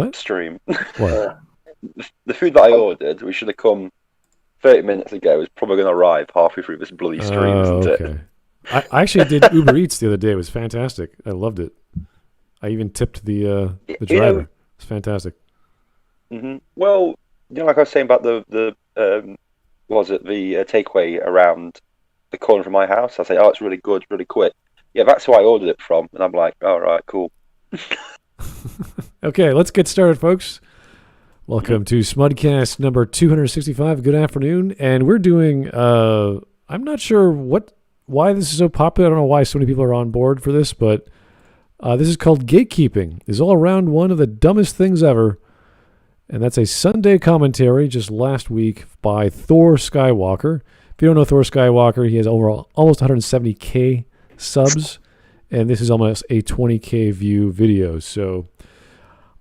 What? stream. What? The food that I ordered, we should have come 30 minutes ago, is probably going to arrive halfway through this bloody stream, isn't it? Okay. I actually did Uber Eats the other day. It was fantastic. I loved it. I even tipped the driver. It's fantastic. Mm-hmm. Well, like I was saying about the takeaway around the corner from my house. I say, oh, it's really good, really quick. Yeah, that's who I ordered it from, and I'm like, all right, cool. Okay, let's get started, folks. Welcome to Smudcast number 265. Good afternoon, and we're doing. I'm not sure why this is so popular. I don't know why so many people are on board for this, but this is called Gatekeeping. It's all around one of the dumbest things ever, and that's a Sunday commentary just last week by Thor Skywalker. If you don't know Thor Skywalker, he has almost 170K subs, and this is almost a 20K view video. So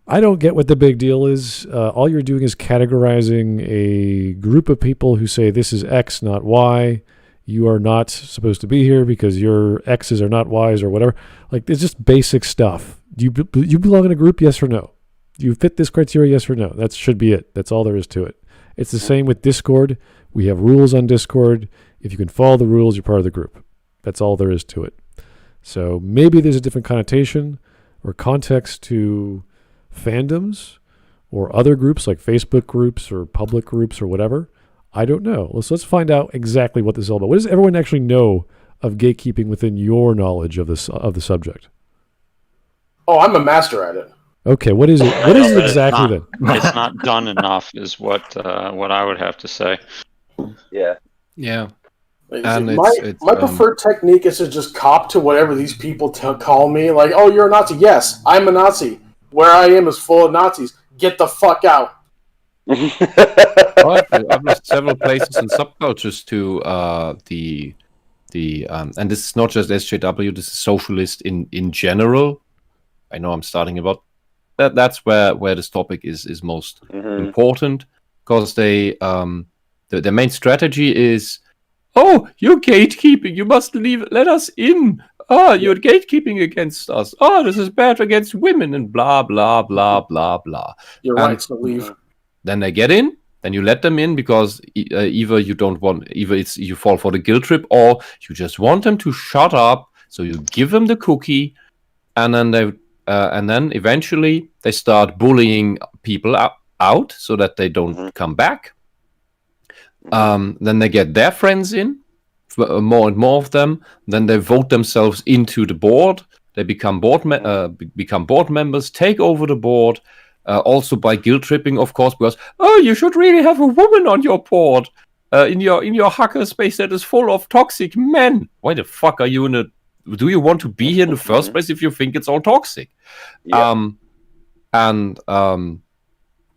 I don't get what the big deal is. All you're doing is categorizing a group of people who say this is X, not Y. You are not supposed to be here because your X's are not Y's or whatever. Like, it's just basic stuff. Do you belong in a group? Yes or no? Do you fit this criteria? Yes or no? That should be it. That's all there is to it. It's the same with Discord. We have rules on Discord. If you can follow the rules, you're part of the group. That's all there is to it. So maybe there's a different connotation or context to fandoms or other groups like Facebook groups or public groups or whatever. I don't know. Let's find out exactly what this is all about. What does everyone actually know of gatekeeping within your knowledge of the subject? Oh, I'm a master at it. Okay, what is it? What is it exactly then? It's not done enough, is what I would have to say. Yeah. Yeah. And my preferred technique is to just cop to whatever these people call me. Like, oh, you're a Nazi. Yes, I'm a Nazi. Where I am is full of Nazis. Get the fuck out. I've lost several places and subcultures to and this is not just SJW. This is socialist in general. I know I'm starting about that. That's where this topic is most important, because their main strategy is, oh, you're gatekeeping. You must let us in. Oh, you're gatekeeping against us. Oh, this is bad against women and blah, blah, blah, blah, blah. Your rights to leave. Then they get in. Then you let them in because either you fall for the guilt trip, or you just want them to shut up. So you give them the cookie, and then eventually they start bullying people out so that they don't come back. Then they get their friends in, more and more of them. Then they vote themselves into the board. They become board members, take over the board, also by guilt tripping, of course, because you should really have a woman on your board, in your hacker space that is full of toxic men. Why the fuck are you in a? Do you want to be here in the first place if you think it's all toxic? Yeah.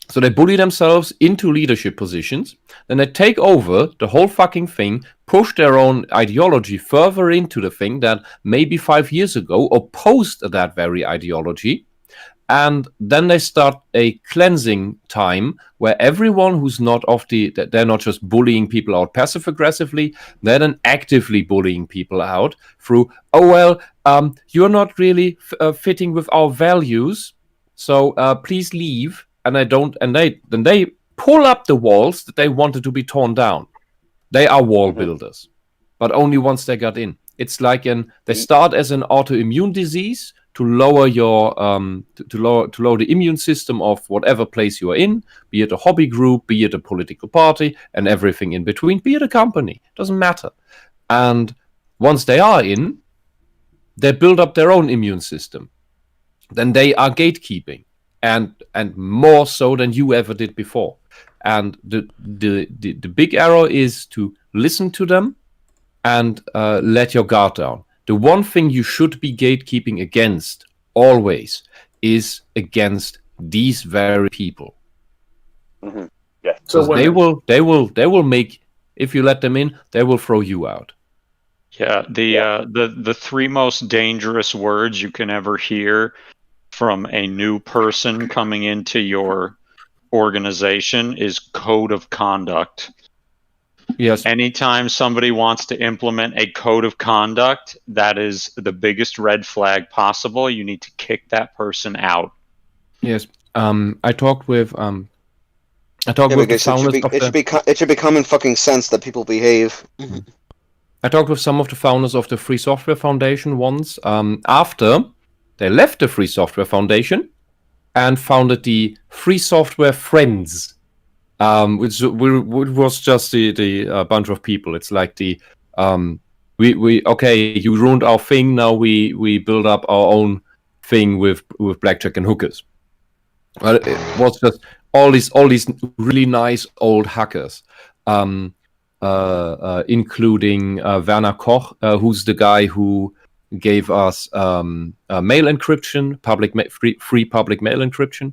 So they bully themselves into leadership positions. Then they take over the whole fucking thing, push their own ideology further into the thing that maybe 5 years ago opposed that very ideology. And then they start a cleansing time where everyone who's not they're not just bullying people out passive aggressively, they're then actively bullying people out through, you're not really fitting with our values, so please leave. And they pull up the walls that they wanted to be torn down. They are wall builders, but only once they got in. It's like they start as an autoimmune disease to lower your to lower the immune system of whatever place you are in, be it a hobby group, be it a political party, and everything in between, be it a company, doesn't matter. And once they are in, they build up their own immune system. Then they are gatekeeping. And more so than you ever did before. And the big error is to listen to them and let your guard down. The one thing you should be gatekeeping against always is against these very people. Mm-hmm. Yeah. So they will make, if you let them in, they will throw you out. Yeah. The three most dangerous words you can ever hear from a new person coming into your organization is code of conduct. Yes. Anytime somebody wants to implement a code of conduct, that is the biggest red flag possible. You need to kick that person out. Yes. I talked with the founders of it should be common fucking sense that people behave. I talked with some of the founders of the Free Software Foundation once, after they left the Free Software Foundation and founded the Free Software Friends, which was just the bunch of people. It's like the we okay, you ruined our thing. Now we build up our own thing with blackjack and hookers. But it was just all these really nice old hackers, including Werner Koch, who's the guy who gave us mail encryption, free public mail encryption.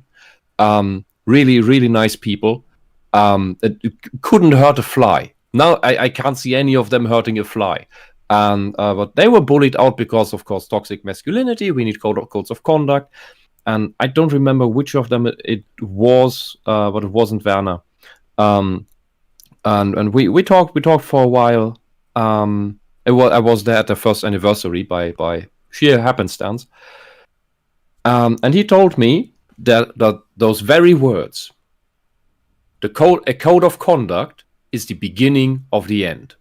Really, really nice people. It couldn't hurt a fly. Now I can't see any of them hurting a fly. But they were bullied out because, of course, toxic masculinity. We need codes of conduct. And I don't remember which of them it was, but it wasn't Werner. And we talked for a while. I was there at the first anniversary by sheer happenstance. And he told me that those very words, a code of conduct, is the beginning of the end.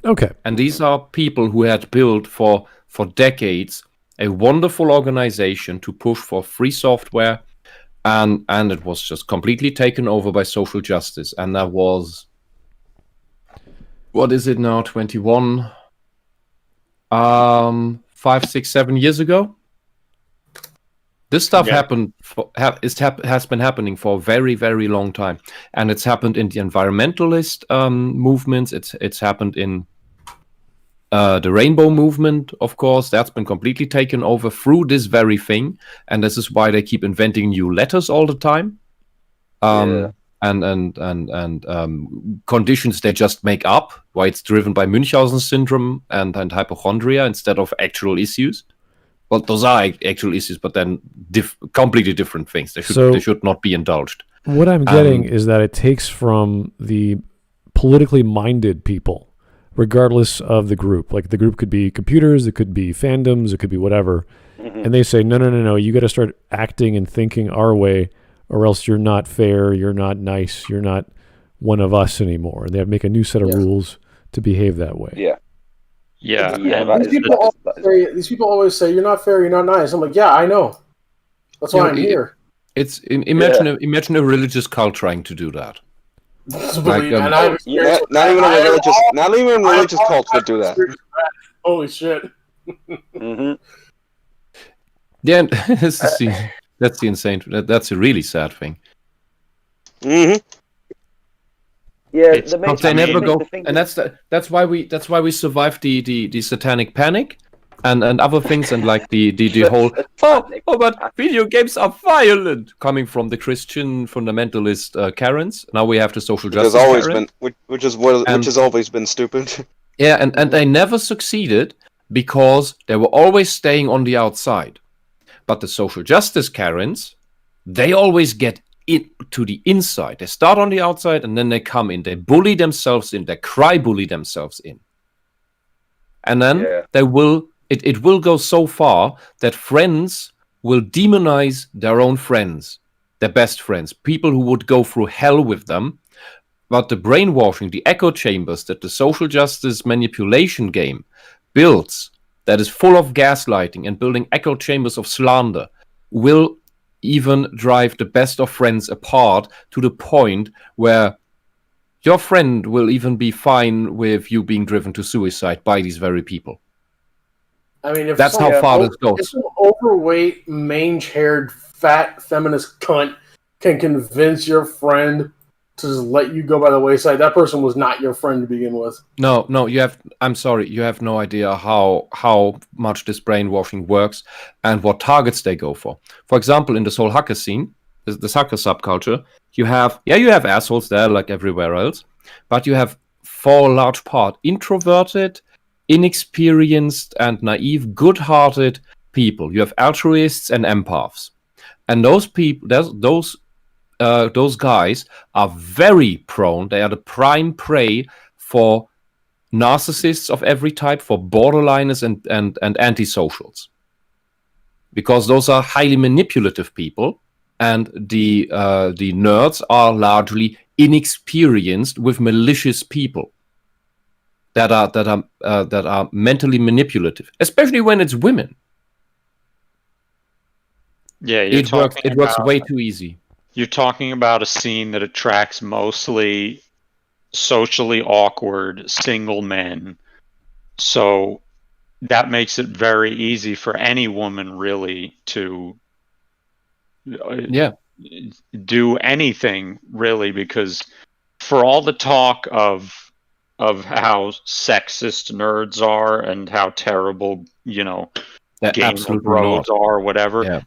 Okay. And these are people who had built for decades a wonderful organization to push for free software, and it was just completely taken over by social justice. And that was, what is it now, 21, 5, 6, 7 years ago? This stuff has been happening for a very, very long time. And it's happened in the environmentalist movements. It's happened in the rainbow movement, of course. That's been completely taken over through this very thing, and this is why they keep inventing new letters all the time, and conditions they just make up. Why it's driven by Münchhausen syndrome and hypochondria instead of actual issues. Well, those are actual issues, but then completely different things. They should not be indulged. What I'm getting is that it takes from the politically minded people, regardless of the group. Like, the group could be computers, it could be fandoms, it could be whatever. Mm-hmm. And they say, no, you got to start acting and thinking our way, or else you're not fair, you're not nice, you're not one of us anymore. They have to make a new set of rules to behave that way. Yeah. Yeah. These people always say, you're not fair, you're not nice. I'm like, yeah, I know. That's why I'm here. Imagine a religious cult trying to do that. Not even religious cults would do that. Holy shit. Mm-hmm. Yeah, that's the insane. That's a really sad thing. Mm-hmm. Yeah, they never go, and that's why we survived the satanic panic and other things, and like the whole but video games are violent coming from the Christian fundamentalist Karens. Now we have the social justice which has always been stupid. Yeah, and they never succeeded because they were always staying on the outside. But the social justice Karens, they always get to the inside. They start on the outside and then they come in. They bully themselves in. They bully themselves in. And then they will. It will go so far that friends will demonize their own friends, their best friends, people who would go through hell with them. But the brainwashing, the echo chambers that the social justice manipulation game builds, that is full of gaslighting and building echo chambers of slander, will even drive the best of friends apart to the point where your friend will even be fine with you being driven to suicide by these very people. I mean, if that's how far this goes. If some overweight, mange-haired, fat, feminist cunt can convince your friend to just let you go by the wayside, that person was not your friend to begin with. No, I'm sorry, you have no idea how much this brainwashing works and what targets they go for. For example, in this whole hacker scene, this hacker subculture, you have assholes there like everywhere else, but you have, for a large part, introverted, inexperienced and naive, good-hearted people. You have altruists and empaths, and those people, those guys are very prone. They are the prime prey for narcissists of every type, for borderliners and antisocials. because those are highly manipulative people, and the nerds are largely inexperienced with malicious people that are mentally manipulative, especially when it's women. Yeah, it works way too easy. You're talking about a scene that attracts mostly socially awkward single men. So that makes it very easy for any woman really to do anything really, because for all the talk of how sexist nerds are and how terrible, gamer bros are, whatever,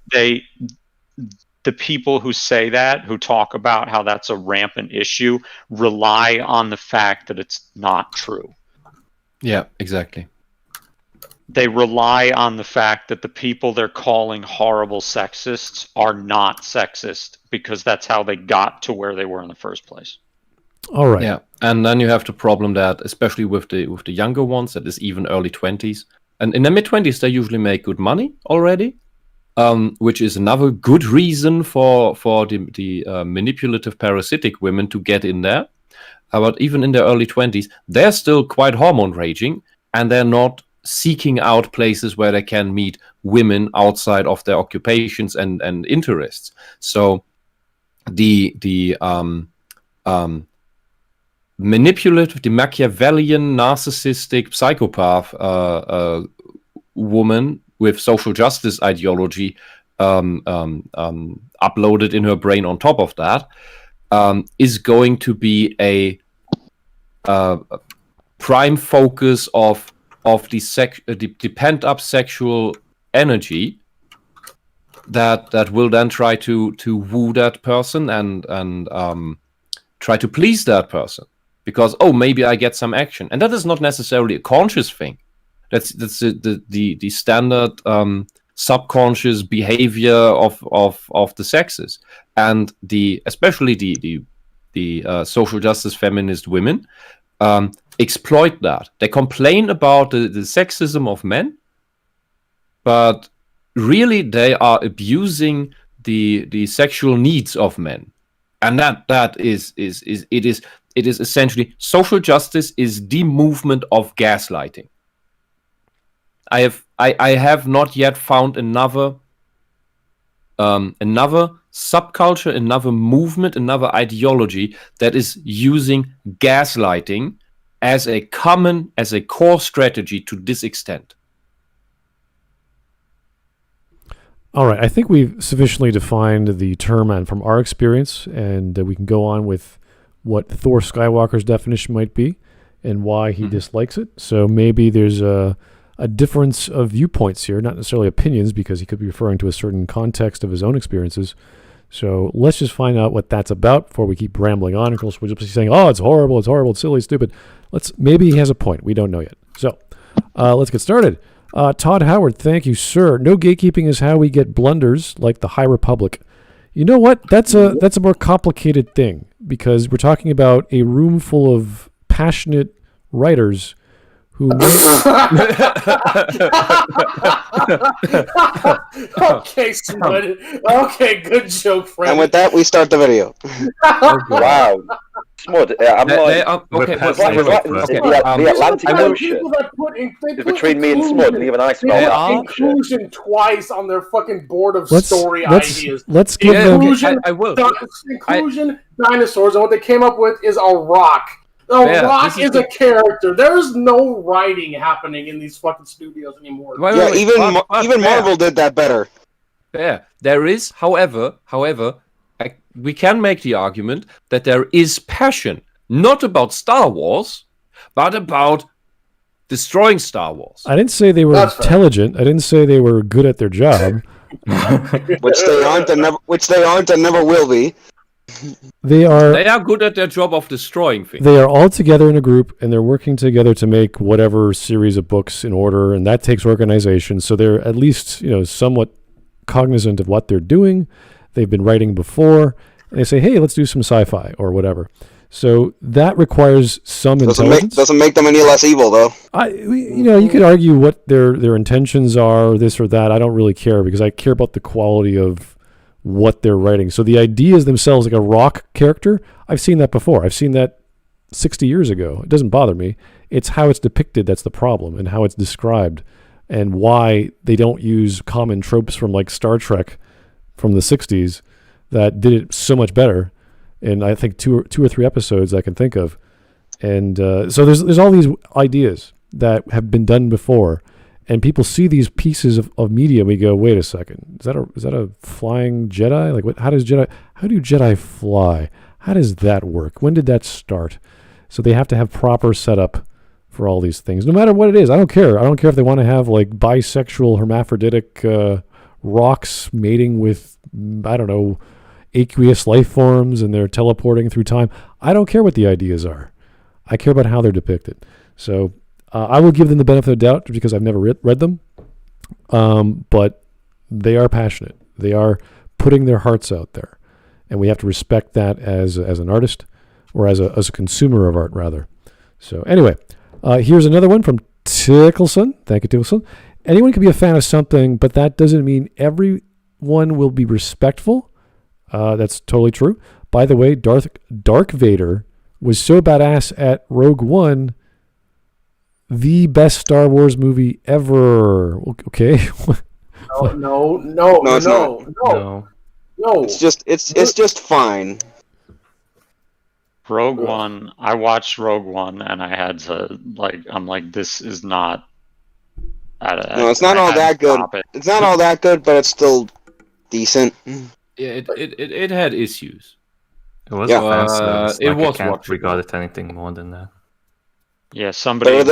the people who say that, who talk about how that's a rampant issue, rely on the fact that it's not true. Yeah, exactly. They rely on the fact that the people they're calling horrible sexists are not sexist, because that's how they got to where they were in the first place. All right. Yeah, and then you have the problem that, especially with the younger ones, that is even early 20s, and in the mid 20s they usually make good money already, which is another good reason for the manipulative parasitic women to get in there. But even in their early 20s, they're still quite hormone raging, and they're not seeking out places where they can meet women outside of their occupations and interests. So the manipulative, the Machiavellian, narcissistic psychopath woman with social justice ideology uploaded in her brain on top of that is going to be a prime focus of the pent-up sexual energy that will then try to woo that person and try to please that person, because maybe I get some action, and that is not necessarily a conscious thing. That's the standard subconscious behavior of the sexes, and especially the social justice feminist women exploit that. They complain about the sexism of men, but really they are abusing the sexual needs of men, and that is essentially social justice is the movement of gaslighting. I have not yet found another subculture, another movement, another ideology that is using gaslighting as a core strategy to this extent. All right, I think we've sufficiently defined the term and from our experience, and we can go on with what Thor Skywalker's definition might be and why he dislikes it. So maybe there's a difference of viewpoints here, not necessarily opinions, because he could be referring to a certain context of his own experiences. So let's just find out what that's about before we keep rambling on. Of course, we'll just be saying, it's horrible, it's silly, stupid. Maybe he has a point. We don't know yet. So let's get started. Todd Howard, thank you, sir. No gatekeeping is how we get blunders like the High Republic. You know what? That's a more complicated thing, because we're talking about a room full of passionate writers who Okay, Smud. Okay, good joke, friend. And with that, we start the video. Wow. Smud, I'm the Atlantic Ocean is between me and Smud, and even I smell that inclusion twice on their fucking board of story ideas. Let's give them... I will. Inclusion, dinosaurs, and what they came up with is a rock. Rock is a character. There's no writing happening in these fucking studios anymore. Even Marvel did that better. Yeah, there is, however, we can make the argument that there is passion, not about Star Wars, but about destroying Star Wars. I didn't say they were intelligent. I didn't say they were good at their job. Which they aren't and never will be. They are good at their job of destroying things. They are all together in a group, and they're working together to make whatever series of books in order, and that takes organization. So they're at least, somewhat cognizant of what they're doing. They've been writing before, and they say, hey, let's do some sci-fi or whatever. So that requires some intelligence. Doesn't make them any less evil, though. You could argue what their intentions are, this or that. I don't really care because I care about the quality of what they're writing. So the ideas themselves, like a rock character, I've seen that before. I've seen that 60 years ago. It doesn't bother me. It's how it's depicted that's the problem, and how it's described, and why they don't use common tropes from like Star Trek from the 60s that did it so much better. And I think two or three episodes I can think of. And so there's all these ideas that have been done before, and people see these pieces of media and we go, wait a second, is that a flying Jedi? Like how do Jedi fly? How does that work? When did that start? So they have to have proper setup for all these things, no matter what it is. I don't care. I don't care if they want to have like bisexual hermaphroditic rocks mating with, I don't know, aqueous life forms, and they're teleporting through time. I don't care what the ideas are. I care about how they're depicted. So I will give them the benefit of the doubt because I've never read them. But they are passionate. They are putting their hearts out there, and we have to respect that as an artist, or as a consumer of art rather. So anyway, here's another one from Tickleson. Thank you, Tickleson. Anyone can be a fan of something, but that doesn't mean everyone will be respectful. That's totally true. By the way, Dark Vader was so badass at Rogue One, the best Star Wars movie ever. Okay. No. It's just fine. Rogue One. I watched Rogue One, and I had to I'm like, this is not. No, it's not all that good. It's not all that good, but it's still decent. Yeah, it had issues. It was a fan service. It was I can't watchable. regard it anything more than that. Yeah, somebody. It's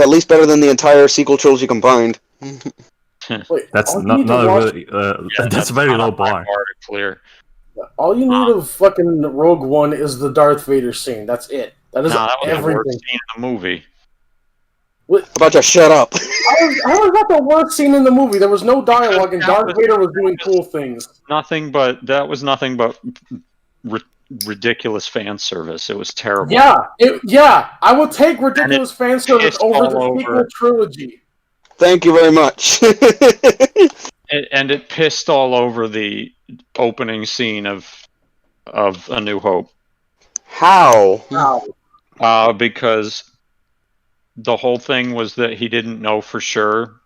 at least better than the entire sequel trilogy combined. Wait, That's not a really. That's a very low bar. Clear. All you need of fucking Rogue One is the Darth Vader scene. That's it. That is that was everything. the worst scene in the movie. How about you shut up? How was that the worst scene in the movie? There was no dialogue, and Darth Vader was doing cool things. That was nothing but ridiculous fan service. It was terrible. Yeah. I will take ridiculous fan service over the sequel trilogy. Thank you very much. And it pissed all over the opening scene of A New Hope. How? Because the whole thing was that he didn't know for sure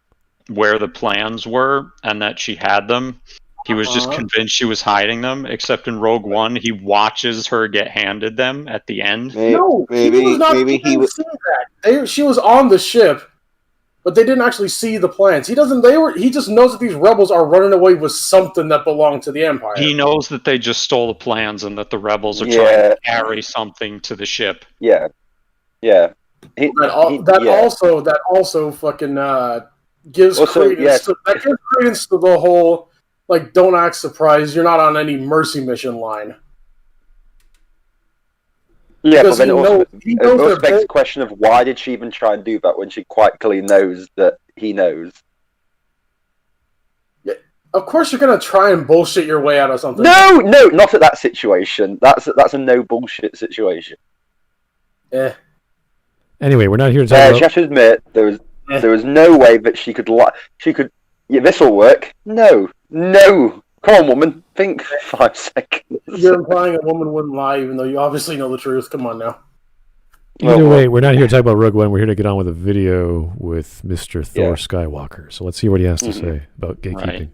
where the plans were and that she had them. He was just convinced she was hiding them, except in Rogue One, he watches her get handed them at the end. Maybe he was see that. She was on the ship, but they didn't actually see the plans. He just knows that these rebels are running away with something that belonged to the Empire. He knows that they just stole the plans and that the rebels are trying to carry something to the ship. Yeah. That also fucking gives credence to the whole don't act surprised, you're not on any mercy mission line. Yeah, but then it also begs the question of why did she even try and do that when she quite clearly knows that he knows? Yeah, of course you're gonna try and bullshit your way out of something. No, not at that situation. That's a no bullshit situation. Anyway, we're not here to talk about... You have to admit, there was no way that she could lie. Yeah, this will work. No. Come on, woman. Think 5 seconds. You're implying a woman wouldn't lie, even though you obviously know the truth. Come on now. Either way, we're not here to talk about Rogue One. We're here to get on with a video with Mr. Thor Skywalker. So let's see what he has to say about gatekeeping. Right.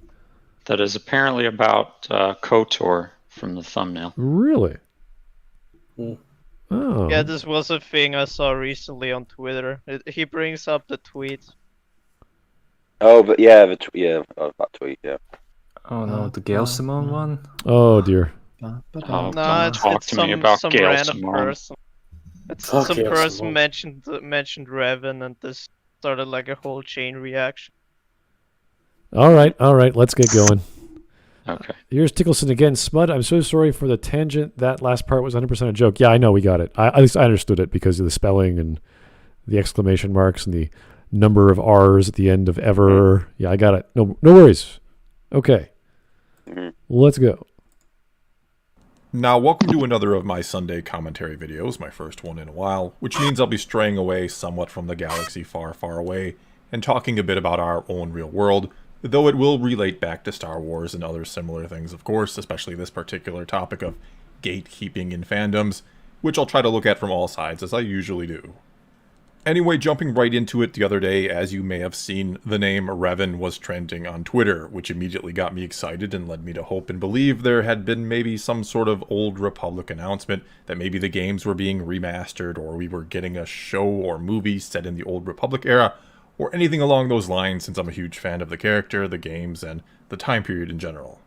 That is apparently about KOTOR from the thumbnail. Really? Oh. Yeah, this was a thing I saw recently on Twitter. He brings up the tweet. Oh, but that tweet, yeah. Oh no, the Gail Simone one? Oh dear. No, it's some random person. It's some person mentioned Revan, and this started like a whole chain reaction. All right, let's get going. Okay. Here's Tickleson again. Smud, I'm so sorry for the tangent. That last part was 100% a joke. Yeah, I know, we got it. At least I understood it because of the spelling and the exclamation marks and the number of R's at the end of ever. Yeah, I got it. No worries. Okay. Let's go. Now, welcome to another of my Sunday commentary videos, my first one in a while, which means I'll be straying away somewhat from the galaxy far, far away, and talking a bit about our own real world, though it will relate back to Star Wars and other similar things, of course, especially this particular topic of gatekeeping in fandoms, which I'll try to look at from all sides, as I usually do. Anyway, jumping right into it the other day, as you may have seen, the name Revan was trending on Twitter, which immediately got me excited and led me to hope and believe there had been maybe some sort of Old Republic announcement that maybe the games were being remastered, or we were getting a show or movie set in the Old Republic era, or anything along those lines, since I'm a huge fan of the character, the games, and the time period in general.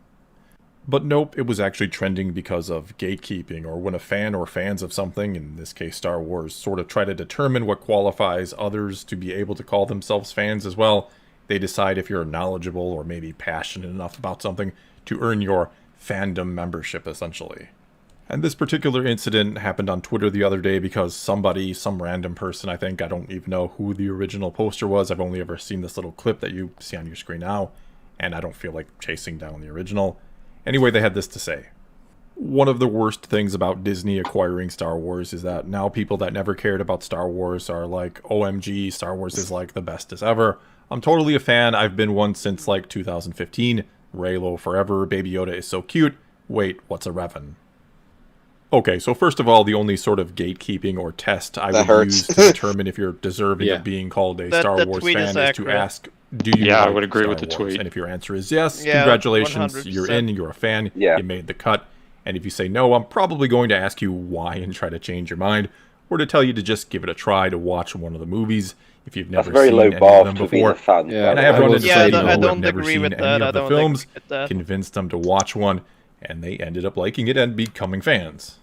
But nope, it was actually trending because of gatekeeping, or when a fan or fans of something, in this case Star Wars, sort of try to determine what qualifies others to be able to call themselves fans as well. They decide if you're knowledgeable or maybe passionate enough about something to earn your fandom membership, essentially. And this particular incident happened on Twitter the other day because somebody, some random person, I think, I don't even know who the original poster was, I've only ever seen this little clip that you see on your screen now, and I don't feel like chasing down the original. Anyway, they had this to say. One of the worst things about Disney acquiring Star Wars is that now people that never cared about Star Wars are like, OMG, Star Wars is like the bestest ever. I'm totally a fan, I've been one since like 2015. Reylo forever, Baby Yoda is so cute. Wait, what's a Revan? Okay, so first of all, the only sort of gatekeeping or test I would use to determine if you're deserving of being called a Star Wars fan is to ask, do you like I would agree with the Star Wars? tweet. And if your answer is yes, congratulations, 100%. you're in, you're a fan, you made the cut. And if you say no, I'm probably going to ask you why and try to change your mind, or to tell you to just give it a try to watch one of the movies if you've never seen any of them before. And I have run into people who have never seen any of the films, convinced them to watch one, and they ended up liking it and becoming fans.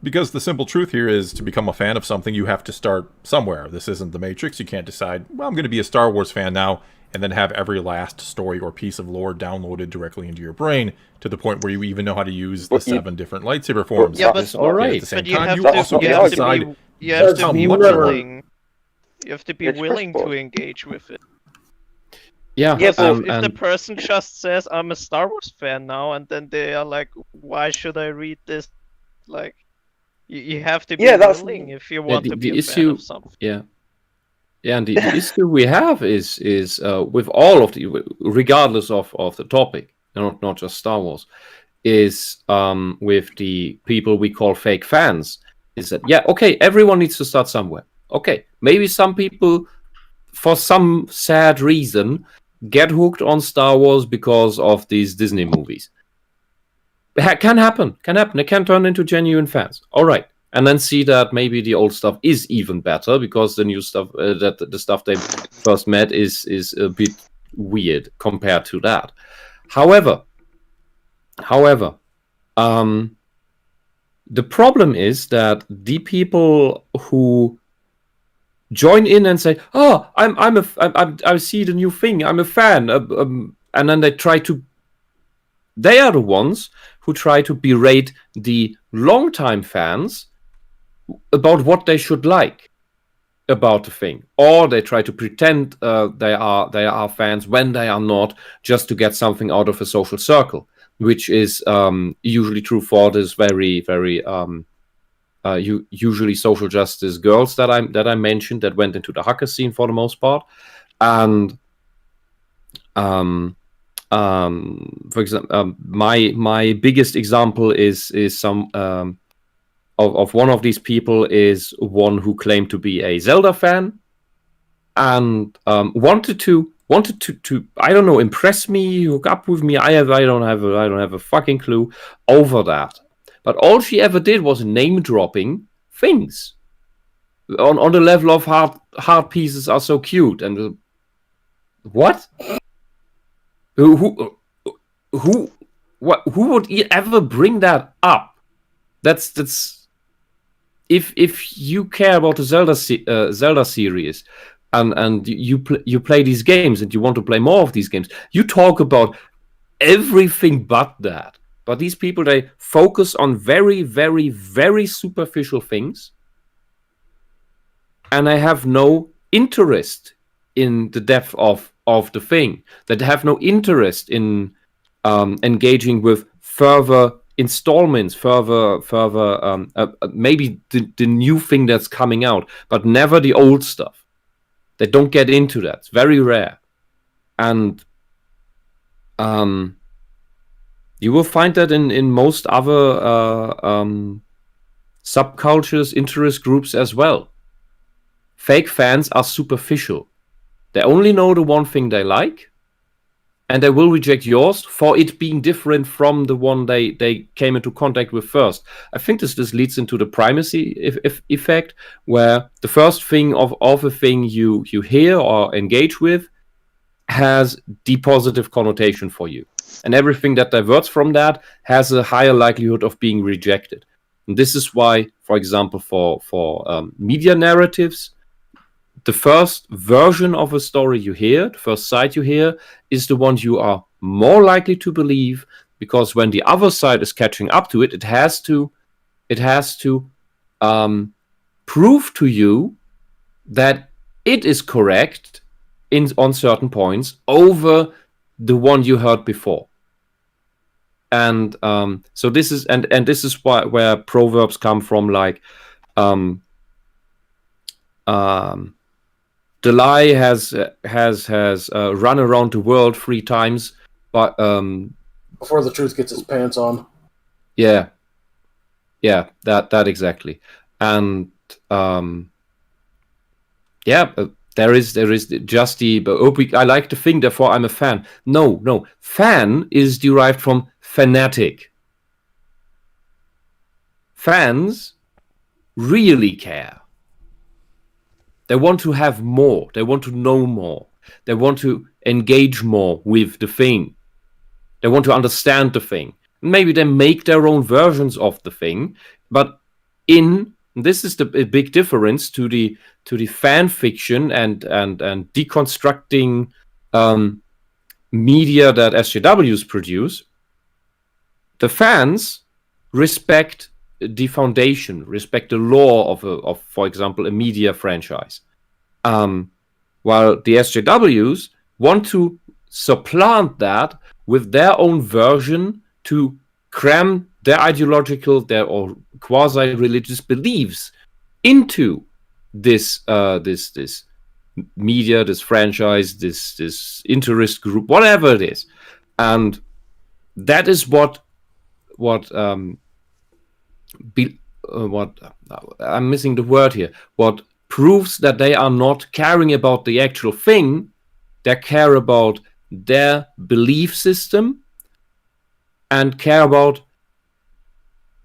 Because the simple truth here is, to become a fan of something, you have to start somewhere. This isn't the Matrix. You can't decide, well, I'm going to be a Star Wars fan now, and then have every last story or piece of lore downloaded directly into your brain, to the point where you even know how to use the 7 different lightsaber forms. Yeah, but all right. At the same you time, have you to, also you get have to decide to be, you have to how be much willing. You have to be It's willing first to engage with it. Yeah, So if the person just says, I'm a Star Wars fan now, and then they are like, why should I read this? Like, you have to be willing if you want to be a fan of something. Yeah, and the issue we have is with all of the, regardless of the topic, not just Star Wars, is with the people we call fake fans, is that, okay, everyone needs to start somewhere. Okay, maybe some people, for some sad reason, get hooked on Star Wars because of these Disney movies. Can happen. They can turn into genuine fans. All right. And then see that maybe the old stuff is even better because the new stuff, that the stuff they first met is a bit weird compared to that. However, the problem is that the people who join in and say, "Oh, I see the new thing. I'm a fan," and then they are the ones who try to berate the longtime fans about what they should like about the thing, or they try to pretend they are fans when they are not, just to get something out of a social circle, which is usually true for this very, very usually social justice girls that I mentioned that went into the hacker scene for the most part, and for example, my biggest example is some of one of these people is one who claimed to be a Zelda fan and wanted to I don't know, impress me, hook up with me. I don't have a fucking clue over that. But all she ever did was name dropping things on the level of heart pieces are so cute and what? Who would ever bring that up? That's if you care about the Zelda series and you play these games and you want to play more of these games, you talk about everything but that. But these people, they focus on very, very, very superficial things, and they have no interest in the depth of the thing. That have no interest in engaging with further installments, further maybe the new thing that's coming out, but never the old stuff. They don't get into that. It's very rare. And you will find that in most other subcultures, interest groups as well. Fake fans are superficial. They only know the one thing they like, and they will reject yours for it being different from the one they came into contact with first. I think this leads into the primacy effect, where the first thing of a thing you hear or engage with has the positive connotation for you. And everything that diverts from that has a higher likelihood of being rejected. And this is why, for example, for media narratives, the first version of a story you hear, the first side you hear, is the one you are more likely to believe, because when the other side is catching up to it, it has to prove to you that it is correct on certain points over the one you heard before. And so this is this is where proverbs come from, like the lie has run around the world 3 times, but before the truth gets its pants on. Yeah, that exactly. And there is just the I like the thing, therefore I'm a fan. No, fan is derived from fanatic. Fans really care. They want to have more. They want to know more. They want to engage more with the thing. They want to understand the thing. Maybe they make their own versions of the thing, but this is the big difference to the fan fiction and deconstructing media that SJWs produce. The fans respect the foundation, respect the law of for example, a media franchise, while the SJWs want to supplant that with their own version to cram their ideological, or quasi-religious beliefs into this media, this franchise, this interest group, whatever it is, and that is what I'm missing the word here. What proves that they are not caring about the actual thing, they care about their belief system and care about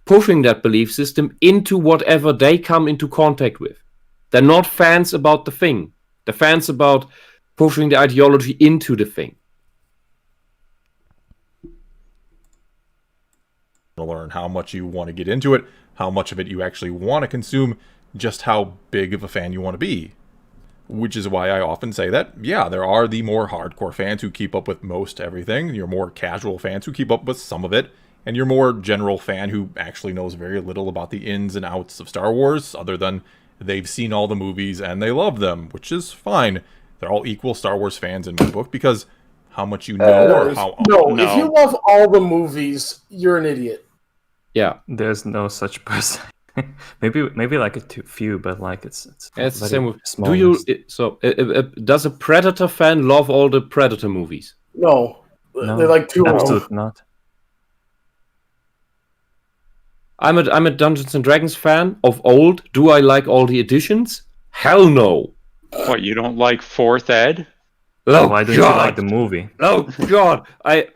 pushing that belief system into whatever they come into contact with. They're not fans about the thing. They're fans about pushing the ideology into the thing. To learn how much you want to get into it, how much of it you actually want to consume, just how big of a fan you want to be. Which is why I often say that, yeah, there are the more hardcore fans who keep up with most everything, your more casual fans who keep up with some of it, and your more general fan who actually knows very little about the ins and outs of Star Wars, other than they've seen all the movies and they love them, which is fine. They're all equal Star Wars fans in my book, because how much you know or how... No, if you love all the movies, you're an idiot. Yeah. There's no such person. maybe like a few, but like it's the same with small. Does a Predator fan love all the Predator movies? No. They like 2 of them. Absolutely not. I'm a Dungeons and Dragons fan of old. Do I like all the editions? Hell no. What, you don't like 4th Ed? Oh, why don't you like the movie? Oh God! I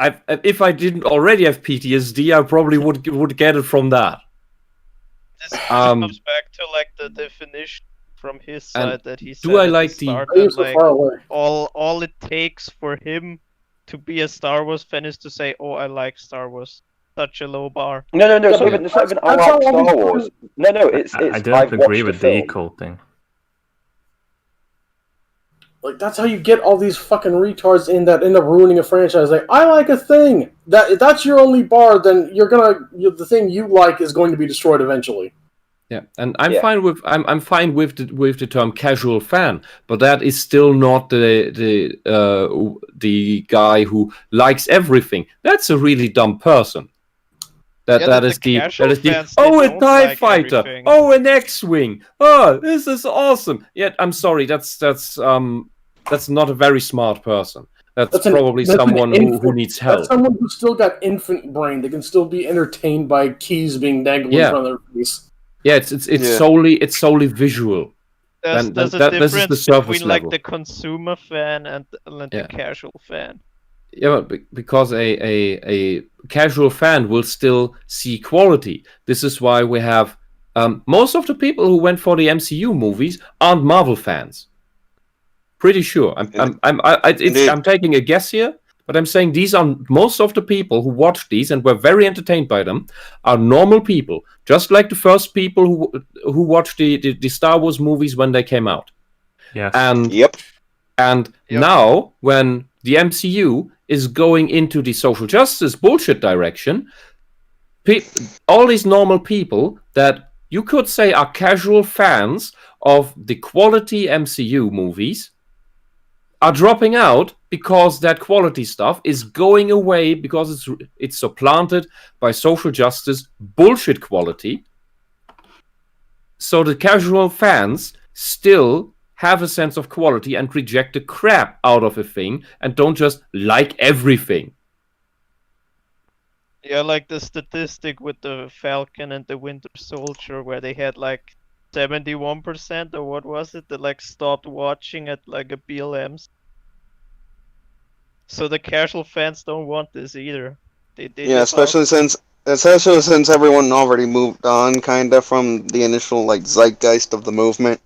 if I didn't already have PTSD, I probably would get it from that. This comes back to like the definition from his side that he said. Do I like the like, all it takes for him to be a Star Wars fan is to say, "Oh, I like Star Wars." Such a low bar. No. It's not even I like Star Wars. No. It's I don't agree with the equal thing. Like, that's how you get all these fucking retards in that end up ruining a franchise. Like, I like a thing. If that's your only bar, then the thing you like is going to be destroyed eventually. Yeah, and I'm fine with the term casual fan, but that is still not the guy who likes everything. That's a really dumb person. That is the a TIE fighter, everything. Oh, an X-wing, oh, this is awesome. Yet I'm sorry, that's not a very smart person. That's probably someone who needs help. That's someone who's still got infant brain. They can still be entertained by keys being dangled in front of their face. Yeah, it's solely visual. There's a difference between like the consumer fan and the casual fan. Yeah, because a casual fan will still see quality. This is why we have most of the people who went for the MCU movies aren't Marvel fans. Pretty sure. I'm taking a guess here, but I'm saying these are most of the people who watched these and were very entertained by them are normal people, just like the first people who watched the Star Wars movies when they came out. Yes. And now when the MCU is going into the social justice bullshit direction, all these normal people that you could say are casual fans of the quality MCU movies are dropping out because that quality stuff is going away because it's supplanted by social justice bullshit quality. So the casual fans still have a sense of quality and reject the crap out of a thing and don't just like everything. Yeah, like the statistic with the Falcon and the Winter Soldier where they had like 71% or what was it that like stopped watching at like a BLMs. So the casual fans don't want this either. Especially since everyone already moved on kind of from the initial like zeitgeist of the movement.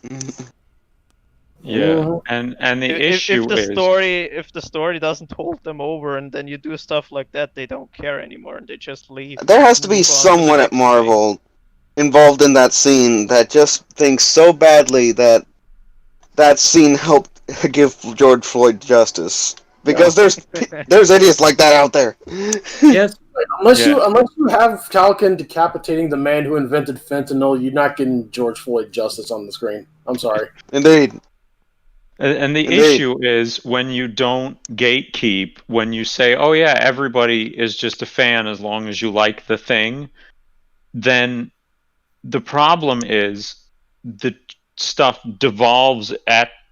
Yeah, and the issue is if the story doesn't hold them over, and then you do stuff like that, they don't care anymore, and they just leave. There has to be someone at Marvel involved in that scene that just thinks so badly that that scene helped give George Floyd justice, because there's idiots like that out there. Yes. Unless you have Falcon decapitating the man who invented fentanyl, you're not getting George Floyd justice on the screen. I'm sorry. Indeed. And the issue is when you don't gatekeep, when you say, oh yeah, everybody is just a fan as long as you like the thing, then the problem is the stuff devolves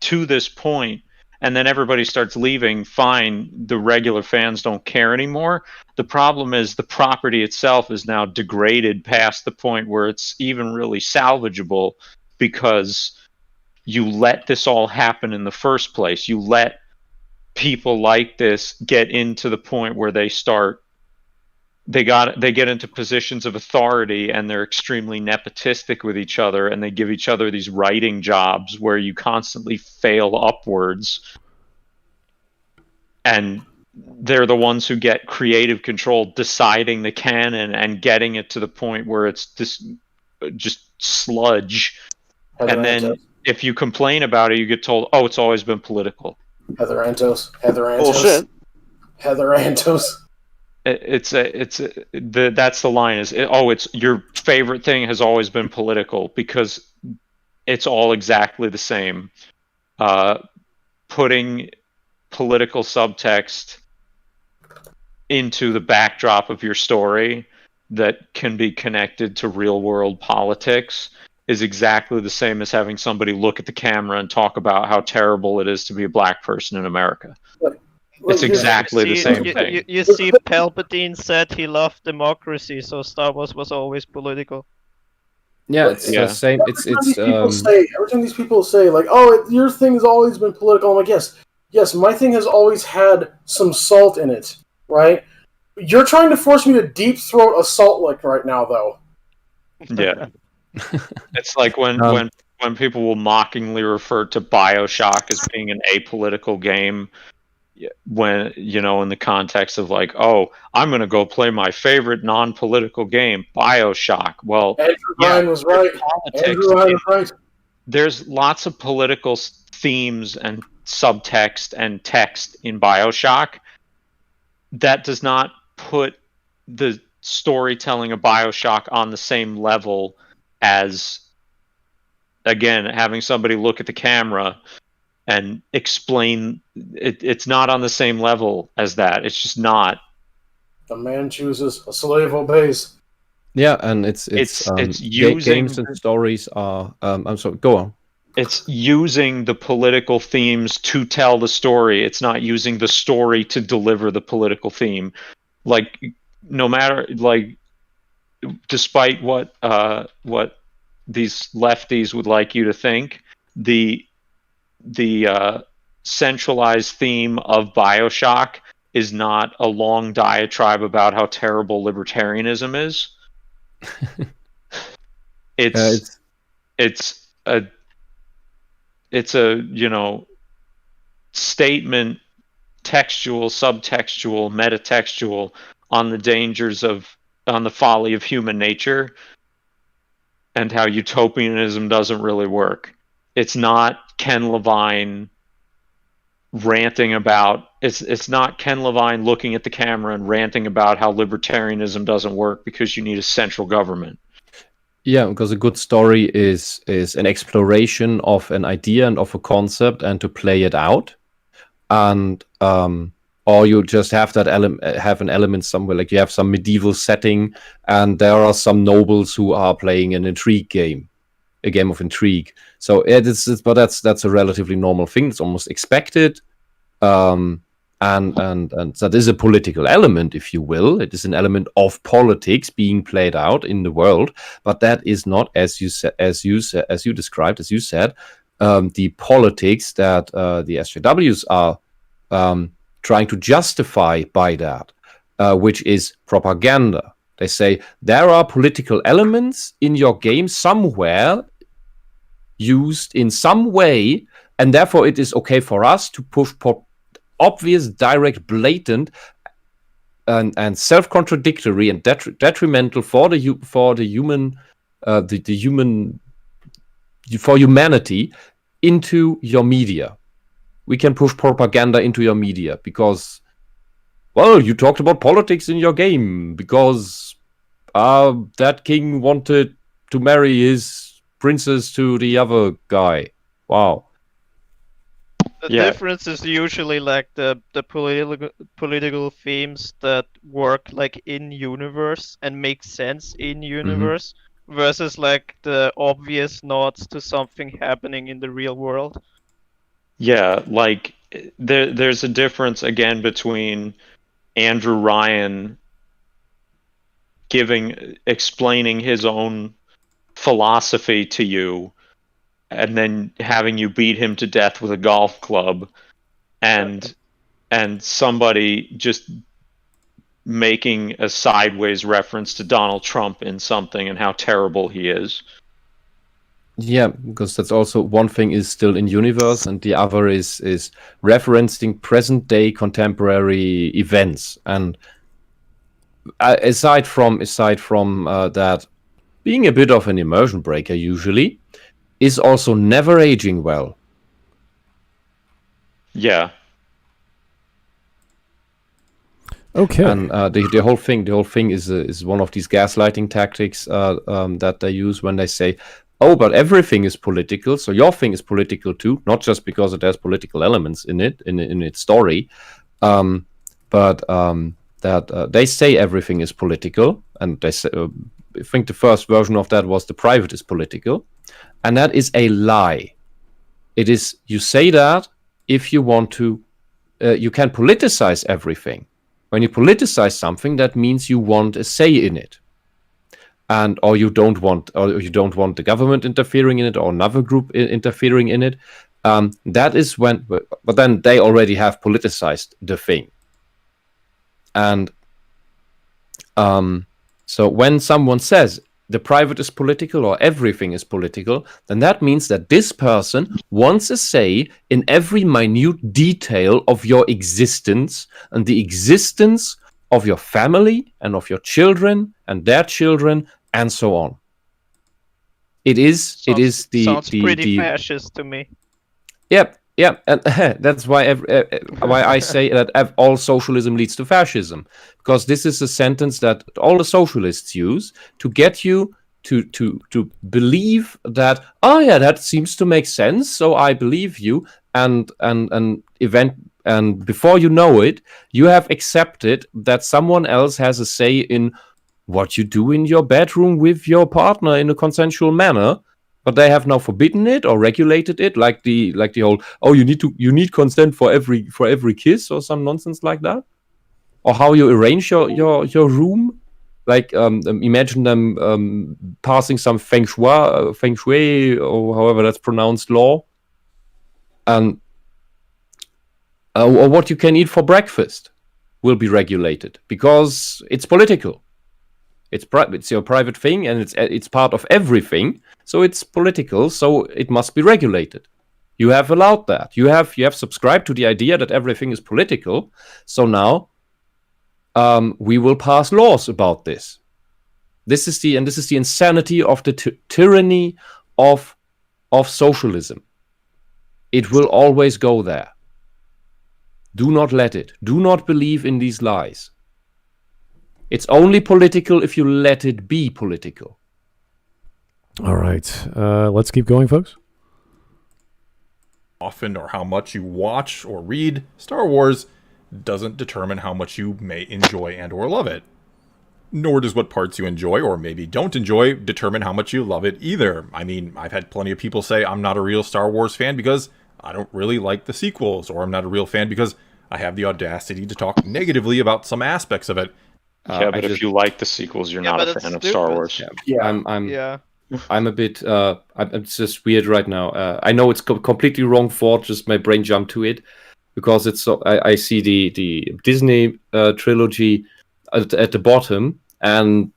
to this point, and then everybody starts leaving. Fine, the regular fans don't care anymore. The problem is the property itself is now degraded past the point where it's even really salvageable, because you let this all happen in the first place. You let people like this get into the point where they get into positions of authority, and they're extremely nepotistic with each other, and they give each other these writing jobs where you constantly fail upwards, and they're the ones who get creative control, deciding the canon and getting it to the point where it's this just sludge. And then if you complain about it, you get told, oh, it's always been political. Heather Antos. Bullshit. Heather Antos. That's the line is, it's your favorite thing has always been political, because it's all exactly the same. Putting political subtext into the backdrop of your story that can be connected to real world politics is exactly the same as having somebody look at the camera and talk about how terrible it is to be a black person in America. It's exactly the same thing. You see, Palpatine said he loved democracy, so Star Wars was always political. Yeah, it's the same. Every time these people say, like, oh, your thing has always been political, I'm like, yes, my thing has always had some salt in it, right? You're trying to force me to deep throat a salt lick right now, though. Yeah. It's like when people will mockingly refer to BioShock as being an apolitical game, when, in the context of like, oh, I'm going to go play my favorite non-political game, BioShock. Well, Andrew Ryan was right. Andrew Ryan was right. There's lots of political themes and subtext and text in BioShock. That does not put the storytelling of BioShock on the same level as, again, having somebody look at the camera and explain it. It's not on the same level as that. It's just not. A man chooses, a slave obeys. Yeah, and it's using games and stories are. I'm sorry. Go on. It's using the political themes to tell the story. It's not using the story to deliver the political theme. Like, no matter, like, despite what these lefties would like you to think, the centralized theme of BioShock is not a long diatribe about how terrible libertarianism is. It's a statement, textual, subtextual, metatextual, on the dangers on the folly of human nature and how utopianism doesn't really work. It's not Ken Levine ranting about it's not Ken Levine looking at the camera and ranting about how libertarianism doesn't work because you need a central government. Yeah, because a good story is an exploration of an idea and of a concept and to play it out. And or you just have that have an element somewhere, like you have some medieval setting and there are some nobles who are playing an intrigue game, a game of intrigue. So but that's a relatively normal thing. It's almost expected. And that is a political element, if you will. It is an element of politics being played out in the world, but that is not, as you said, the politics that the SJWs are trying to justify by that, which is propaganda. They say there are political elements in your game somewhere used in some way, and therefore it is okay for us to push obvious, direct, blatant, and self-contradictory and detrimental for humanity into your media. We can push propaganda into your media because, well, you talked about politics in your game because that king wanted to marry his princess to the other guy. Wow. The difference is usually like the political themes that work like in universe and make sense in universe versus like the obvious nods to something happening in the real world. Yeah, like there's a difference again between Andrew Ryan explaining his own philosophy to you and then having you beat him to death with a golf club, and somebody just making a sideways reference to Donald Trump in something and how terrible he is. Yeah, because that's also one thing is still in universe, and the other is referencing present day contemporary events. And aside from that, being a bit of an immersion breaker usually is also never aging well. Yeah. Okay. And the whole thing is one of these gaslighting tactics that they use when they say, "Oh, but everything is political, so your thing is political too." Not just because it has political elements in it in its story, but that they say everything is political, and they say, I think the first version of that was the private is political, and that is a lie. It is, you say that if you want to, you can politicize everything. When you politicize something, that means you want a say in it, or you don't want the government interfering in it or another group interfering in it. That is when, but then they already have politicized the thing. And so when someone says the private is political or everything is political, then that means that this person wants a say in every minute detail of your existence and the existence of your family and of your children and their children and so on. Sounds pretty fascist to me. Yep. Yeah, and that's why I say that all socialism leads to fascism, because this is a sentence that all the socialists use to get you to believe that, oh yeah, that seems to make sense, so I believe you, and before you know it, you have accepted that someone else has a say in what you do in your bedroom with your partner in a consensual manner. But they have now forbidden it or regulated it, like the whole you need consent for every kiss or some nonsense like that, or how you arrange your room. Like imagine them passing some feng shui or however that's pronounced law, or what you can eat for breakfast will be regulated because it's political. It's your private thing, and it's part of everything. So it's political. So it must be regulated. You have allowed that. You have subscribed to the idea that everything is political. So now we will pass laws about this. This is the insanity of the tyranny of socialism. It will always go there. Do not let it. Do not believe in these lies. It's only political if you let it be political. All right. Let's keep going, folks. Often or how much you watch or read Star Wars doesn't determine how much you may enjoy and or love it. Nor does what parts you enjoy or maybe don't enjoy determine how much you love it either. I mean, I've had plenty of people say I'm not a real Star Wars fan because I don't really like the sequels, or I'm not a real fan because I have the audacity to talk negatively about some aspects of it. But if you like the sequels, you're not a fan of Star Wars. I'm a bit. I'm just weird right now. I know it's completely wrong thought. Just my brain jumped to it because it's so. I see the Disney trilogy at the bottom, and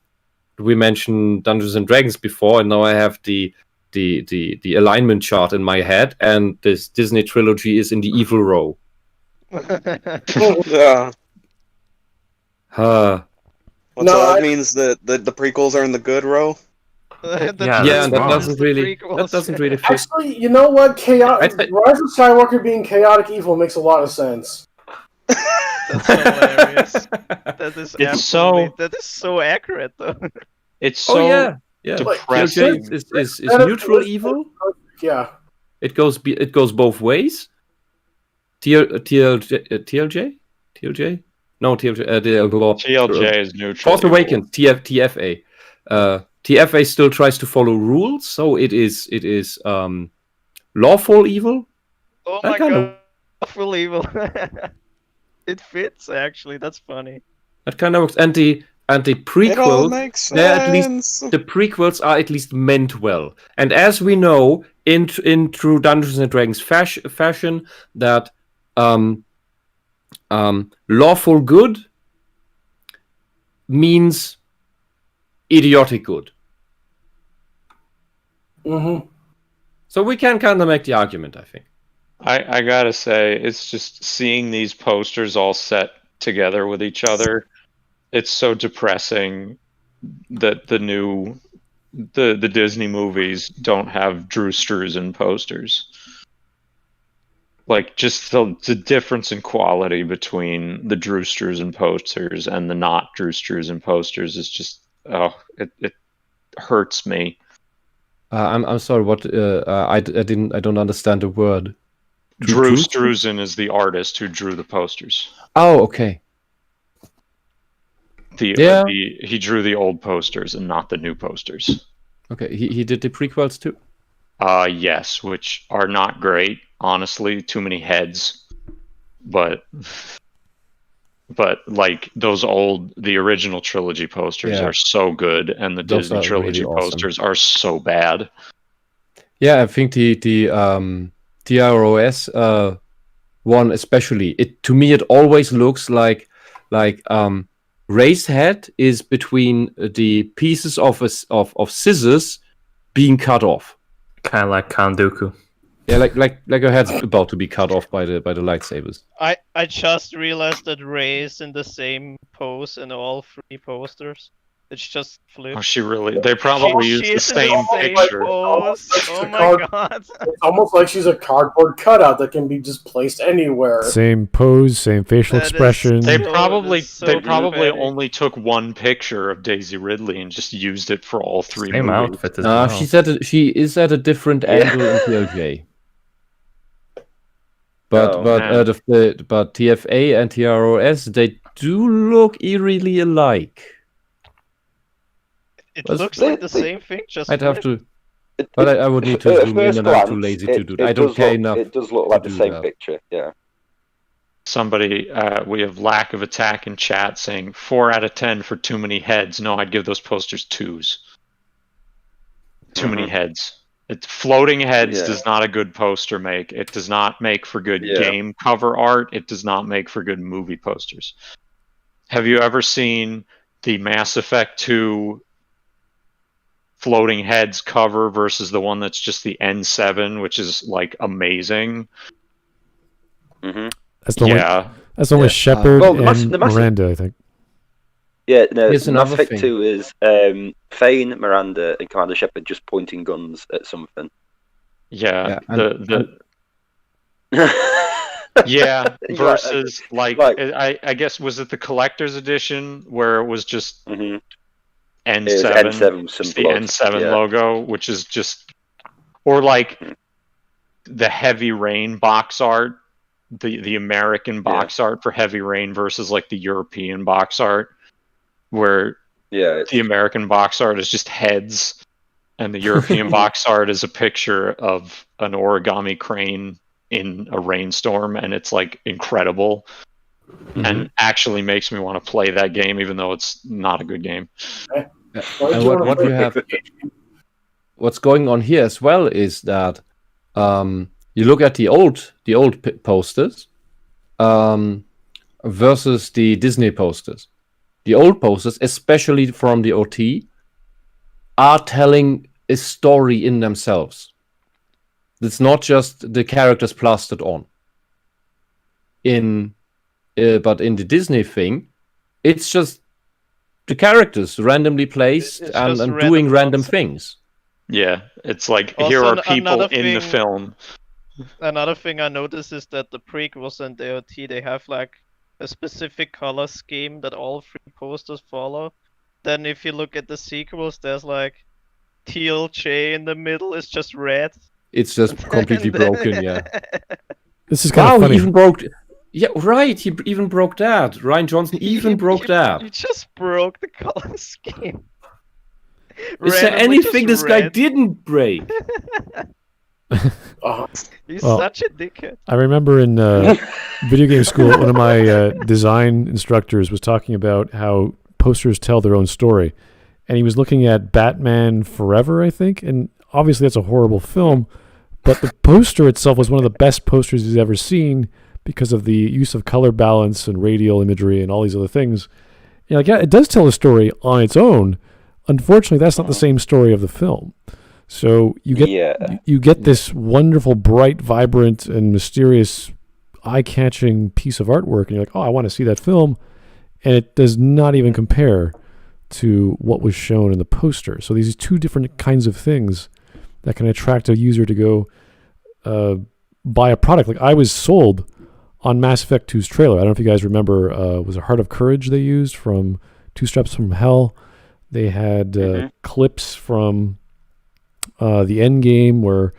we mentioned Dungeons and Dragons before, and now I have the alignment chart in my head, and this Disney trilogy is in the evil row. Yeah. So that means that the prequels are in the good row? That doesn't really fit. Actually, you know what? Rise of Skywalker being chaotic evil makes a lot of sense. That's hilarious. That is so accurate, though. It's so depressing. Is neutral evil? Yeah. It goes both ways. TLJ? No, TLJ is neutral. Force Awakens, TFA. TFA still tries to follow rules, so it is lawful evil. Oh my god, lawful evil. It fits actually. That's funny. That kind of works. And the prequels, it all makes sense. At least the prequels are at least meant well. And as we know, in true Dungeons and Dragons fashion, that lawful good means idiotic good. Mm-hmm. So we can kind of make the argument, I think. I gotta say, it's just seeing these posters all set together with each other. It's so depressing that the Disney movies don't have Drew Struzan posters. Like, just the difference in quality between the Drew Struzan posters and the not Drew Struzan posters is just it hurts me. I'm sorry. What I don't understand the word. Drew Struzan is the artist who drew the posters. Oh, okay. He drew the old posters and not the new posters. Okay, he did the prequels too. Yes, which are not great. Honestly, too many heads. But like the original trilogy posters are so good, and the Those Disney trilogy really awesome. posters are so bad. Yeah, I think the TROS one especially. To me it always looks like Ray's head is between the pieces of scissors being cut off. Kind of like Count Dooku. Yeah, like her head's about to be cut off by the lightsabers. I just realized that Rey is in the same pose in all three posters. It's just flipped. Oh, she really? They probably used the same picture. Pose. Oh my god! It's almost like she's a cardboard cutout that can be just placed anywhere. Same pose, same facial expression. They probably only took one picture of Daisy Ridley and just used it for all three Same movies. outfit as well. She is at a different angle in TLJ. But TFA and TROS, they do look eerily alike. It looks like the same thing, just I'd have red. to, but I would need to At zoom in, first and I'm too glance, lazy to do that. I it don't does care look- enough. It does look like to the do same that. picture. Yeah. Somebody, we have lack of attack in chat saying 4 out of 10 for too many heads. No, I'd give those posters 2s. Too many heads. Floating heads Yeah. does not a good poster make. It does not make for good Yeah. game cover art. It does not make for good movie posters. Have you ever seen the Mass Effect 2 floating heads cover versus the one that's just the N7, which is like amazing? Mm-hmm. That's the one. Yeah. That's the one with Yeah. Shepard Well, and the Mass- Miranda, I think. Yeah, no, Here's Mass another Effect thing. 2 is Thane, Miranda, and Commander Shepard just pointing guns at something. Yeah. Yeah, Yeah, Yeah, versus like like- I guess was it the collector's edition where it was just Mm-hmm. N7, It was N7 just the symbol. N7 Yeah. logo, which is just, or like the Heavy Rain box art, the American box art for Heavy Rain versus like the European box art, where Yeah, the American box art is just heads, and the European box art is a picture of an origami crane in a rainstorm, and it's like incredible, and actually makes me want to play that game, even though it's not a good game. Why And do you wanna what play you have, Gatekeeping? what's going on here as well is that you look at the old posters versus the Disney posters. The old posters, especially from the OT, are telling a story in themselves. It's not just the characters plastered on. But in the Disney thing, it's just the characters randomly placed It's and just doing random nonsense. things. Yeah, it's like Also, here are people another in the thing- film. Another thing I noticed is that the prequels and the OT, they have like a specific color scheme that all 3 posters follow. Then if you look at the sequels, there's like teal J in the middle is just red. It's just completely And then- broken, yeah. This is kind Wow, of he funny. even broke. Yeah, right. He even broke that. Ryan Johnson even broke that. You just broke the color scheme. Is there Randomly anything just this guy red. didn't break? He's Well, such a dickhead. I remember in video game school, one of my design instructors was talking about how posters tell their own story. And he was looking at Batman Forever, I think. And obviously that's a horrible film. But the poster itself was one of the best posters he's ever seen because of the use of color balance and radial imagery and all these other things. You're like, yeah, it does tell a story on its own. Unfortunately, that's not the same story of the film. So you get you get this wonderful, bright, vibrant, and mysterious, eye-catching piece of artwork, and you're like, oh, I want to see that film, and it does not even compare to what was shown in the poster. So these 2 different kinds of things that can attract a user to go buy a product. Like I was sold on Mass Effect 2's trailer. I don't know if you guys remember, was it Heart of Courage they used from 2 Steps from Hell? They had clips from the end game where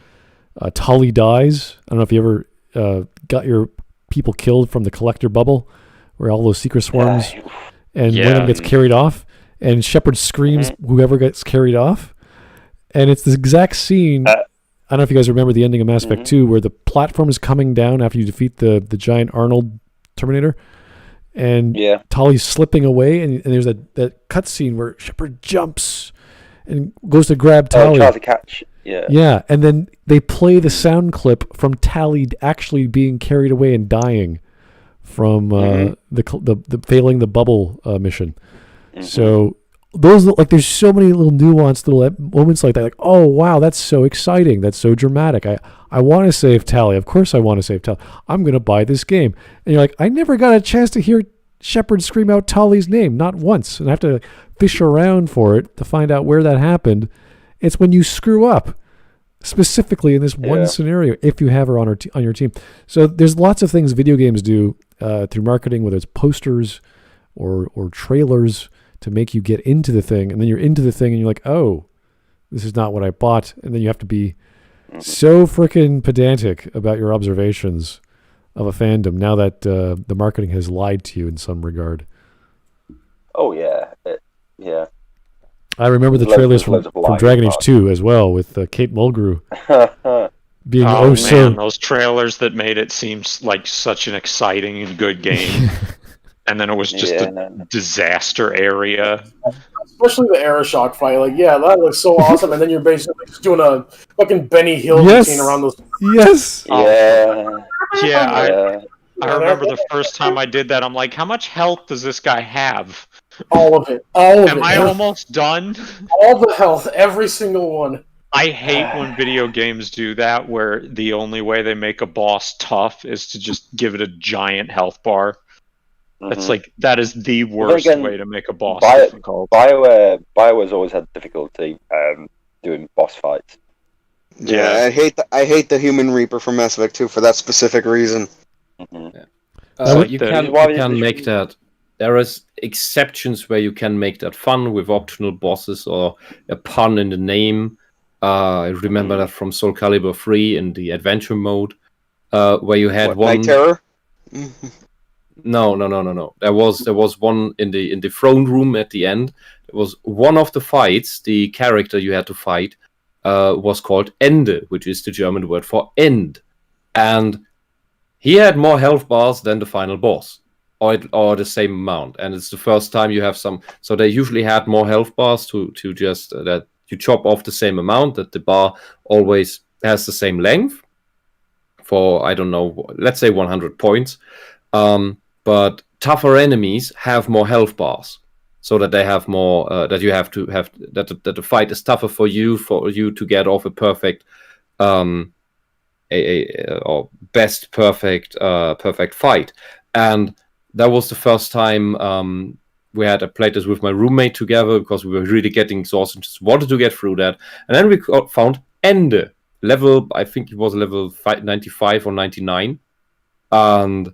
Tali dies. I don't know if you ever got your people killed from the collector bubble where all those secret swarms and one of them gets carried off and Shepard screams whoever gets carried off. And it's this exact scene. I don't know if you guys remember the ending of Mass Effect 2 where the platform is coming down after you defeat the giant Arnold Terminator. And Tali's slipping away, and there's that cutscene where Shepard jumps and goes to grab Tali. Tries to catch. Yeah. Yeah, and then they play the sound clip from Tali actually being carried away and dying from the failing the bubble mission. So those there's so many little nuanced little moments like that. Like, oh wow, that's so exciting. That's so dramatic. I want to save Tali. Of course I want to save Tali. I'm going to buy this game. And you're like, I never got a chance to hear Shepard scream out Tali's name, not once. And I have to fish around for it to find out where that happened. It's when you screw up, specifically in this one scenario, if you have her on your team. So there's lots of things video games do through marketing, whether it's posters or trailers, to make you get into the thing. And then you're into the thing and you're like, oh, this is not what I bought. And then you have to be so freaking pedantic about your observations of a fandom now that the marketing has lied to you in some regard. Oh yeah, yeah. I remember the Loads- trailers loads of from live Dragon Age parts. 2 as well, with Kate Mulgrew being Oh man, so. those trailers that made it seem like such an exciting and good game, and then it was just a disaster area. Especially the Aeroshock fight. Like, yeah, that looks so awesome, and then you're basically just doing a fucking Benny Hill Yes. routine around those. Yes. Yeah. Yeah, I remember the first time I did that. I'm like, how much health does this guy have? All of it. All of Am it. I almost done? All the health. Every single one. I hate when video games do that, where the only way they make a boss tough is to just give it a giant health bar. That's like, that is the worst again, way to make a boss Bio- difficult. BioWare's always had difficulty doing boss fights. Yeah, I hate the Human Reaper from Mass Effect 2 for that specific reason. You can make that. There is exceptions where you can make that fun with optional bosses or a pun in the name. I remember that from Soul Calibur 3 in the adventure mode, where you had one. Night Terror? No. There was one in the throne room at the end. It was one of the fights. The character you had to fight was called Ende, which is the German word for end, and he had more health bars than the final boss, or the same amount. And it's the first time you have some. So they usually had more health bars to just that you chop off the same amount, that the bar always has the same length for, I don't know, let's say 100 points. But tougher enemies have more health bars, so that they have more. That you have to have that the fight is tougher for you to get off a perfect, or best perfect fight. And that was the first time I played this with my roommate together, because we were really getting exhausted, just wanted to get through that. And then we found Ende level. I think it was level 95 or 99, and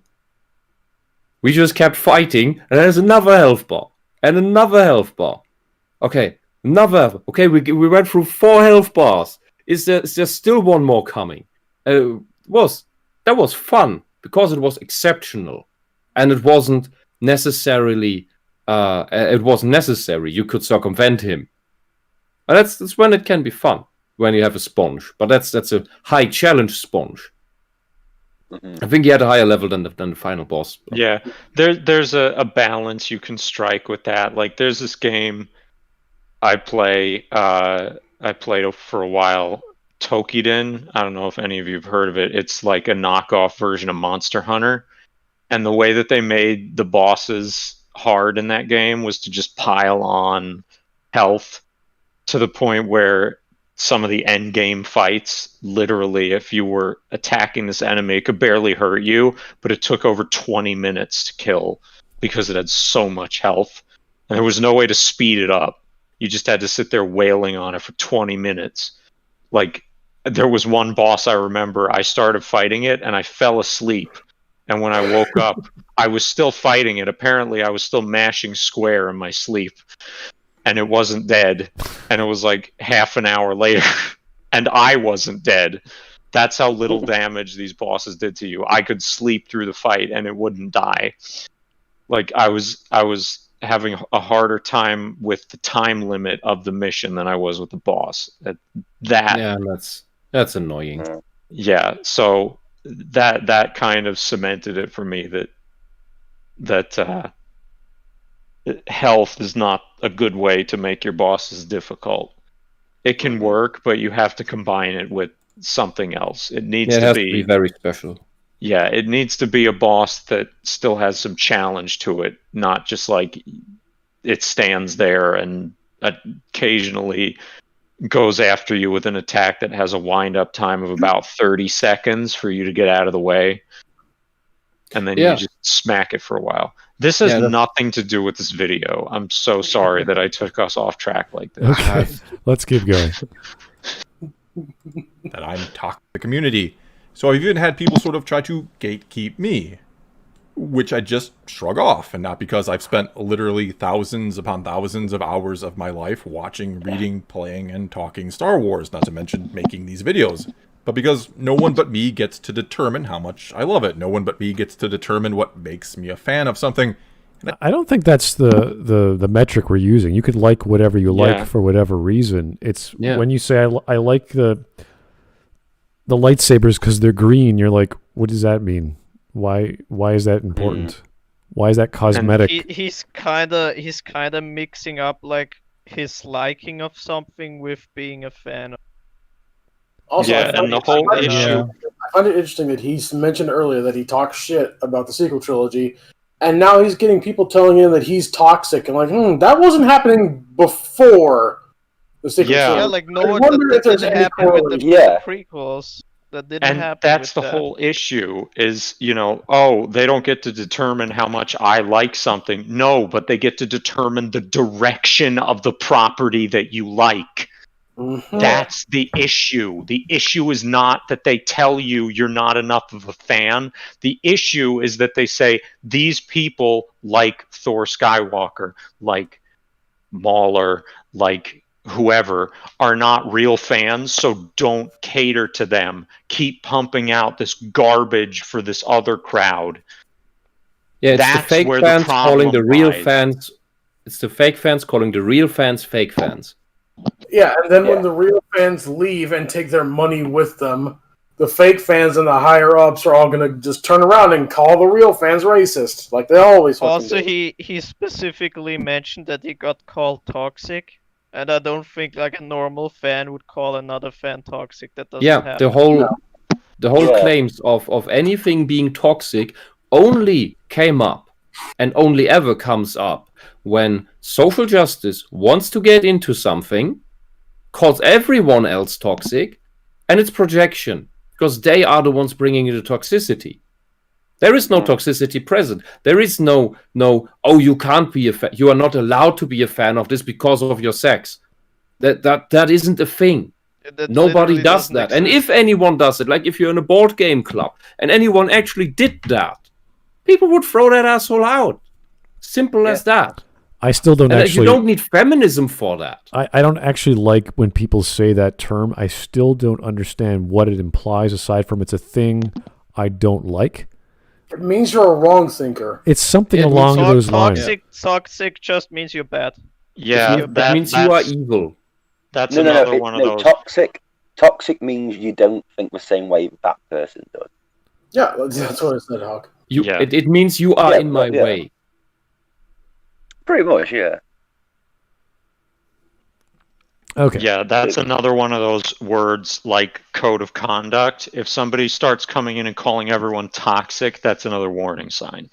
we just kept fighting, and there's another health bar, and another health bar. Okay, another. Okay, we went through 4 health bars. Is there still one more coming? That was fun, because it was exceptional, and it wasn't necessarily. It wasn't necessary. You could circumvent him. And that's when it can be fun, when you have a sponge. But that's a high challenge sponge. I think he had a higher level than the final boss. Yeah, there's a balance you can strike with that. Like, there's this game I played for a while, Tokiden. I don't know if any of you have heard of it. It's like a knockoff version of Monster Hunter. And the way that they made the bosses hard in that game was to just pile on health, to the point where some of the end game fights, literally, if you were attacking this enemy, it could barely hurt you, but it took over 20 minutes to kill because it had so much health. And there was no way to speed it up. You just had to sit there wailing on it for 20 minutes. Like, there was one boss I remember, I started fighting it and I fell asleep. And when I woke up, I was still fighting it. Apparently, I was still mashing square in my sleep. And it wasn't dead. And it was like half an hour later. And I wasn't dead. That's how little damage these bosses did to you. I could sleep through the fight and it wouldn't die. Like, I was having a harder time with the time limit of the mission than I was with the boss. Yeah, that's annoying. Yeah, so that kind of cemented it for me that health is not a good way to make your bosses difficult. It can work, but you have to combine it with something else. It needs to be very special. Yeah, it needs to be a boss that still has some challenge to it, not just like it stands there and occasionally goes after you with an attack that has a wind-up time of about 30 seconds for you to get out of the way. And then you just smack it for a while. This has nothing to do with this video. I'm so sorry that I took us off track like this. Okay, let's keep going. That I'm talking to the community. So I've even had people sort of try to gatekeep me, which I just shrug off. And not because I've spent literally thousands upon thousands of hours of my life watching, reading, playing, and talking Star Wars, not to mention making these videos. But because no one but me gets to determine how much I love it. No one but me gets to determine what makes me a fan of something. I don't think that's the metric we're using. You could like whatever you Yeah. like for whatever reason. It's Yeah. when you say I like the lightsabers because they're green. You're like, what does that mean? Why is that important? Why is that cosmetic? He's kind of mixing up like his liking of something with being a fan of. Also, Yeah, and the whole issue. I find it interesting that he's mentioned earlier that he talks shit about the sequel trilogy, and now he's getting people telling him that he's toxic. And like, that wasn't happening before the sequel Yeah. trilogy. Yeah, like no I one wonder that if there's didn't any happen with the correlation. prequels. That didn't And happen. that's the with that. whole issue is, they don't get to determine how much I like something. No, but they get to determine the direction of the property that you like. Mhm. That's the issue. The issue is not that they tell you you're not enough of a fan. The issue is that they say these people like Thor Skywalker, like Mauler, like whoever are not real fans, so don't cater to them. Keep pumping out this garbage for this other crowd. Yeah, it's That's the fake where the fans calling the problem real lies. fans. It's the fake fans calling the real fans fake fans. Yeah, and then Yeah. when the real fans leave and take their money with them, the fake fans and the higher ups are all gonna just turn around and call the real fans racist, like they always fucking Also, do. he specifically mentioned that he got called toxic, and I don't think like a normal fan would call another fan toxic. That doesn't Yeah, happen. the whole Yeah. claims of anything being toxic only came up and only ever comes up when social justice wants to get into something, calls everyone else toxic, and it's projection because they are the ones bringing the toxicity. There is no toxicity present. There is no, oh, you can't be a fan. You are not allowed to be a fan of this because of your sex. That isn't a thing. That Nobody literally does doesn't that. And exist. if anyone does it, like if you're in a board game club and anyone actually did that, people would throw that asshole out. Simple as that. I still don't And actually. you don't need feminism for that. I don't actually like when people say that term. I still don't understand what it implies aside from it's a thing I don't like. It means you're a wrong thinker. It's something It means along those lines. Toxic just means you're bad. Yeah, That means you are evil. That's No, another one of those. Toxic means you don't think the same way that person does. Yeah, that's what I said, Hawk. Yeah. It means you are in my way. Pretty much, yeah. Okay. Yeah, that's another one of those words like code of conduct. If somebody starts coming in and calling everyone toxic, that's another warning sign.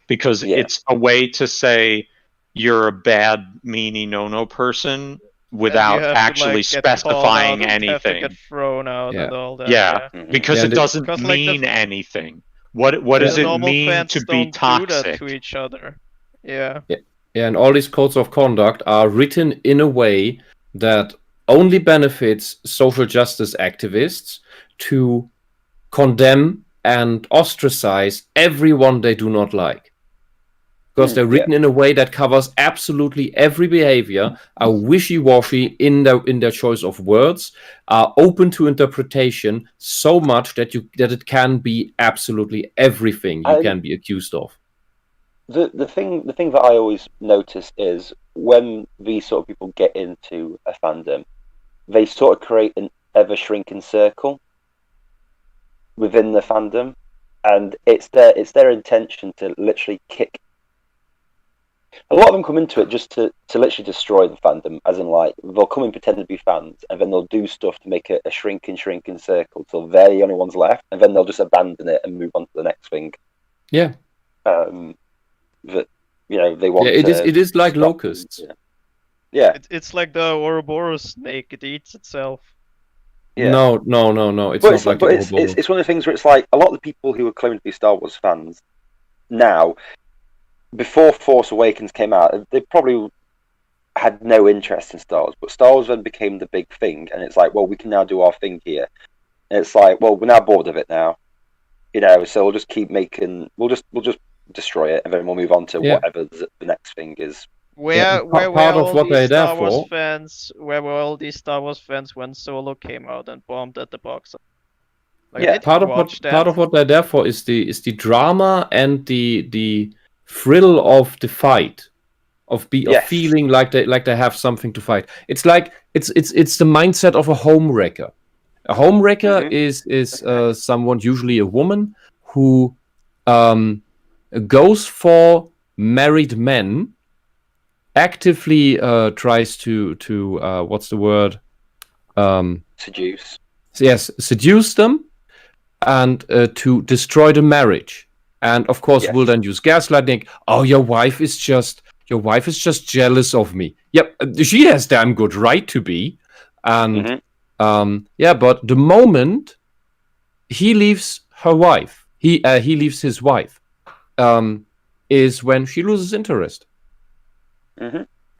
Because it's a way to say you're a bad, meanie, no person without And you have actually to, like, get called specifying out and have to anything. get thrown out Yeah. and all that. Yeah, because Yeah, it doesn't Because, like, mean anything. What does it normal mean fans to be don't do that toxic? to each other. Yeah. Yeah, and all these codes of conduct are written in a way that only benefits social justice activists to condemn and ostracize everyone they do not like. Because they're written in a way that covers absolutely every behavior, are wishy-washy in their choice of words, are open to interpretation so much that it can be absolutely everything you can be accused of. The thing that I always notice is when these sort of people get into a fandom, they sort of create an ever shrinking circle within the fandom, and it's their intention to literally kick. A lot of them come into it just to literally destroy the fandom, as in like they'll come and pretend to be fans, and then they'll do stuff to make it a shrinking circle till they're the only ones left, and then they'll just abandon it and move on to the next thing. Yeah. That they want. Yeah, it is like locusts. Yeah. It's like the Ouroboros snake. It eats itself. Yeah. No. It's not like but it's one of the things where it's like a lot of the people who are claiming to be Star Wars fans now, before Force Awakens came out, they probably had no interest in Star Wars. But Star Wars then became the big thing, and it's like, well, we can now do our thing here. And it's like, well, we're now bored of it now, So we'll just keep making. We'll just destroy it, and then we'll move on to whatever the next thing is. Where were all these Star Wars fans? Where were all these Star Wars fans when Solo came out and bombed at the box? Like, part of what they're there for is the drama and the thrill of the fight, of Yes. feeling like they have something to fight. It's like it's the mindset of a home wrecker. A home wrecker is someone, usually a woman, who goes for married men, actively tries to what's the word? Seduce. Yes, seduce them, and to destroy the marriage. And of course, will then use gaslighting. Oh, your wife is just jealous of me. Yep, she has damn good right to be. And but the moment he leaves her wife, he leaves his wife, is when she loses interest.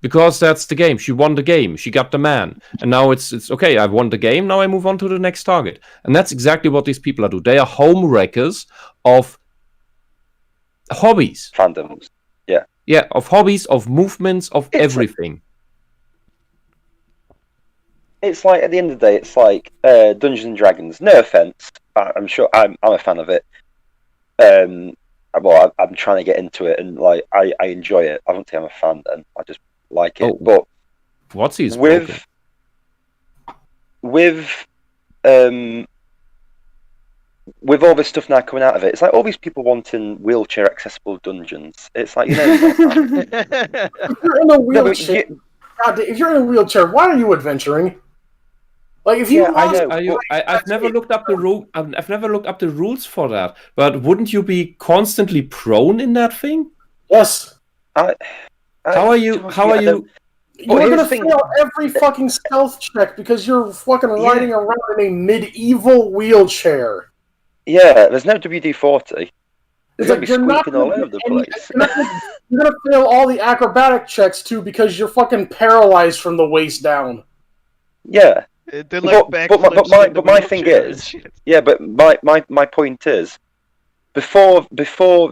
Because that's the game. She won the game. She got the man. And now it's okay, I won the game, now I move on to the next target. And that's exactly what these people are doing. They are home wreckers of hobbies. Fandoms. Yeah. Yeah, of hobbies, of movements, of everything. It's like, at the end of the day, it's like Dungeons and Dragons. No offense, I'm sure I'm a fan of it. Well, I'm trying to get into it, and like I enjoy it. I don't think I'm a fan, then I just like it. But what's his with all this stuff now coming out of it, it's like all these people wanting wheelchair accessible dungeons. It's like, you know, if you're in a wheelchair, if you're in a wheelchair, why are you adventuring? Like, if you, I've never looked up the rule. I've never looked up the rules for that. But wouldn't you be constantly prone in that thing? Yes. How are you? You're gonna fail every fucking stealth check because you're fucking riding around in a medieval wheelchair. Yeah, there's no WD-40. It's like you're not squeaking all over the place. You're gonna fail all the acrobatic checks too because you're fucking paralyzed from the waist down. Yeah. They're like but my thing is, but my point is, before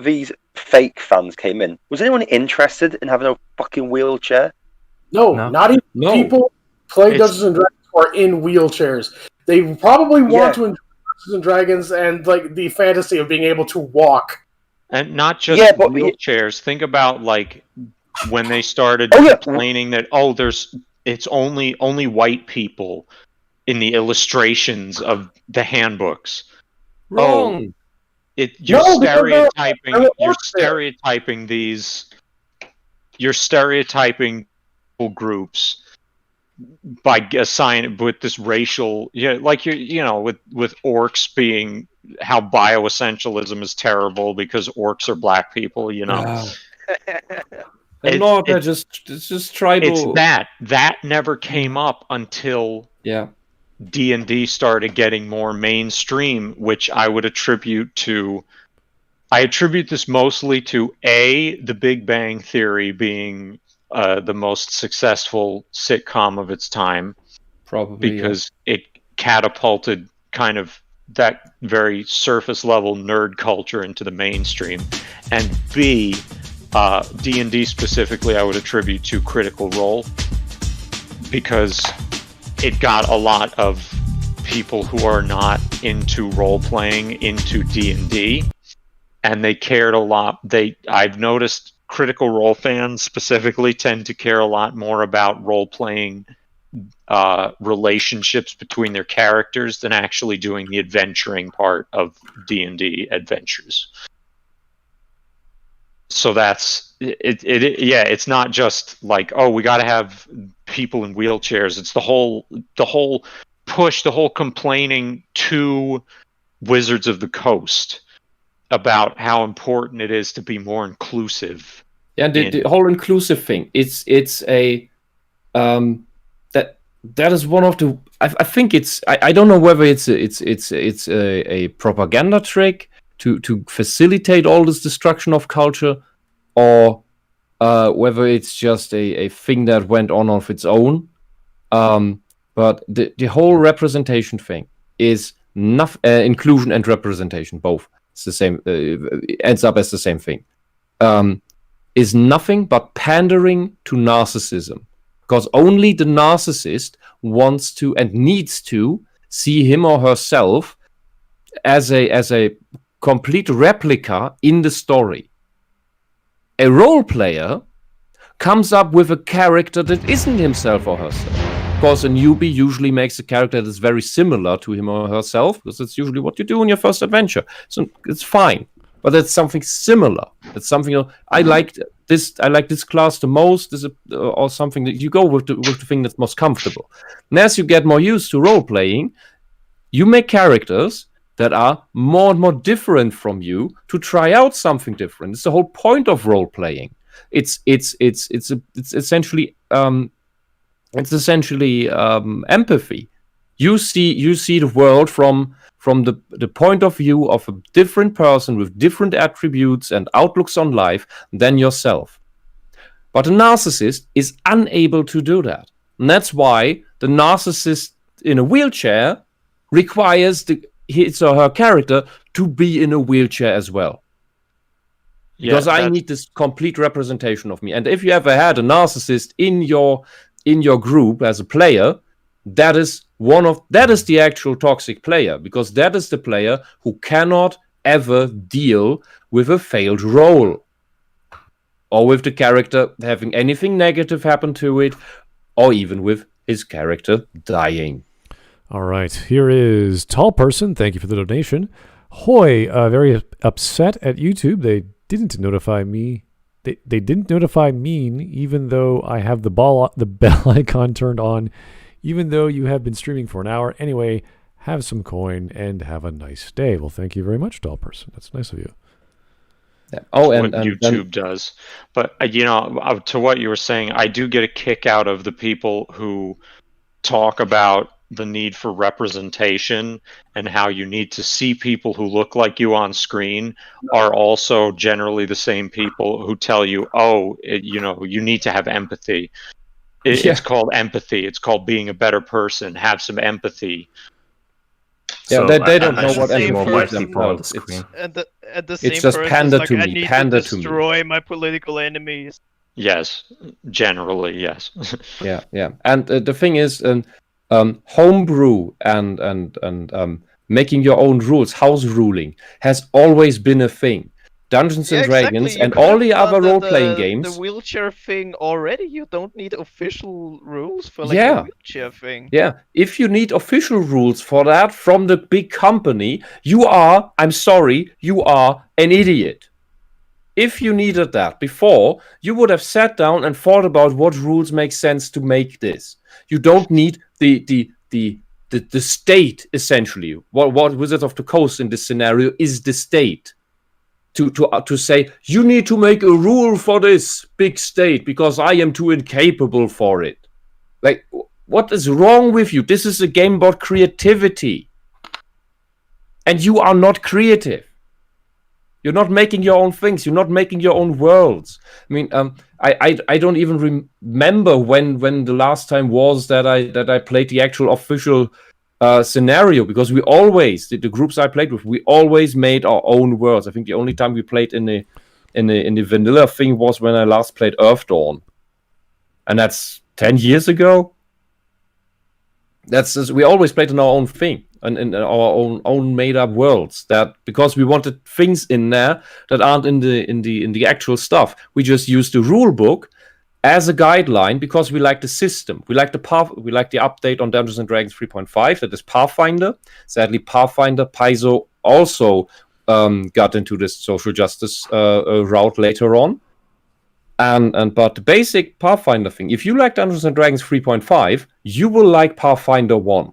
these fake fans came in, was anyone interested in having a fucking wheelchair? No. Not even people playing Dungeons and Dragons who are in wheelchairs. They probably want to enjoy Dungeons and Dragons and like the fantasy of being able to walk. And not just wheelchairs. Think about like when they started complaining that it's only white people in the illustrations of the handbooks. Wrong. You're stereotyping groups by assigning with this racial, like with orcs being how bioessentialism is terrible because orcs are black people, just try to. It's that never came up until D&D started getting more mainstream, which I would attribute to. I attribute this mostly to The Big Bang Theory being the most successful sitcom of its time, probably because it catapulted kind of that very surface level nerd culture into the mainstream, and B. D&D specifically, I would attribute to Critical Role, because it got a lot of people who are not into role-playing into D&D, and they cared a lot. I've noticed Critical Role fans specifically tend to care a lot more about role-playing relationships between their characters than actually doing the adventuring part of D&D adventures. So that's it. It's not just like, we got to have people in wheelchairs. It's the whole push, the whole complaining to Wizards of the Coast about how important it is to be more inclusive. Yeah, the whole inclusive thing. It's a that is one of the. I think it's. I don't know whether it's a propaganda trick to facilitate all this destruction of culture, or whether it's just a thing that went on of its own. But the whole representation thing is inclusion and representation, both. It's the same. Ends up as the same thing. Is nothing but pandering to narcissism, because only the narcissist wants to and needs to see him or herself as a complete replica in the story. A role player comes up with a character that isn't himself or herself. Of course, a newbie usually makes a character that's very similar to him or herself, because that's usually what you do in your first adventure. So it's fine. But that's something similar. It's something I like this class the most, or something that you go with the thing that's most comfortable. And as you get more used to role playing, you make characters that are more and more different from you to try out something different. It's the whole point of role playing. It's essentially empathy. You see the world from the point of view of a different person with different attributes and outlooks on life than yourself. But a narcissist is unable to do that. And that's why the narcissist in a wheelchair requires his or her character to be in a wheelchair as well. Because I need this complete representation of me. And if you ever had a narcissist in your group as a player, that is the actual toxic player, because that is the player who cannot ever deal with a failed role, or with the character having anything negative happen to it, or even with his character dying. All right, here is Tall Person. Thank you for the donation. Hoy, very upset at YouTube. They didn't notify me. They didn't notify me, even though I have the bell icon turned on, even though you have been streaming for an hour. Anyway, have some coin and have a nice day. Well, thank you very much, Tall Person. That's nice of you. Yeah. Oh, and YouTube does. But, to what you were saying, I do get a kick out of the people who talk about the need for representation and how you need to see people who look like you on screen are also generally the same people who tell you, you need to have empathy. It's called empathy. It's called being a better person. Have some empathy. Yeah, So they don't know should what see anyone more gives them people on the thoughts. screen. And the same just person pander is like, to I me, need pander to to me. destroy my political enemies. Yes, generally, yes. Yeah. And the thing is, homebrew and making your own rules, house ruling, has always been a thing. Dungeons and Dragons Exactly. and all the other role-playing games. The wheelchair thing already. You don't need official rules for a wheelchair thing. Yeah, if you need official rules for that from the big company, I'm sorry, you are an idiot. If you needed that before, you would have sat down and thought about what rules make sense to make this. You don't need the state, essentially. What Wizards of the Coast in this scenario is the state. To say, you need to make a rule for this big state because I am too incapable for it. Like, what is wrong with you? This is a game about creativity. And you are not creative. You're not making your own things. You're not making your own worlds. I mean, I don't even remember when the last time was that I played the actual official scenario, because we always, the groups I played with, we always made our own worlds. I think the only time we played in the vanilla thing was when I last played Earthdawn, and that's 10 years ago. We always played in our own thing and in our own made up worlds, that because we wanted things in there that aren't in the actual stuff. We just used the rule book as a guideline because we like the system. We like the update on Dungeons and Dragons 3.5 that is Pathfinder. Sadly, Pathfinder Paizo also got into this social justice route later on. But the basic Pathfinder thing, if you like Dungeons and Dragons 3.5, you will like Pathfinder 1.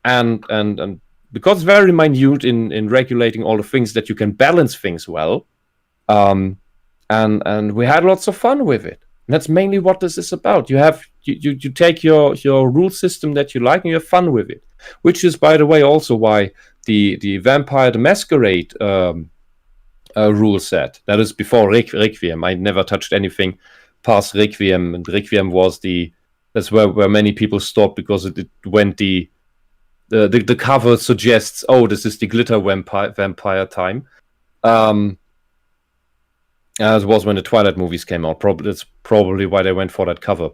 And because it's very minute in regulating all the things that you can balance things well, and we had lots of fun with it. And that's mainly what this is about. You take your rule system that you like and you have fun with it. Which is, by the way, also why the Vampire the Masquerade rule set, that is before Requiem. I never touched anything past Requiem, and Requiem was that's where many people stopped because it went the cover suggests, this is the glitter vampire time. As was when the Twilight movies came out. That's probably why they went for that cover.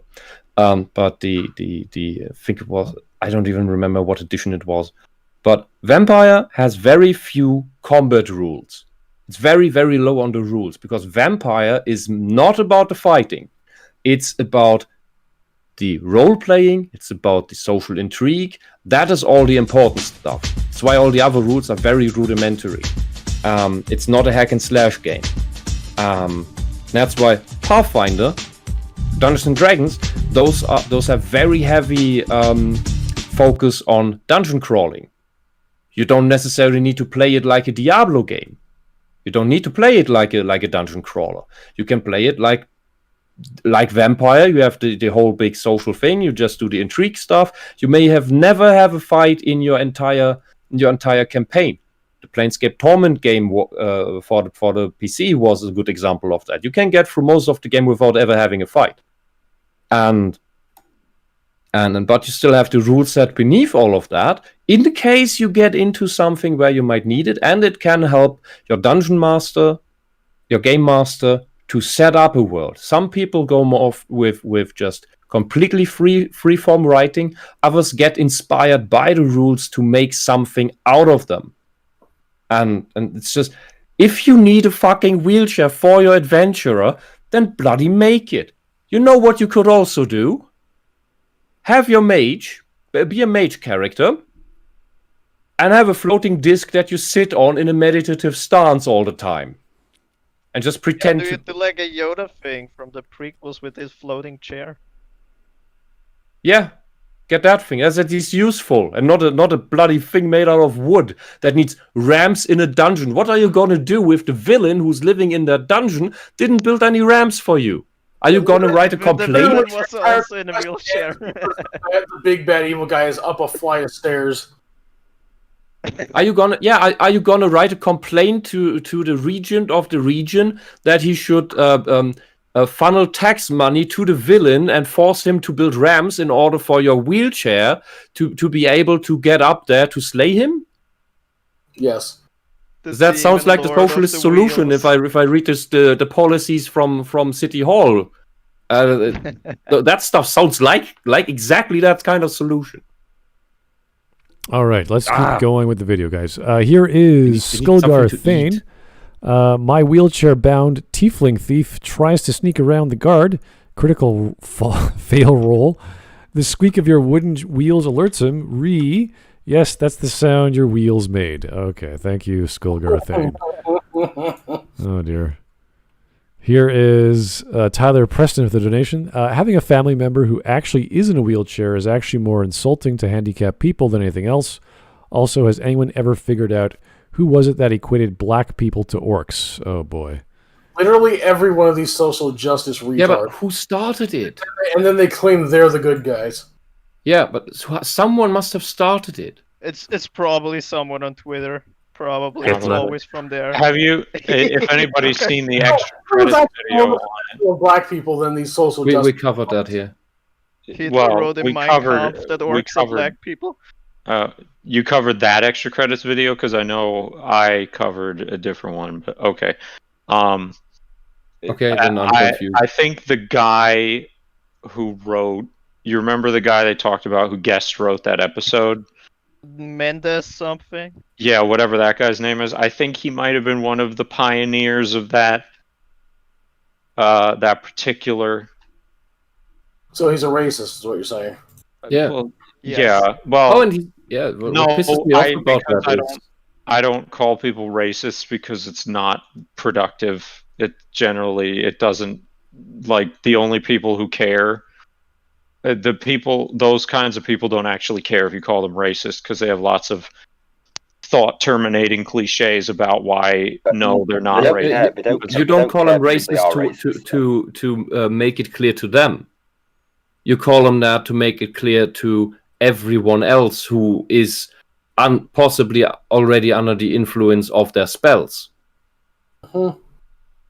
But I think it was, I don't even remember what edition it was. But Vampire has very few combat rules. It's very, very low on the rules, because Vampire is not about the fighting. It's about the role-playing, it's about the social intrigue. That is all the important stuff. That's why all the other rules are very rudimentary. It's not a hack and slash game. That's why Pathfinder, Dungeons and Dragons, those have very heavy focus on dungeon crawling. You don't necessarily need to play it like a Diablo game. You don't need to play it like a dungeon crawler. You can play it like Vampire. You have the whole big social thing. You just do the intrigue stuff. You may never have a fight in your entire campaign. The Planescape Torment game for the PC was a good example of that. You can get through most of the game without ever having a fight, but you still have the rule set beneath all of that, in the case you get into something where you might need it, and it can help your dungeon master, your game master, to set up a world. Some people go more with just completely free-form writing. Others get inspired by the rules to make something out of them. And it's just, if you need a fucking wheelchair for your adventurer, then bloody make it. You know what you could also do? Have your mage, be a mage character, and have a floating disc that you sit on in a meditative stance all the time. And just pretend to... do like a Yoda thing from the prequels with his floating chair. Yeah, get that thing. As it is useful, and not a bloody thing made out of wood that needs ramps in a dungeon. What are you gonna do with the villain who's living in that dungeon, didn't build any ramps for you? Are you gonna write a complaint? The villain was also in a wheelchair. The big bad evil guy is up a flight of stairs. Are you gonna write a complaint to the regent of the region that he should funnel tax money to the villain and force him to build ramps in order for your wheelchair to be able to get up there to slay him? Yes. That sounds like the socialist solution. If I read the policies from City Hall, that stuff sounds like exactly that kind of solution. All right, let's keep going with the video, guys. Here is Skullgar Thane. My wheelchair-bound tiefling thief tries to sneak around the guard. Critical fail roll. The squeak of your wooden wheels alerts him. Yes, that's the sound your wheels made. Okay, thank you, Skullgar Thane. Oh, dear. Here is Tyler Preston with a donation. Having a family member who actually is in a wheelchair is actually more insulting to handicapped people than anything else. Also, has anyone ever figured out who was it that equated black people to orcs? Oh, boy. Literally every one of these social justice retards. Yeah, but who started it? And then they claim they're the good guys. Yeah, but someone must have started it. It's probably someone on Twitter. Probably. It's always from there. Have you, if anybody's seen the extra credits video on black people than these social justice. We covered that here. Hitler wrote in Mein Kampf that orcs are black people. You covered that extra credits video? Because I know I covered a different one, but okay. Okay, then I'm confused. I think the guy who wrote, you remember the guy they talked about who guest wrote that episode? Mendes something? Yeah, whatever that guy's name is. I think he might have been one of the pioneers of that particular... So he's a racist, is what you're saying? Yeah. Well, yes. Yeah. Well, what pisses me off about that I don't call people racists because it's not productive. It doesn't, like, the only people who care, those kinds of people don't actually care if you call them racist because they have lots of thought-terminating cliches about why they're not racist. You don't call them racist to make it clear to them. You call them that to make it clear to everyone else who is possibly already under the influence of their spells.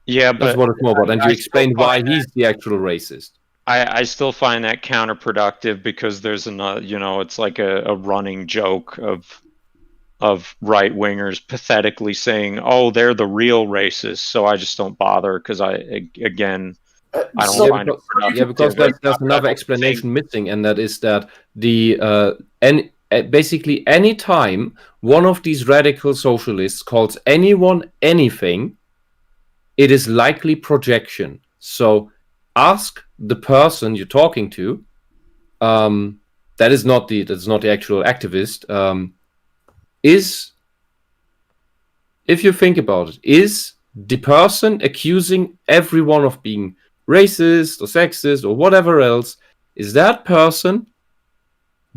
Yeah, but that's what it's more about. And you explain why he's the actual racist. I still find that counterproductive because there's another, it's like a running joke of right wingers pathetically saying, "Oh, they're the real racists," so I just don't bother because I don't find it productive. Yeah, because there's another explanation missing, and that is that basically any time one of these radical socialists calls anyone anything, it is likely projection. So ask the person you're talking to, that is not the actual activist, if you think about it, is the person accusing everyone of being racist or sexist or whatever else, is that person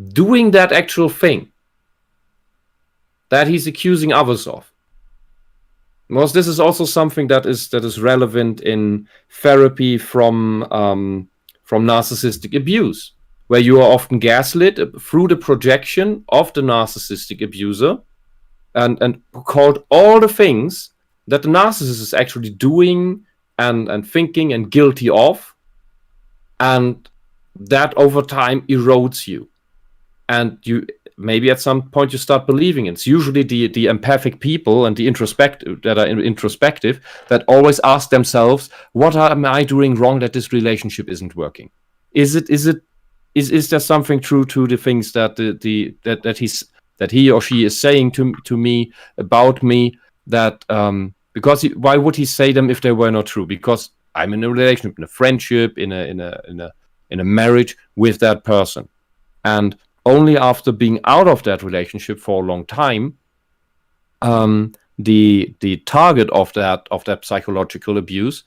doing that actual thing that he's accusing others of? Because this is also something that is relevant in therapy from narcissistic abuse, where you are often gaslit through the projection of the narcissistic abuser and called all the things that the narcissist is actually doing and thinking and guilty of, and that over time erodes you. And you maybe at some point you start believing it. It's usually the empathic people and the introspective that always ask themselves, what am I doing wrong that this relationship isn't working? Is there something true to the things that that he or she is saying to me about me, that because why would he say them if they were not true? Because I'm in a relationship, in a friendship, in a marriage with that person, and only after being out of that relationship for a long time, the target of that psychological abuse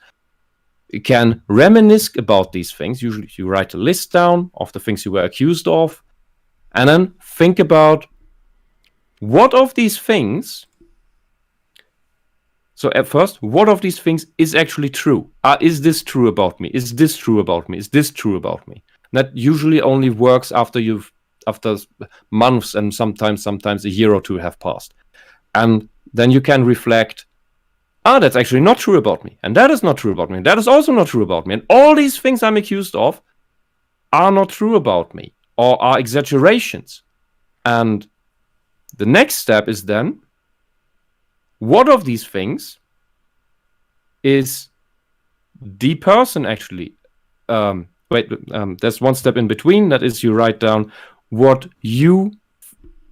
can reminisce about these things. Usually you write a list down of the things you were accused of, and then think about what of these things. So at first, what of these things is actually true? Is this true about me? Is this true about me? Is this true about me? And that usually only works after months and sometimes a year or two have passed. And then you can reflect, that's actually not true about me. And that is not true about me. And that is also not true about me. And all these things I'm accused of are not true about me or are exaggerations. And the next step is then, what of these things is the person actually? There's one step in between. That is, you write down what you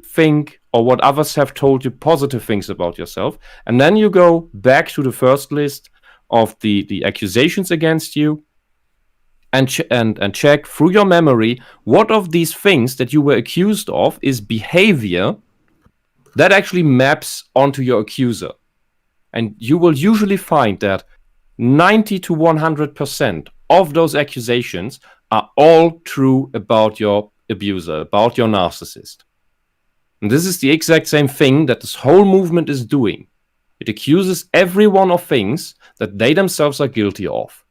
think or what others have told you positive things about yourself. And then you go back to the first list of the accusations against you and check through your memory what of these things that you were accused of is behavior that actually maps onto your accuser. And you will usually find that 90 to 100% of those accusations are all true about your abuser, about your narcissist. And this is the exact same thing that this whole movement is doing. It accuses everyone of things that they themselves are guilty of.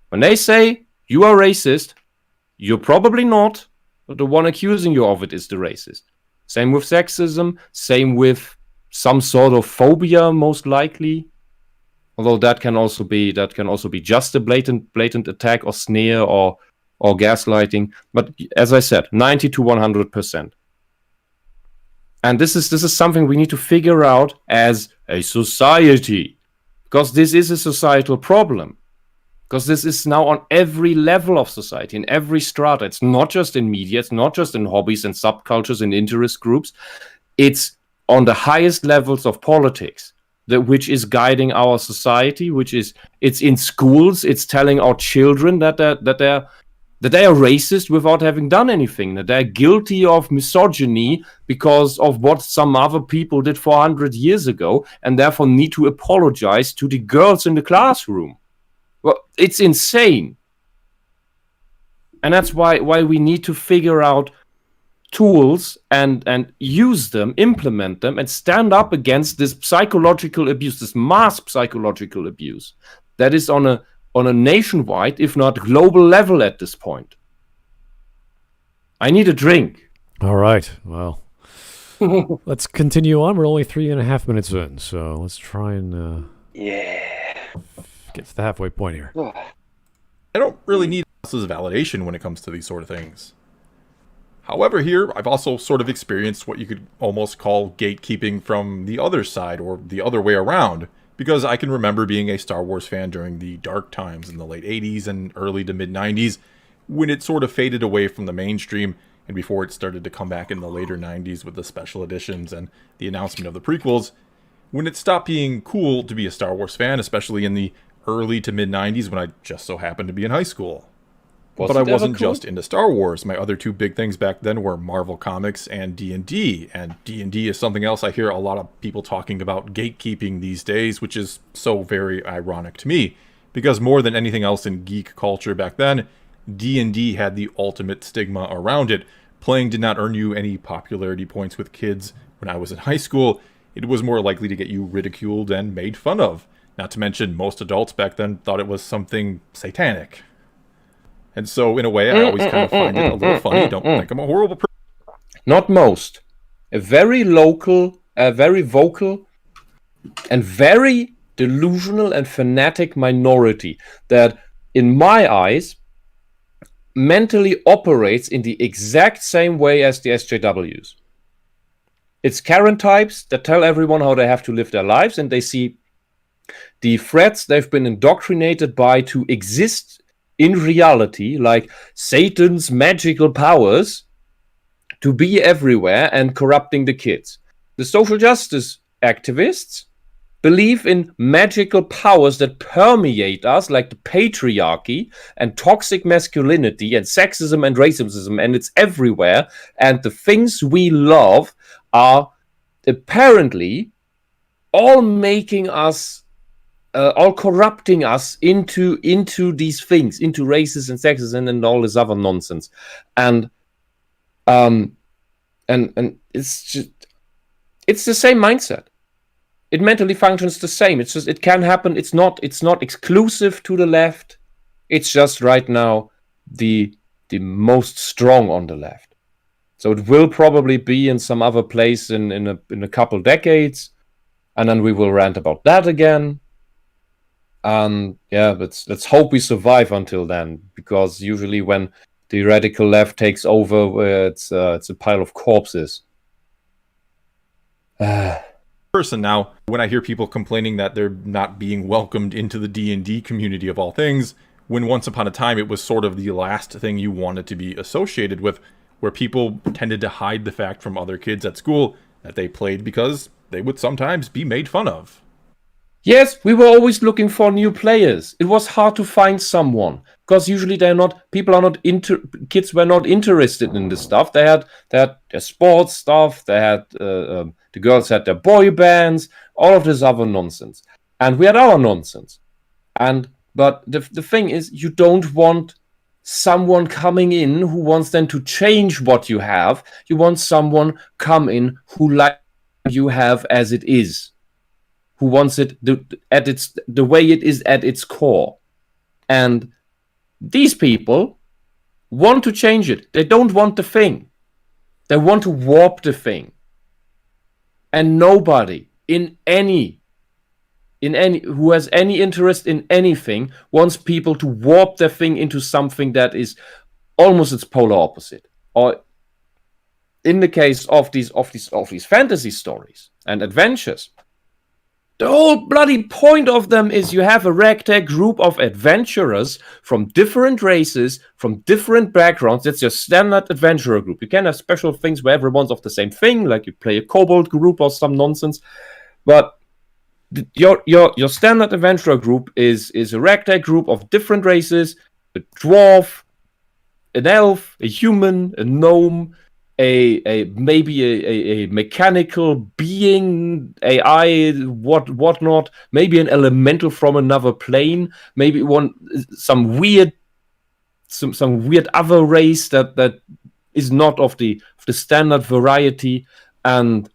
When they say you are racist, you're probably not, but the one accusing you of it is the racist. Same with sexism, same with some sort of phobia, most likely. Although that can also be just a blatant attack or sneer or gaslighting. But as I said, 90 to 100%. And this is something we need to figure out as a society, because this is a societal problem. Because this is now on every level of society, in every strata. It's not just in media, it's not just in hobbies and subcultures and interest groups. It's on the highest levels of politics, which is guiding our society, it's in schools, it's telling our children that they are racist without having done anything, that they're guilty of misogyny because of what some other people did 400 years ago, and therefore need to apologize to the girls in the classroom. Well, it's insane. And that's why we need to figure out tools and use them, implement them, and stand up against this psychological abuse, this mass psychological abuse that is on a nationwide, if not global level at this point. I need a drink. All right. Well, let's continue on. We're only 3.5 minutes in, so let's try and get to the halfway point here. I don't really need else's validation when it comes to these sort of things. However, here, I've also sort of experienced what you could almost call gatekeeping from the other side, or the other way around, because I can remember being a Star Wars fan during the dark times in the late 80s and early to mid 90s, when it sort of faded away from the mainstream, and before it started to come back in the later 90s with the special editions and the announcement of the prequels, when it stopped being cool to be a Star Wars fan, especially in the early to mid 90s when I just so happened to be in high school. But I wasn't just into Star Wars. My other two big things back then were Marvel Comics and D&D. And D&D is something else I hear a lot of people talking about gatekeeping these days, which is so very ironic to me. Because more than anything else in geek culture back then, D&D had the ultimate stigma around it. Playing did not earn you any popularity points with kids when I was in high school. It was more likely to get you ridiculed and made fun of. Not to mention, most adults back then thought it was something satanic. And so, in a way, I always kind of find it a little funny. Don't think I'm a horrible person. Not most. A very local, very vocal, and very delusional and fanatic minority that, in my eyes, mentally operates in the exact same way as the SJWs. It's Karen types that tell everyone how they have to live their lives, and they see the threats they've been indoctrinated by to exist in reality, like Satan's magical powers, to be everywhere and corrupting the kids. The social justice activists believe in magical powers that permeate us, like the patriarchy and toxic masculinity and sexism and racism, and it's everywhere. And the things we love are apparently all making us all corrupting us into these things, into racism and sexism and all this other nonsense, and it's just, it's the same mindset. It mentally functions the same. It's just, it can happen. It's not exclusive to the left. It's just right now the most strong on the left. So it will probably be in some other place in a couple decades, and then we will rant about that again. Yeah, but let's hope we survive until then, because usually when the radical left takes over, it's a pile of corpses. Person now, when I hear people complaining that they're not being welcomed into the D&D community of all things, when once upon a time it was sort of the last thing you wanted to be associated with, where people tended to hide the fact from other kids at school that they played because they would sometimes be made fun of. Yes, we were always looking for new players. It was hard to find someone because usually kids were not interested in this stuff. They had their sports stuff. They had the girls had their boy bands, all of this other nonsense, and we had our nonsense. But the thing is, you don't want someone coming in who wants then to change what you have. You want someone come in who likes you have as it is, who wants it the way it is at its core. And these people want to change it. They don't want the thing. They want to warp the thing. And nobody who has any interest in anything wants people to warp their thing into something that is almost its polar opposite. Or in the case of these fantasy stories and adventures, the whole bloody point of them is you have a ragtag group of adventurers from different races, from different backgrounds. That's your standard adventurer group. You can have special things where everyone's of the same thing, like you play a kobold group or some nonsense. But your standard adventurer group is a ragtag group of different races: a dwarf, an elf, a human, a gnome, maybe a mechanical being, AI, whatnot, maybe an elemental from another plane, maybe some weird other race that is not of the standard variety and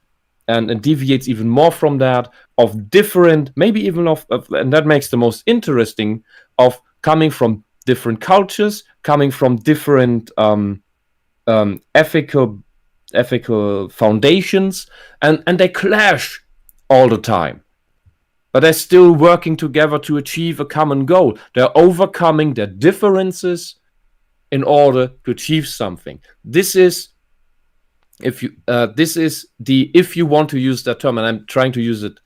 deviates even more from that, of different, maybe even of and that makes the most interesting, of coming from different cultures, coming from different ethical foundations, and they clash all the time, but they're still working together to achieve a common goal. They're overcoming their differences in order to achieve something. This is, if you want to use that term, and I'm trying to use it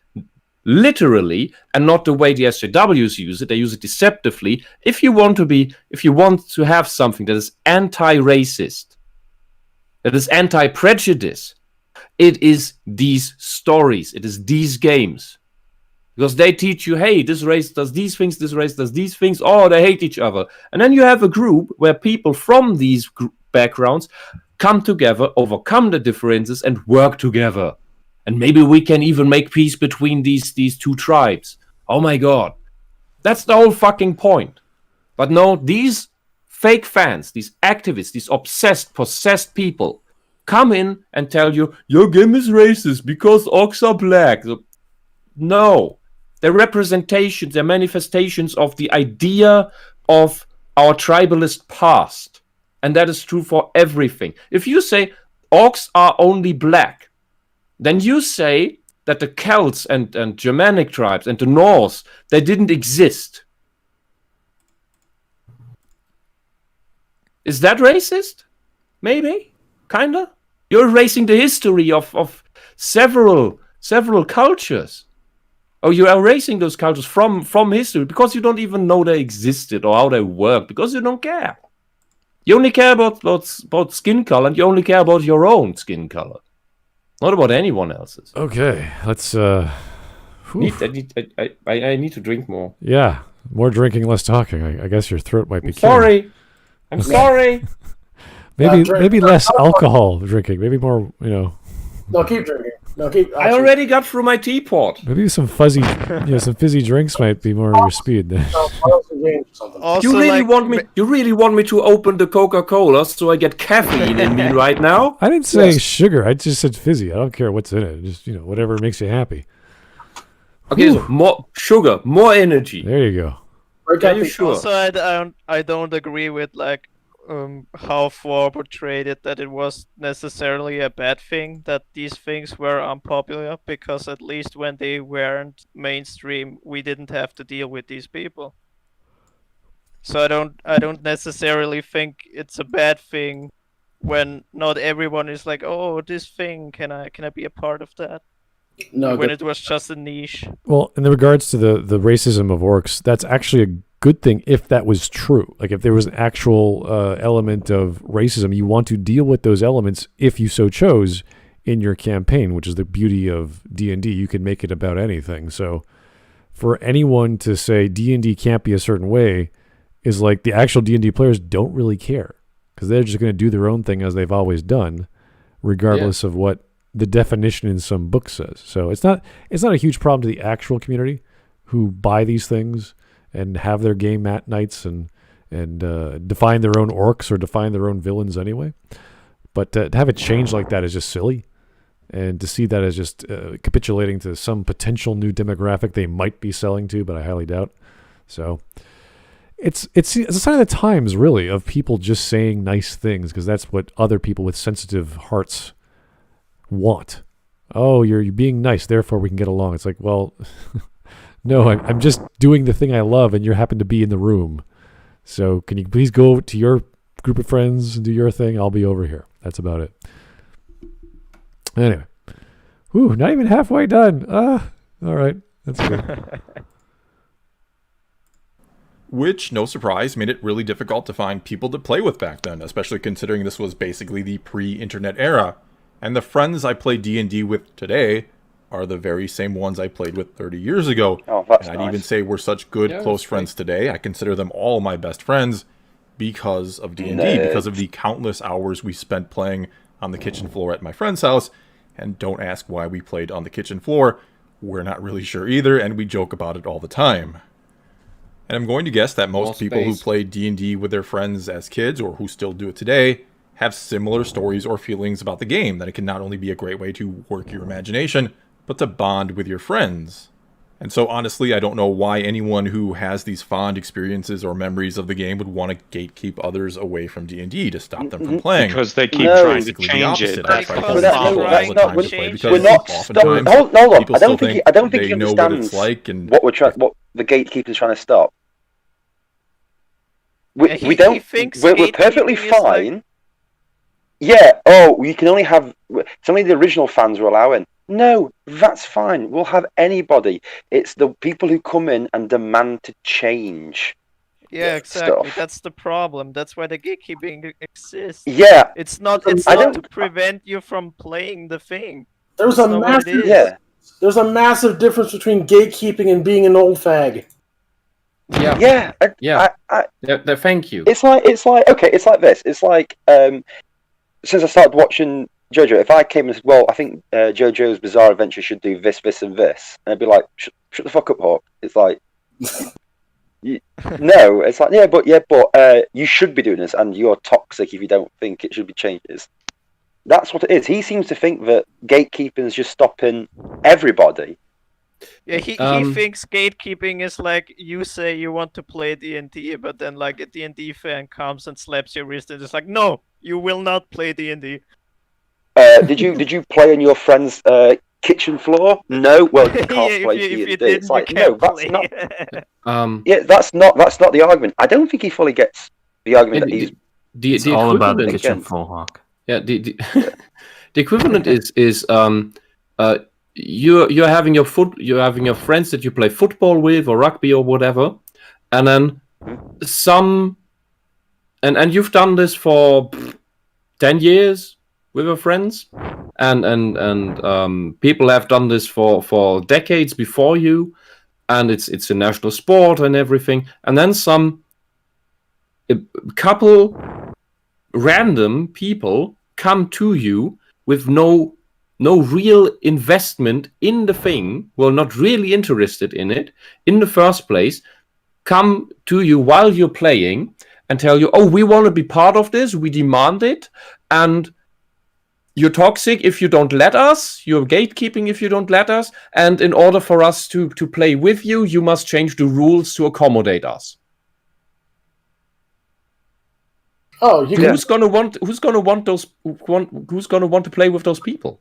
literally and not the way the SJWs use it. They use it deceptively. If you want to have something that is anti-racist, It is anti-prejudice. It is these stories. It is these games. Because they teach you, hey, this race does these things, this race does these things. Oh, they hate each other. And then you have a group where people from these backgrounds come together, overcome the differences, and work together. And maybe we can even make peace between these two tribes. Oh my god. That's the whole fucking point. But no, these fake fans, these activists, these obsessed, possessed people come in and tell you, your game is racist because orcs are black. No. They're representations, they're manifestations of the idea of our tribalist past. And that is true for everything. If you say orcs are only black, then you say that the Celts and Germanic tribes and the Norse, they didn't exist. Is that racist? Maybe. Kinda. You're erasing the history of several cultures. Or you are erasing those cultures from history because you don't even know they existed or how they work, because you don't care. You only care about skin color, and you only care about your own skin color. Not about anyone else's. Okay, let's I need to drink more. Yeah, more drinking, less talking. I guess your throat might be Sorry. I'm sorry. maybe less alcohol drinking. Maybe more, No, keep drinking. I already got through my teapot. Maybe some fizzy drinks might be more your speed then. Also, You really want me to open the Coca-Cola so I get caffeine in me right now? I didn't say sugar. I just said fizzy. I don't care what's in it. Just whatever makes you happy. Okay, so more sugar, more energy. There you go. Are you sure? Also, I don't agree with how Thor portrayed it, that it was necessarily a bad thing that these things were unpopular, because at least when they weren't mainstream, we didn't have to deal with these people. So I don't necessarily think it's a bad thing when not everyone is like, oh, this thing, can I be a part of that? No, when it was just a niche. Well, in regards to the racism of orcs, that's actually a good thing if that was true. Like if there was an actual element of racism, you want to deal with those elements if you so chose in your campaign, which is the beauty of D&D. You can make it about anything. So for anyone to say D&D can't be a certain way is like the actual D&D players don't really care, because they're just going to do their own thing as they've always done, regardless of what the definition in some book says. So it's not a huge problem to the actual community who buy these things and have their game nights and define their own orcs or define their own villains anyway. But to have it change like that is just silly. And to see that as just capitulating to some potential new demographic they might be selling to, but I highly doubt. So it's a sign of the times, really, of people just saying nice things, because that's what other people with sensitive hearts want. Oh, you're being nice, therefore we can get along. It's like, well, no, I'm just doing the thing I love, and you happen to be in the room. So can you please go to your group of friends and do your thing? I'll be over here. That's about it. Anyway. Whew, not even halfway done. All right. That's good. Which, no surprise, made it really difficult to find people to play with back then, especially considering this was basically the pre-internet era. And the friends I play D&D with today are the very same ones I played with 30 years ago. Oh, that's and I'd nice. even say we're such good, close friends today. I consider them all my best friends because of D&D, because of the countless hours we spent playing on the kitchen floor at my friend's house. And don't ask why we played on the kitchen floor. We're not really sure either, and we joke about it all the time. And I'm going to guess that most people who played D&D with their friends as kids, or who still do it today, have similar stories or feelings about the game, that it can not only be a great way to work your imagination, but to bond with your friends. And so honestly, I don't know why anyone who has these fond experiences or memories of the game would want to gatekeep others away from D&D to stop them from playing. Because they keep trying to Basically the change opposite. it. I try to Because tell people that's all the time not- to play, because We're not oftentimes hold on. people I don't still think he they know what understands it's like, and what the gatekeeper's trying to stop. Yeah, We don't. he thinks We're perfectly gatekeeping is fine. Yeah. Oh, we can only have. Some of the original fans were allowing. No, that's fine. We'll have anybody. It's the people who come in and demand to change. Yeah, exactly. stuff. That's the problem. That's why the gatekeeping exists. Yeah, It's not to prevent you from playing the thing. There's That's a not what it massive is. yeah, there's a massive difference between gatekeeping and being an old fag. Yeah. yeah. Thank you. It's like okay. It's like this. It's like since I started watching JoJo, if I came and said, "Well, I think JoJo's Bizarre Adventure should do this, this, and this," and I'd be like, "Shut the fuck up, Hawk." It's like, no. It's like, but you should be doing this, and you're toxic if you don't think it should be changes. That's what it is. He seems to think that gatekeeping is just stopping everybody. Yeah, he thinks gatekeeping is like you say you want to play D&D, but then like a D&D fan comes and slaps your wrist and is like, no, you will not play D&D. Did you play on your friend's kitchen floor? No. Well, you can't play D&D. It's like no, that's not. That's not the argument. I don't think he fully gets the argument that he's. It's all about the kitchen floor, Hawk. Yeah, the equivalent is you're having your friends that you play football with or rugby or whatever, and then and you've done this for 10 years with your friends, and people have done this for decades before you, and it's a national sport and everything, and then a couple random people come to you with no real investment in the thing, well, not really interested in it in the first place, come to you while you're playing and tell you, oh, we want to be part of this, we demand it, and you're toxic if you don't let us, you're gatekeeping if you don't let us, and in order for us to play with you, you must change the rules to accommodate us. Oh, who's gonna want to play with those people?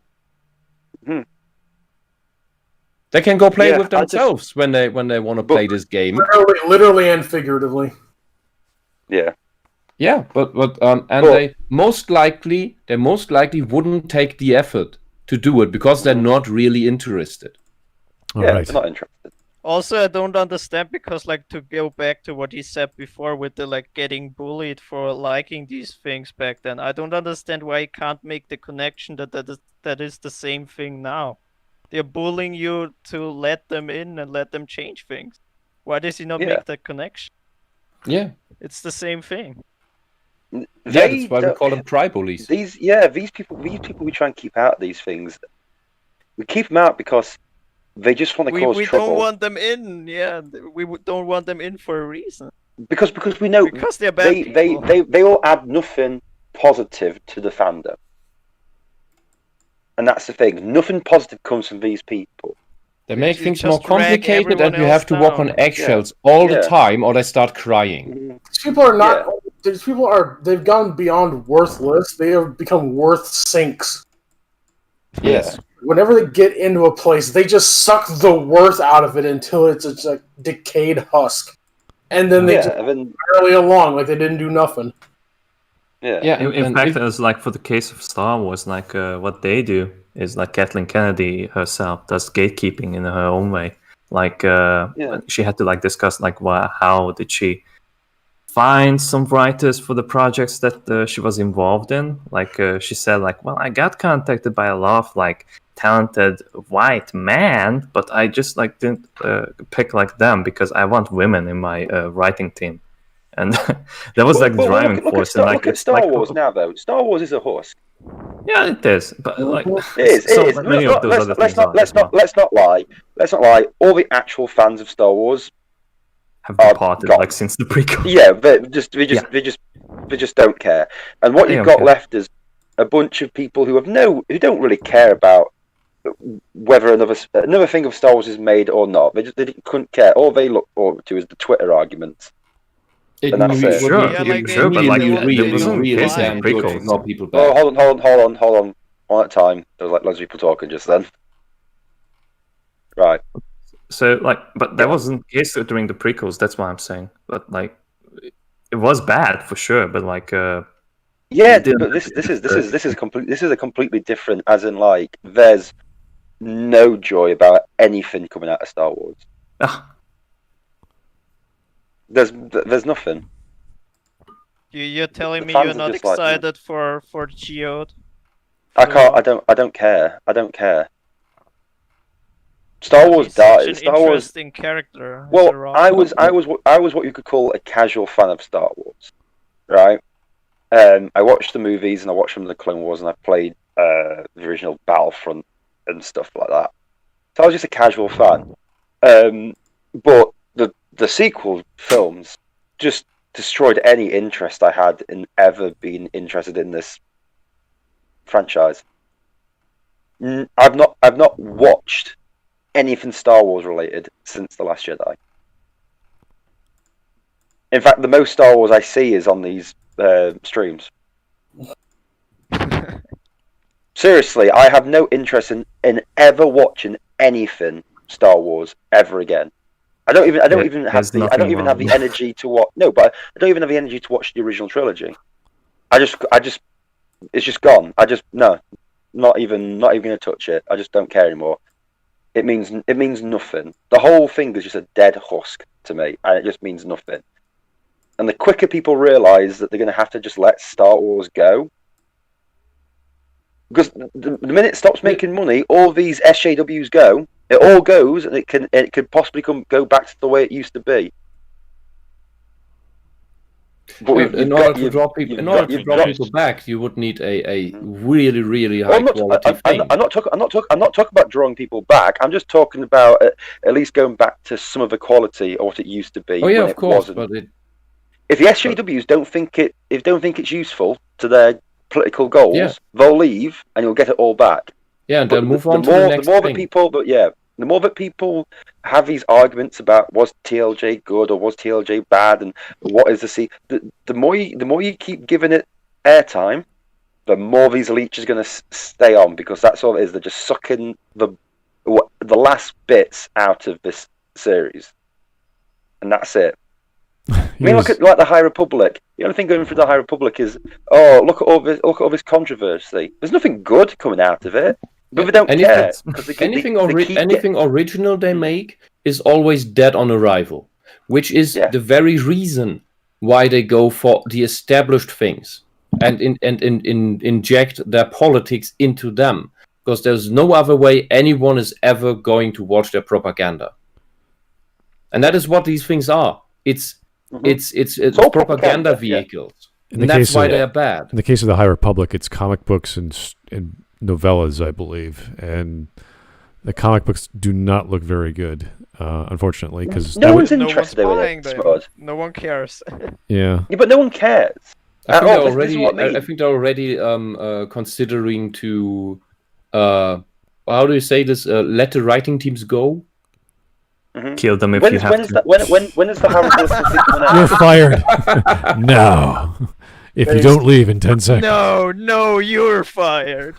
They can go play with themselves when they want to play this game. Literally and figuratively. Yeah. Yeah, but they most likely wouldn't take the effort to do it because they're not really interested. They're not interested. Also, I don't understand because, like, to go back to what he said before with the, like, getting bullied for liking these things back then, I don't understand why he can't make the connection that is the same thing now. They're bullying you to let them in and let them change things. Why does he not make that connection? Yeah. It's the same thing. That's why we call them tri-bullies. These people we try and keep out of these things. We keep them out because they just want to cause trouble. We don't want them in. Yeah, we don't want them in for a reason. Because we know because they're bad people. They all add nothing positive to the fandom, and that's the thing. Nothing positive comes from these people. They make things more complicated, and you have to walk on eggshells all the time, or they start crying. These people are not. These people are. They've gone beyond worthless. They have become worth sinks. Yes. Whenever they get into a place, they just suck the worth out of it until it's a decayed husk, and then they just barely along like they didn't do nothing. Yeah. In fact, as like for the case of Star Wars, like what they do is like Kathleen Kennedy herself does gatekeeping in her own way. Like she had to like discuss like how did she find some writers for the projects that she was involved in. Like she said, like, well, I got contacted by a lot of like talented white men, but I just like didn't pick like them because I want women in my writing team, and that was like the driving force. Look at Star Wars now, though. Star Wars is a husk. Yeah, it is, but like it is. Let's not lie. All the actual fans of Star Wars have departed like since the prequel. Yeah, they just don't care. And what you've got left is a bunch of people who don't really care about whether another thing of Star Wars is made or not. They couldn't care. All they look forward to is the Twitter arguments. And that's it. Sure, but like people back. Oh, hold on. One at a time. There was like loads of people talking just then. Right. So like, but that wasn't the case during the prequels. That's what I'm saying. But like, it was bad for sure. But like, but this is a completely different. As in, like, there's no joy about anything coming out of Star Wars. There's nothing. You're telling The me fans you're are not just like, excited for Geode? I can't. I don't care. I don't care. Star Wars He's such died. an Star Wars. interesting character. He's a Well, rock. I was what you could call a casual fan of Star Wars, right? I watched the movies and I watched some of the Clone Wars and I played the original Battlefront and stuff like that. So I was just a casual fan. But the sequel films just destroyed any interest I had in ever being interested in this franchise. I've not watched anything Star Wars related since The Last Jedi. In fact, the most Star Wars I see is on these streams. Seriously, I have no interest in ever watching anything Star Wars ever again. I don't even have the energy to watch. No, but I don't even have the energy to watch the original trilogy. It's just gone. Not even gonna touch it. I just don't care anymore. It means nothing. The whole thing is just a dead husk to me, and it just means nothing. And the quicker people realise that they're going to have to just let Star Wars go, because the minute it stops making money, all these SJWs go. It all goes, and it could possibly go back to the way it used to be. But in order to draw people back, you would need a really, really high quality thing. I'm not talking about drawing people back. I'm just talking about at least going back to some of the quality of what it used to be. Oh yeah, of course. But if the SJWs don't think it's useful to their political goals, they'll leave, and you'll get it all back. Yeah, and then move on to the next thing. The more that people have these arguments about was TLJ good or was TLJ bad and what is the more you keep giving it airtime, the more these leeches are going to stay on, because that's all it is. They're just sucking the last bits out of this series, and that's it. I mean, look at the High Republic. The only thing going through the High Republic is, look at all this controversy. There's nothing good coming out of it. But we don't care. Anything original they make is always dead on arrival, which is the very reason why they go for the established things and inject their politics into them, because there's no other way anyone is ever going to watch their propaganda. And that is what these things are. It's propaganda vehicles. And that's why they're bad. In the case of the High Republic, it's comic books and novellas, I believe, and the comic books do not look very good, unfortunately, because no one's interested in it. No one cares. Yeah, but no one cares. I think they're already considering to how do you say this? Let the writing teams go. Mm-hmm. Kill them if you have to. When is the High Republic? You're fired. No, if you don't leave in 10 seconds. No, you're fired.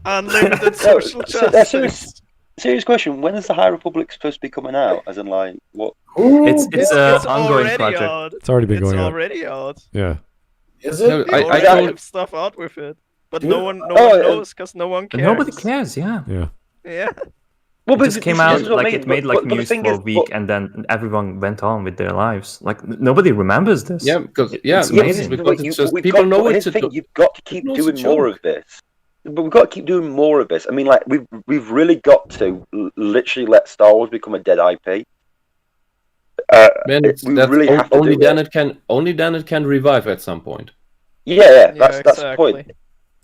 Unlimited social justice. Serious question. When is the High Republic supposed to be coming out? As in, like, what? It's an ongoing project. Out. It's already been going out. It's already out. Yeah. Is it? No, I have stuff out with it, but no one knows because no one cares. Nobody cares. Yeah. Yeah. Well, it just came out it made news for a week, and then everyone went on with their lives. Like nobody remembers this. Yeah, because it's amazing. Because it's just people know it's a thing. You've got to keep doing more of this. But we've got to keep doing more of this. I mean, like we've really got to literally let Star Wars become a dead IP. Only then it can revive at some point. Yeah, that's the point.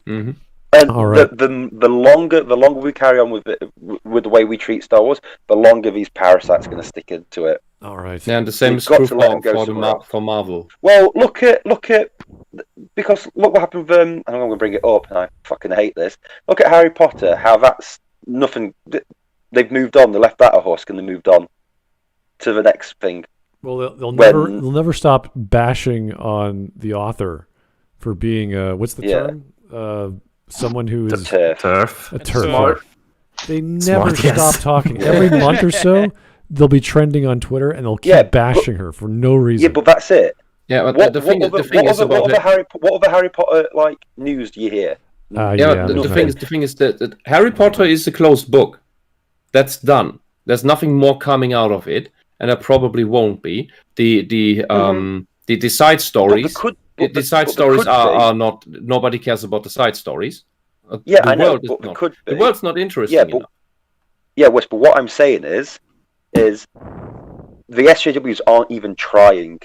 Mm-hmm. And all right. the longer we carry on with the way we treat Star Wars, the longer these parasites are going to stick into it. All right. Yeah, and the same is true for Marvel. Well, look at because look what happened with I'm going to bring it up, and I fucking hate this. Look at Harry Potter. How that's nothing. They've moved on. They left that a husk, and they moved on to the next thing. Well, they'll never stop bashing on the author for being what's the term? Someone who is a TERF. They never stop talking. Every month or so, they'll be trending on Twitter, and they'll keep bashing her for no reason. Yeah, but that's it. Yeah, but what other Harry Potter like news do you hear? The thing is that Harry Potter is a closed book. That's done. There's nothing more coming out of it, and there probably won't be. The side stories. The side stories are not. Nobody cares about the side stories. Yeah, the I know, world is but not. could be. The world's not interesting enough. Yeah, Wes, but what I'm saying is the SJWs aren't even trying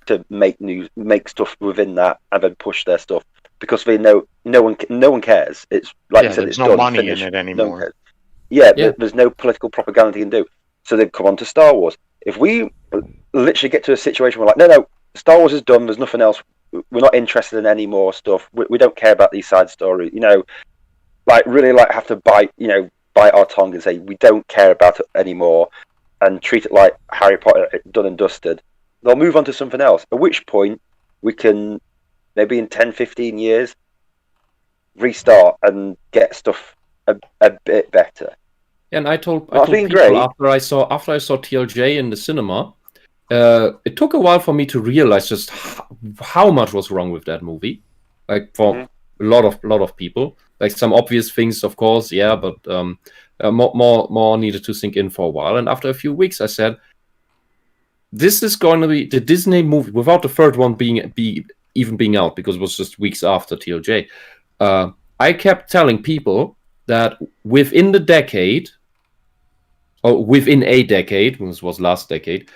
to make stuff within that and then push their stuff because they know no one cares. It's like you said, there's it's no done, money finished, in it no one anymore. cares. Yeah, there's no political propaganda you can do. So they've come on to Star Wars. If we literally get to a situation where no, Star Wars is done, there's nothing else, we're not interested in any more stuff, we don't care about these side stories, really have to bite our tongue and say we don't care about it anymore and treat it like Harry Potter, done and dusted, they'll move on to something else, at which point we can maybe in 10-15 years restart and get stuff a bit better. And I told people after I saw TLJ in the cinema, it took a while for me to realize just how much was wrong with that movie. Like for a lot of people, like some obvious things, of course, yeah, but more needed to sink in for a while. And after a few weeks, I said, "This is going to be the Disney movie without the third one being out because it was just weeks after TLJ." I kept telling people that within a decade, this was last decade,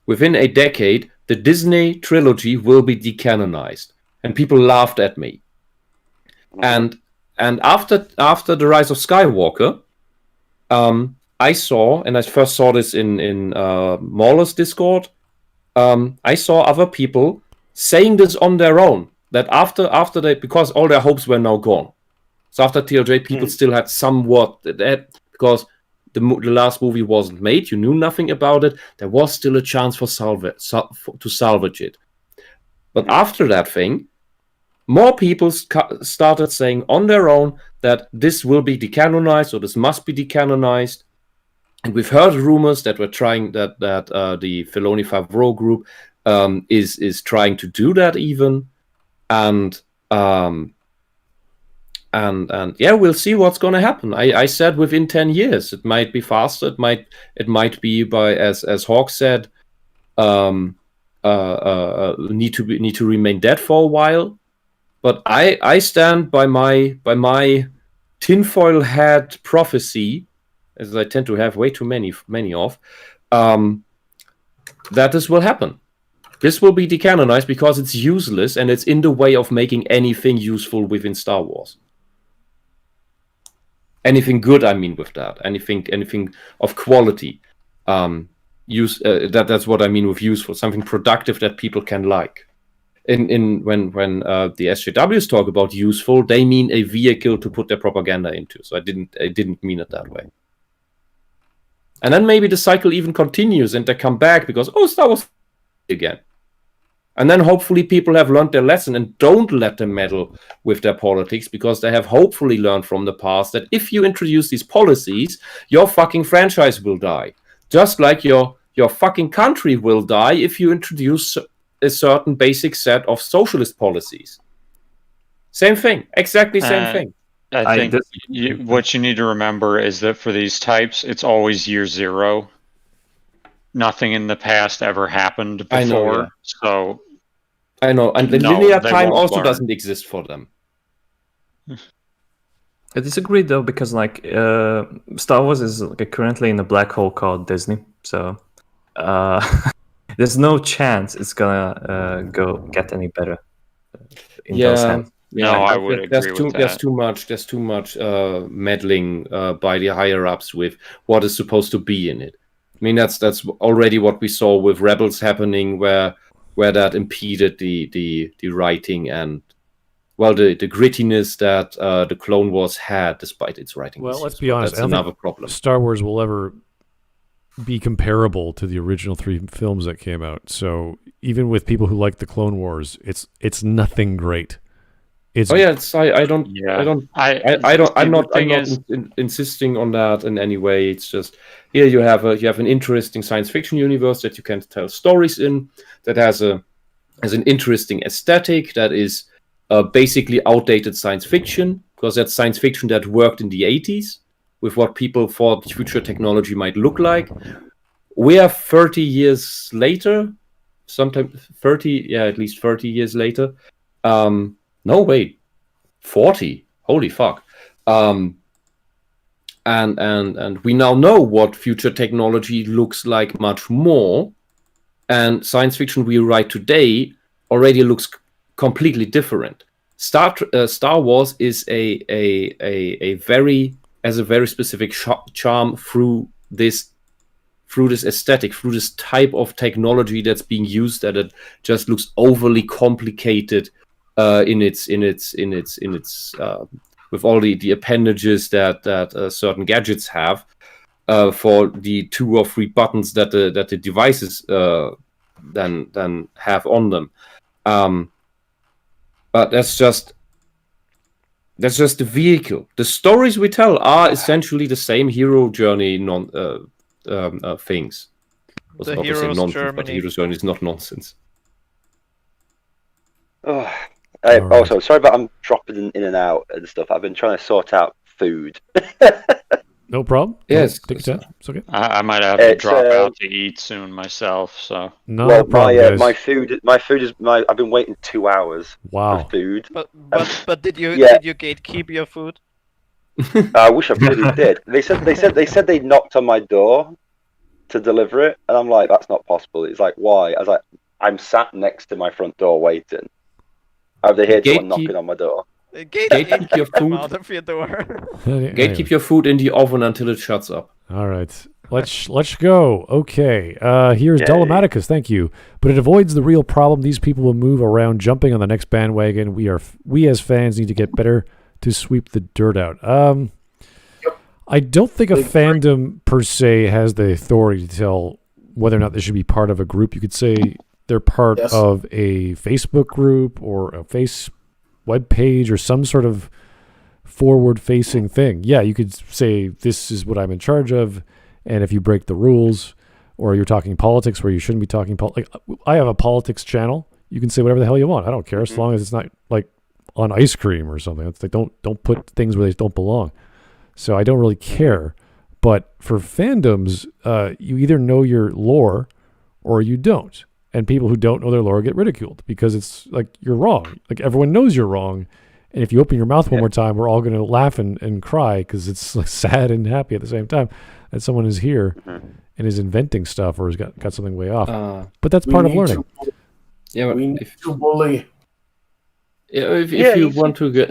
within a decade, the Disney trilogy will be decanonized. And people laughed at me. And after the Rise of Skywalker, I saw, and I first saw this in Mauler's Discord, I saw other people saying this on their own, that after they, because all their hopes were now gone. So after TLJ, people still had somewhat, because the last movie wasn't made, you knew nothing about it, there was still a chance to salvage it. But after that thing, more people started saying on their own that this will be decanonized, or this must be decanonized. And we've heard rumors that we're trying, that the Filoni Favreau group is trying to do that even. And yeah, we'll see what's going to happen. I said within 10 years. It might be faster. It might be by, as Hawk said, need to remain dead for a while. But I stand by my tinfoil hat prophecy, as I tend to have way too many of, that this will happen. This will be decanonized because it's useless and it's in the way of making anything useful within Star Wars. Anything good, I mean, with that. Anything of quality. That's what I mean with useful. Something productive that people can like. When the SJWs talk about useful, they mean a vehicle to put their propaganda into. So I didn't mean it that way. And then maybe the cycle even continues and they come back because, Star Wars again. And then hopefully people have learned their lesson and don't let them meddle with their politics, because they have hopefully learned from the past that if you introduce these policies, your fucking franchise will die. Just like your fucking country will die if you introduce a certain basic set of socialist policies. Same thing. Exactly same thing. I think what you need to remember is that for these types, it's always year zero. Nothing in the past ever happened before. I know, yeah. So I know, and the linear time also doesn't exist for them. I disagree though, because Star Wars is currently in a black hole called Disney, so there's no chance it's gonna get any better in those hands. Yeah, no, I would agree with that. There's too much meddling by the higher ups with what is supposed to be in it. I mean, that's already what we saw with Rebels happening, where that impeded the writing and the grittiness that the Clone Wars had, despite its writing. Well, let's be honest. That's another problem. Star Wars will ever be comparable to the original 3 films that came out. So even with people who like the Clone Wars, it's nothing great. I'm not insisting on that in any way. It's just here you have an interesting science fiction universe that you can tell stories in, that has an interesting aesthetic, that is basically outdated science fiction, because that's science fiction that worked in the 80s with what people thought future technology might look like. we are 30 years later, sometimes 30, yeah, at least 30 years later. No, wait, 40. Holy fuck. And we now know what future technology looks like much more. And science fiction we write today already looks completely different. Star Wars is a very specific charm through this aesthetic, through this type of technology that's being used, that it just looks overly complicated in its with all the appendages that certain gadgets have for the 2 or 3 buttons that the devices then have on them. But that's just the vehicle. The stories we tell are essentially the same hero journey things. The hero's journey. But the hero's journey is not nonsense. Also, sorry about I'm dropping in and out and stuff. I've been trying to sort out food. No problem. Yes, take your time. It's okay. I might have to drop out to eat soon myself. So no problem. My food is I've been waiting 2 hours. Wow. For food. But did you gatekeep your food? I wish I really did. They said they knocked on my door to deliver it, and I'm like, that's not possible. It's like, why? I was like, I'm sat next to my front door waiting. Have they heard someone knocking on my door? Gatekeep your food. Out of your door. Gatekeep your food in the oven until it shuts up. All right. Let's go. Okay. Here's Dolomaticus. Thank you. But it avoids the real problem. These people will move around, jumping on the next bandwagon. We as fans need to get better to sweep the dirt out. I don't think a fandom per se has the authority to tell whether or not they should be part of a group. You could say they're part of a Facebook group or a web page or some sort of forward-facing thing. Yeah, you could say this is what I'm in charge of, and if you break the rules or you're talking politics where you shouldn't be talking politics. Like, I have a politics channel. You can say whatever the hell you want. I don't care as long as it's not like on ice cream or something. It's like don't put things where they don't belong. So I don't really care. But for fandoms, you either know your lore or you don't. And people who don't know their lore get ridiculed because it's like you're wrong. Like everyone knows you're wrong. And if you open your mouth one more time, we're all going to laugh and cry because it's like sad and happy at the same time that someone is here and is inventing stuff or has got something way off. But that's part of learning. We need to bully. If you want to get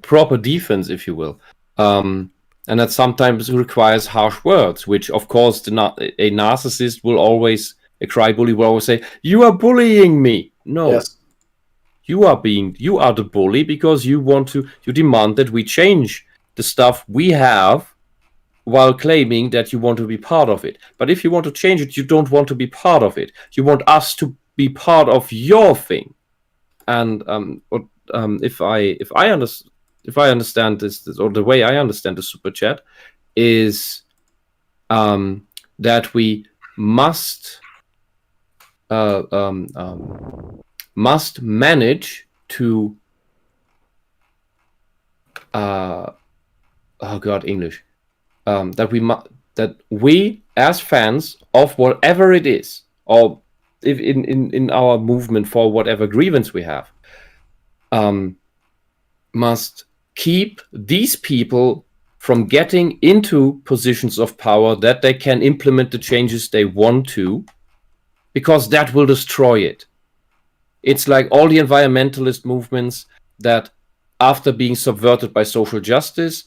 proper defense, if you will, and that sometimes requires harsh words, which of course a narcissist will always, a crybaby will always say, "You are bullying me." No, you are the bully because you demand that we change the stuff we have, while claiming that you want to be part of it. But if you want to change it, you don't want to be part of it. You want us to be part of your thing. And if I understand this, or the way I understand the super chat, is that we must manage to English. That we as fans of whatever it is, or if in our movement for whatever grievance we have, must keep these people from getting into positions of power that they can implement the changes they want to, because that will destroy it. It's like all the environmentalist movements that, after being subverted by social justice,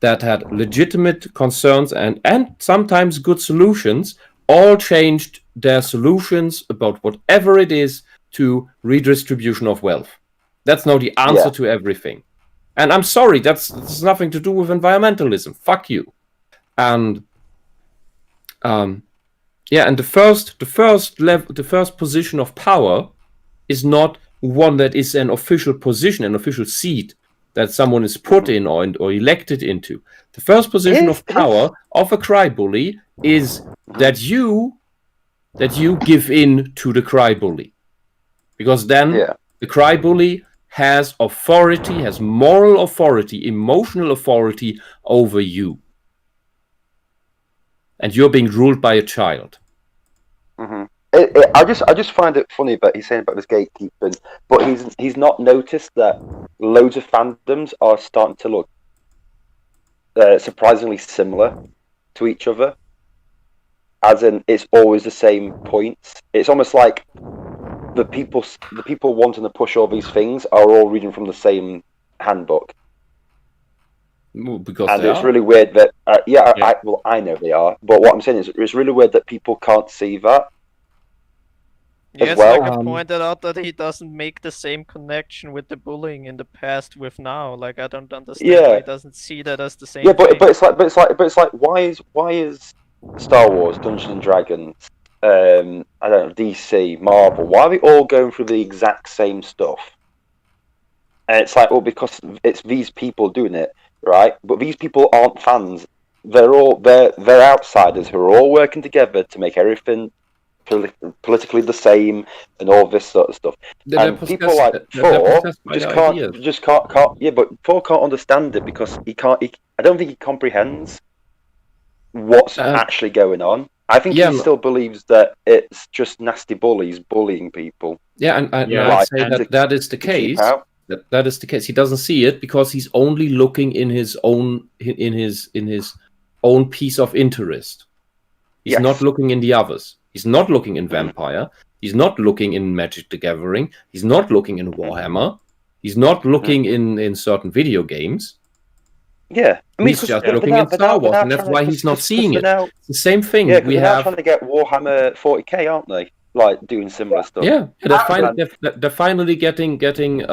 that had legitimate concerns and sometimes good solutions, all changed their solutions about whatever it is to redistribution of wealth. That's now the answer to everything. And I'm sorry, that's nothing to do with environmentalism. Fuck you. And and the first position of power is not one that is an official position, an official seat that someone is put in or elected into. The first position of power of a crybully is that you give in to the crybully, because then the crybully has authority, has moral authority, emotional authority over you. and you're being ruled by a child. Mm-hmm. I just find it funny that he's saying about this gatekeeping, but he's not noticed that loads of fandoms are starting to look surprisingly similar to each other. As in, it's always the same points. It's almost like the people wanting to push all these things are all reading from the same handbook. Because and it's really weird that I know they are, but what I'm saying is it's really weird that people can't see that. Yes, well. like I pointed out that he doesn't make the same connection with the bullying in the past with now. Like I don't understand why he doesn't see that as the same. Yeah, but it's like why is Star Wars, Dungeons and Dragons, I don't know, DC, Marvel, why are they all going through the exact same stuff? And it's like, well, because it's these people doing it, right? But these people aren't fans. They're outsiders who are all working together to make everything politically the same and all this sort of stuff. And people like Thor just can't. Yeah, but Thor can't understand it because he can't. I don't think he comprehends what's actually going on. I think he still believes that it's just nasty bullies bullying people. Yeah, and I'd say that is the case. That is the case. He doesn't see it because he's only looking in his own piece of interest. He's not looking in the others. He's not looking in Vampire. He's not looking in Magic the Gathering. He's not looking in Warhammer. He's not looking in certain video games. Yeah, I mean, he's just looking in Star Wars, and that's why he's not seeing it. It's the same thing. Yeah, we have trying to get Warhammer 40k, aren't they? Like doing similar stuff. Yeah, they're finally getting Games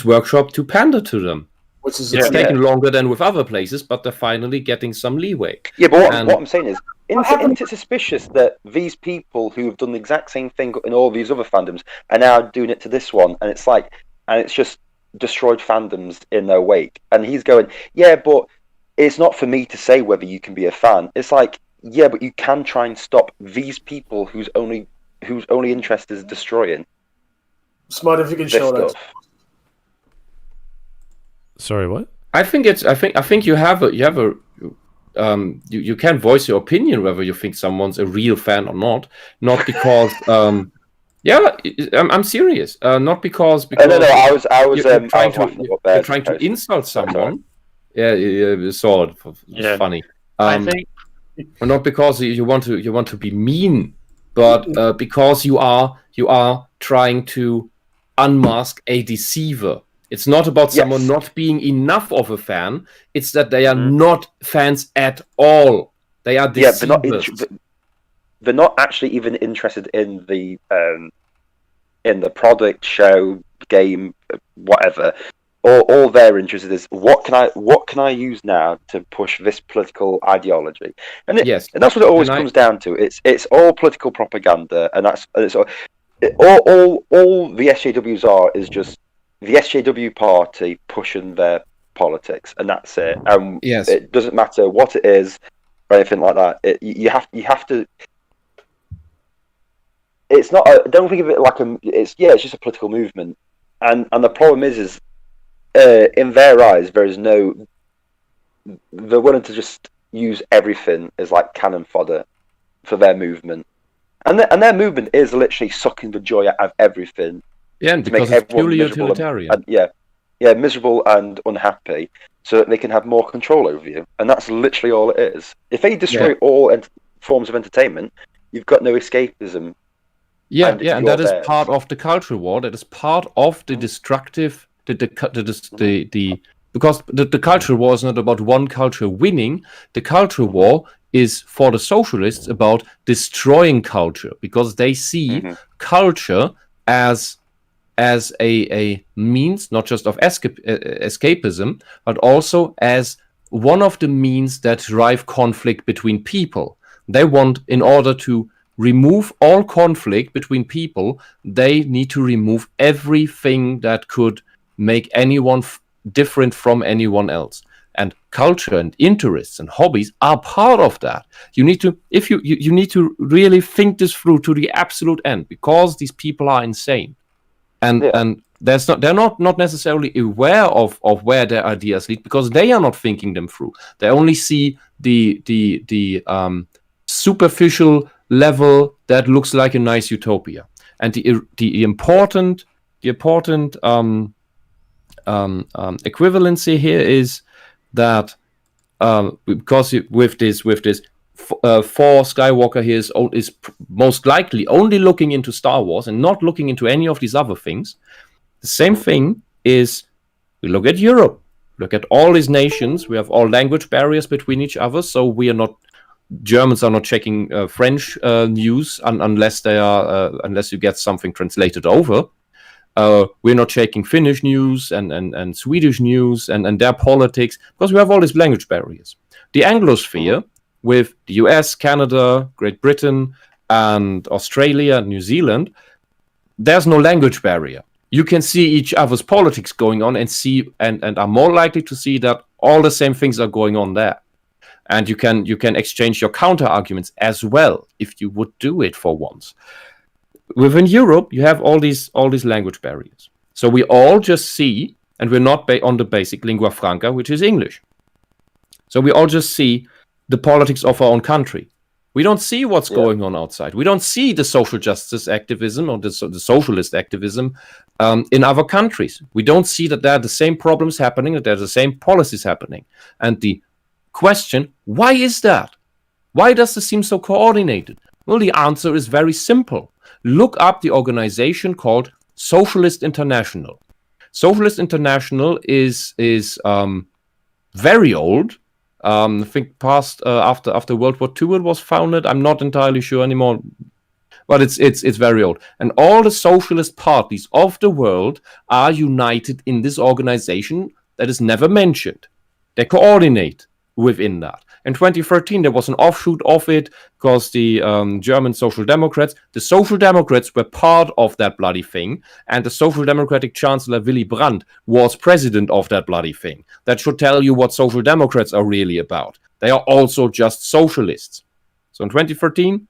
Workshop to pander to them. Which is it's taken longer than with other places, but they're finally getting some leeway. Yeah, but what I'm saying is, isn't it suspicious that these people who have done the exact same thing in all these other fandoms are now doing it to this one, and it's just destroyed fandoms in their wake. And he's going, yeah, but it's not for me to say whether you can be a fan. It's like, yeah, but you can try and stop these people whose only interest is destroying. Smart if you can show that. Sorry, what? I think you have a you can voice your opinion whether you think someone's a real fan or not because I'm serious. Not because no, I was you're trying to insult someone. Yeah, saw it. It's funny. I think not because you want to be mean, but because you are trying to unmask a deceiver. It's not about someone not being enough of a fan. It's that they are not fans at all. They are deceivers. They're not actually even interested in the product, show, game, whatever. All they're interested is what can I use now to push this political ideology, and that's what it always comes down to. It's all political propaganda, and all the SJWs are is just the SJW party pushing their politics, and that's it. It doesn't matter what it is or anything like that. You have to. It's not. Don't think of it like it's just a political movement, and the problem is in their eyes there is no. They're willing to just use everything as like cannon fodder for their movement, and their movement is literally sucking the joy out of everything. Yeah, and because it's purely utilitarian. Miserable and unhappy, so that they can have more control over you, and that's literally all it is. If they destroy all forms of entertainment, you've got no escapism. Yeah, and that is part of the culture war. That is part of the destructive, because the culture war is not about one culture winning. The culture war is for the socialists about destroying culture, because they see culture as a means not just of escapism, but also as one of the means that drive conflict between people. They want, in order to remove all conflict between people, they need to remove everything that could make anyone different from anyone else. And culture and interests and hobbies are part of that. You need to, you need to really think this through to the absolute end, because these people are insane. And they're not necessarily aware of where their ideas lead, because they are not thinking them through. They only see the superficial level that looks like a nice utopia. And the important equivalency here is that because with this Thor Skywalker here is most likely only looking into Star Wars and not looking into any of these other things. The same thing is, we look at Europe, look at all these nations. We have all language barriers between each other, so Germans are not checking French news unless you get something translated over. We're not checking Finnish news and Swedish news and their politics, because we have all these language barriers. The Anglosphere, with the US, Canada, Great Britain, and Australia and New Zealand, there's no language barrier. You can see each other's politics going on and see and are more likely to see that all the same things are going on there. And you can exchange your counter arguments as well if you would do it for once. Within Europe, you have all these language barriers. So we all just see, and we're not on the basic lingua franca, which is English. So we all just see the politics of our own country. We don't see what's going on outside. We don't see the social justice activism or the socialist activism in other countries. We don't see that there are the same problems happening, that there are the same policies happening. And the question, why is that? Why does this seem so coordinated? Well, the answer is very simple. Look up the organization called Socialist International. Socialist International is very old. I think past after World War II it was founded. I'm not entirely sure anymore, but it's very old. And all the socialist parties of the world are united in this organization that is never mentioned. They coordinate within that. In 2013, there was an offshoot of it because the German Social Democrats were part of that bloody thing, and the Social Democratic Chancellor Willy Brandt was president of that bloody thing. That should tell you what Social Democrats are really about. They are also just socialists. So in 2013,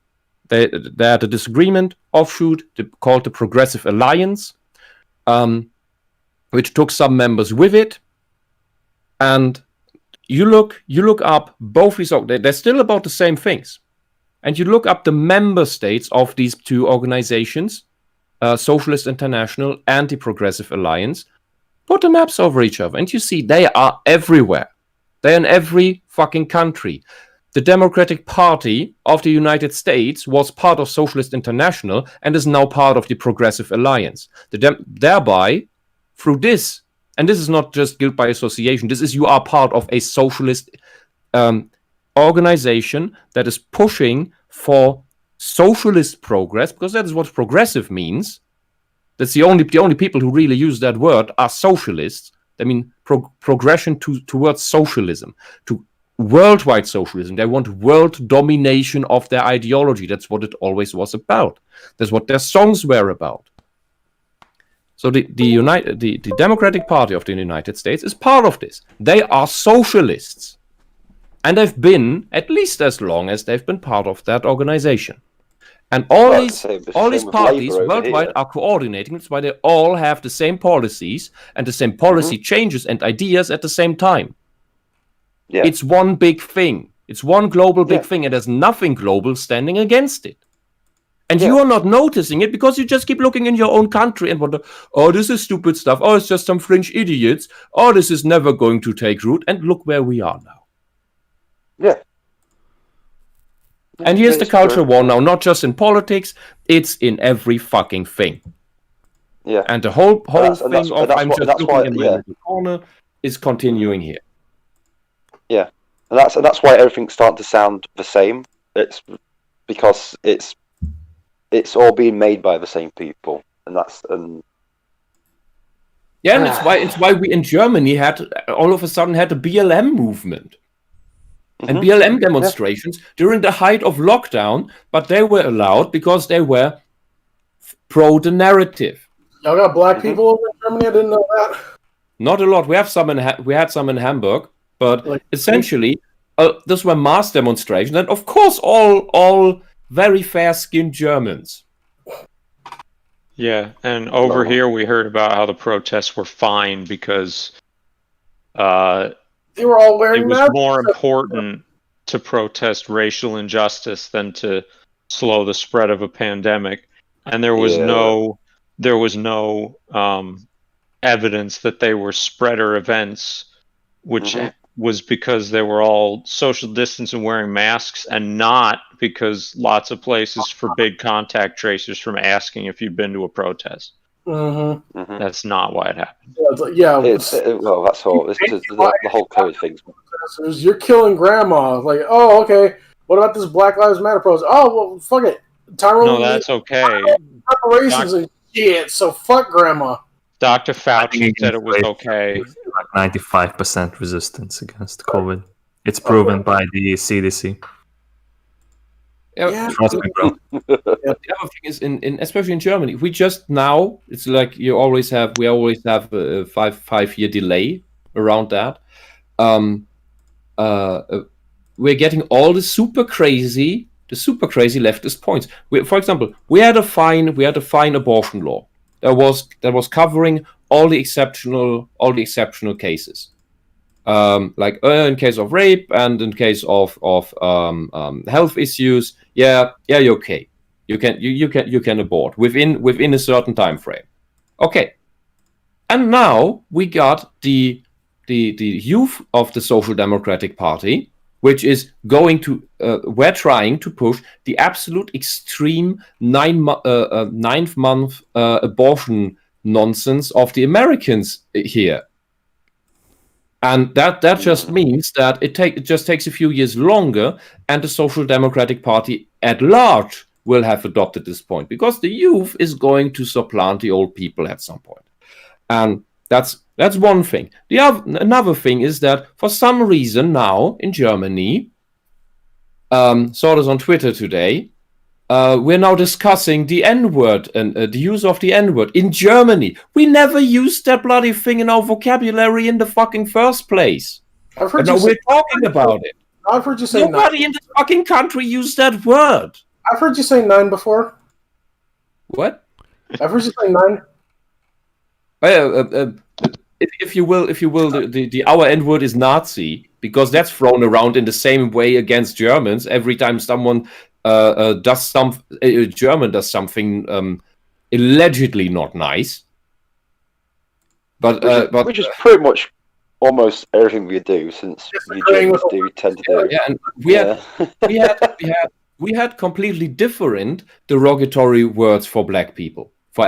they had a disagreement offshoot called the Progressive Alliance, which took some members with it, and you look up both these, they're still about the same things. And you look up the member states of these two organizations, Socialist International and the Progressive Alliance, put the maps over each other, and you see they are everywhere. They're in every fucking country. The Democratic Party of the United States was part of Socialist International and is now part of the Progressive Alliance. Thereby, through this, and this is not just guilt by association, you are part of a socialist organization that is pushing for socialist progress, because that is what progressive means. That's the only people who really use that word are socialists. I mean progression towards socialism, to worldwide socialism. They want world domination of their ideology. That's what it always was about. That's what their songs were about. So the Democratic Party of the United States is part of this. They are socialists. And they've been at least as long as they've been part of that organization. And all these parties worldwide are coordinating. That's why they all have the same policies and the same policy changes and ideas at the same time. Yeah. It's one big thing. It's one global big thing, and there's nothing global standing against it. And you are not noticing it because you just keep looking in your own country and wonder, oh, this is stupid stuff. Oh, it's just some fringe idiots. Oh, this is never going to take root. And look where we are now. Yeah. And here's the culture war now, not just in politics, it's in every fucking thing. Yeah. And the whole thing of I'm just looking in the corner is continuing here. Yeah. And that's why everything's starting to sound the same. It's because it's all being made by the same people, and yeah, and it's why we in Germany all of a sudden had a BLM movement and BLM demonstrations during the height of lockdown, but they were allowed because they were pro the narrative. Y'all got black people over in Germany? I didn't know that. Not a lot. We had some in Hamburg, but essentially those were mass demonstrations, and of course all very fair-skinned Germans. Yeah, and over here we heard about how the protests were fine because They were all wearing it was masks. more important to protest racial injustice than to slow the spread of a pandemic, and there was no evidence that they were spreader events, which was because they were all social distance and wearing masks, and not because lots of places forbid contact tracers from asking if you've been to a protest. That's not why it happened. Yeah, well, that's all. It's just the whole COVID thing. You're killing grandma. Like, oh, okay. What about this Black Lives Matter protest? Oh, well, fuck it. No, that's okay. Reparations and shit. So fuck grandma. Dr. Fauci said it was okay. Like 95% resistance against COVID. It's proven by the CDC. Yeah. Trust me, bro. The other thing is, especially in Germany, we just now, it's like we always have a 5-year delay around that. We're getting all the super crazy leftist points. For example, we had a fine abortion law that was covering all the exceptional cases. Like in case of rape and in case of health issues, you're okay. You can abort within a certain time frame. Okay, and now we got the youth of the Social Democratic Party, which is going to we're trying to push the absolute extreme 9-month abortion nonsense of the Americans here. And that just means that it just takes a few years longer, and the Social Democratic Party at large will have adopted this point, because the youth is going to supplant the old people at some point. And that's one thing. Another thing is that for some reason now in Germany, saw this on Twitter today, we're now discussing the N-word and the use of the N-word in Germany. We never used that bloody thing in our vocabulary in the fucking first place. And now we're talking about it. I've heard you say nobody in this fucking country used that word. I've heard you say 9 before. What? I've heard you say 9. If you will, the our N-word is Nazi, because that's thrown around in the same way against Germans every time someone a German does something allegedly not nice. But which is pretty much almost everything we do, since we Germans do tend to do it. Yeah, and we had completely different derogatory words for black people, for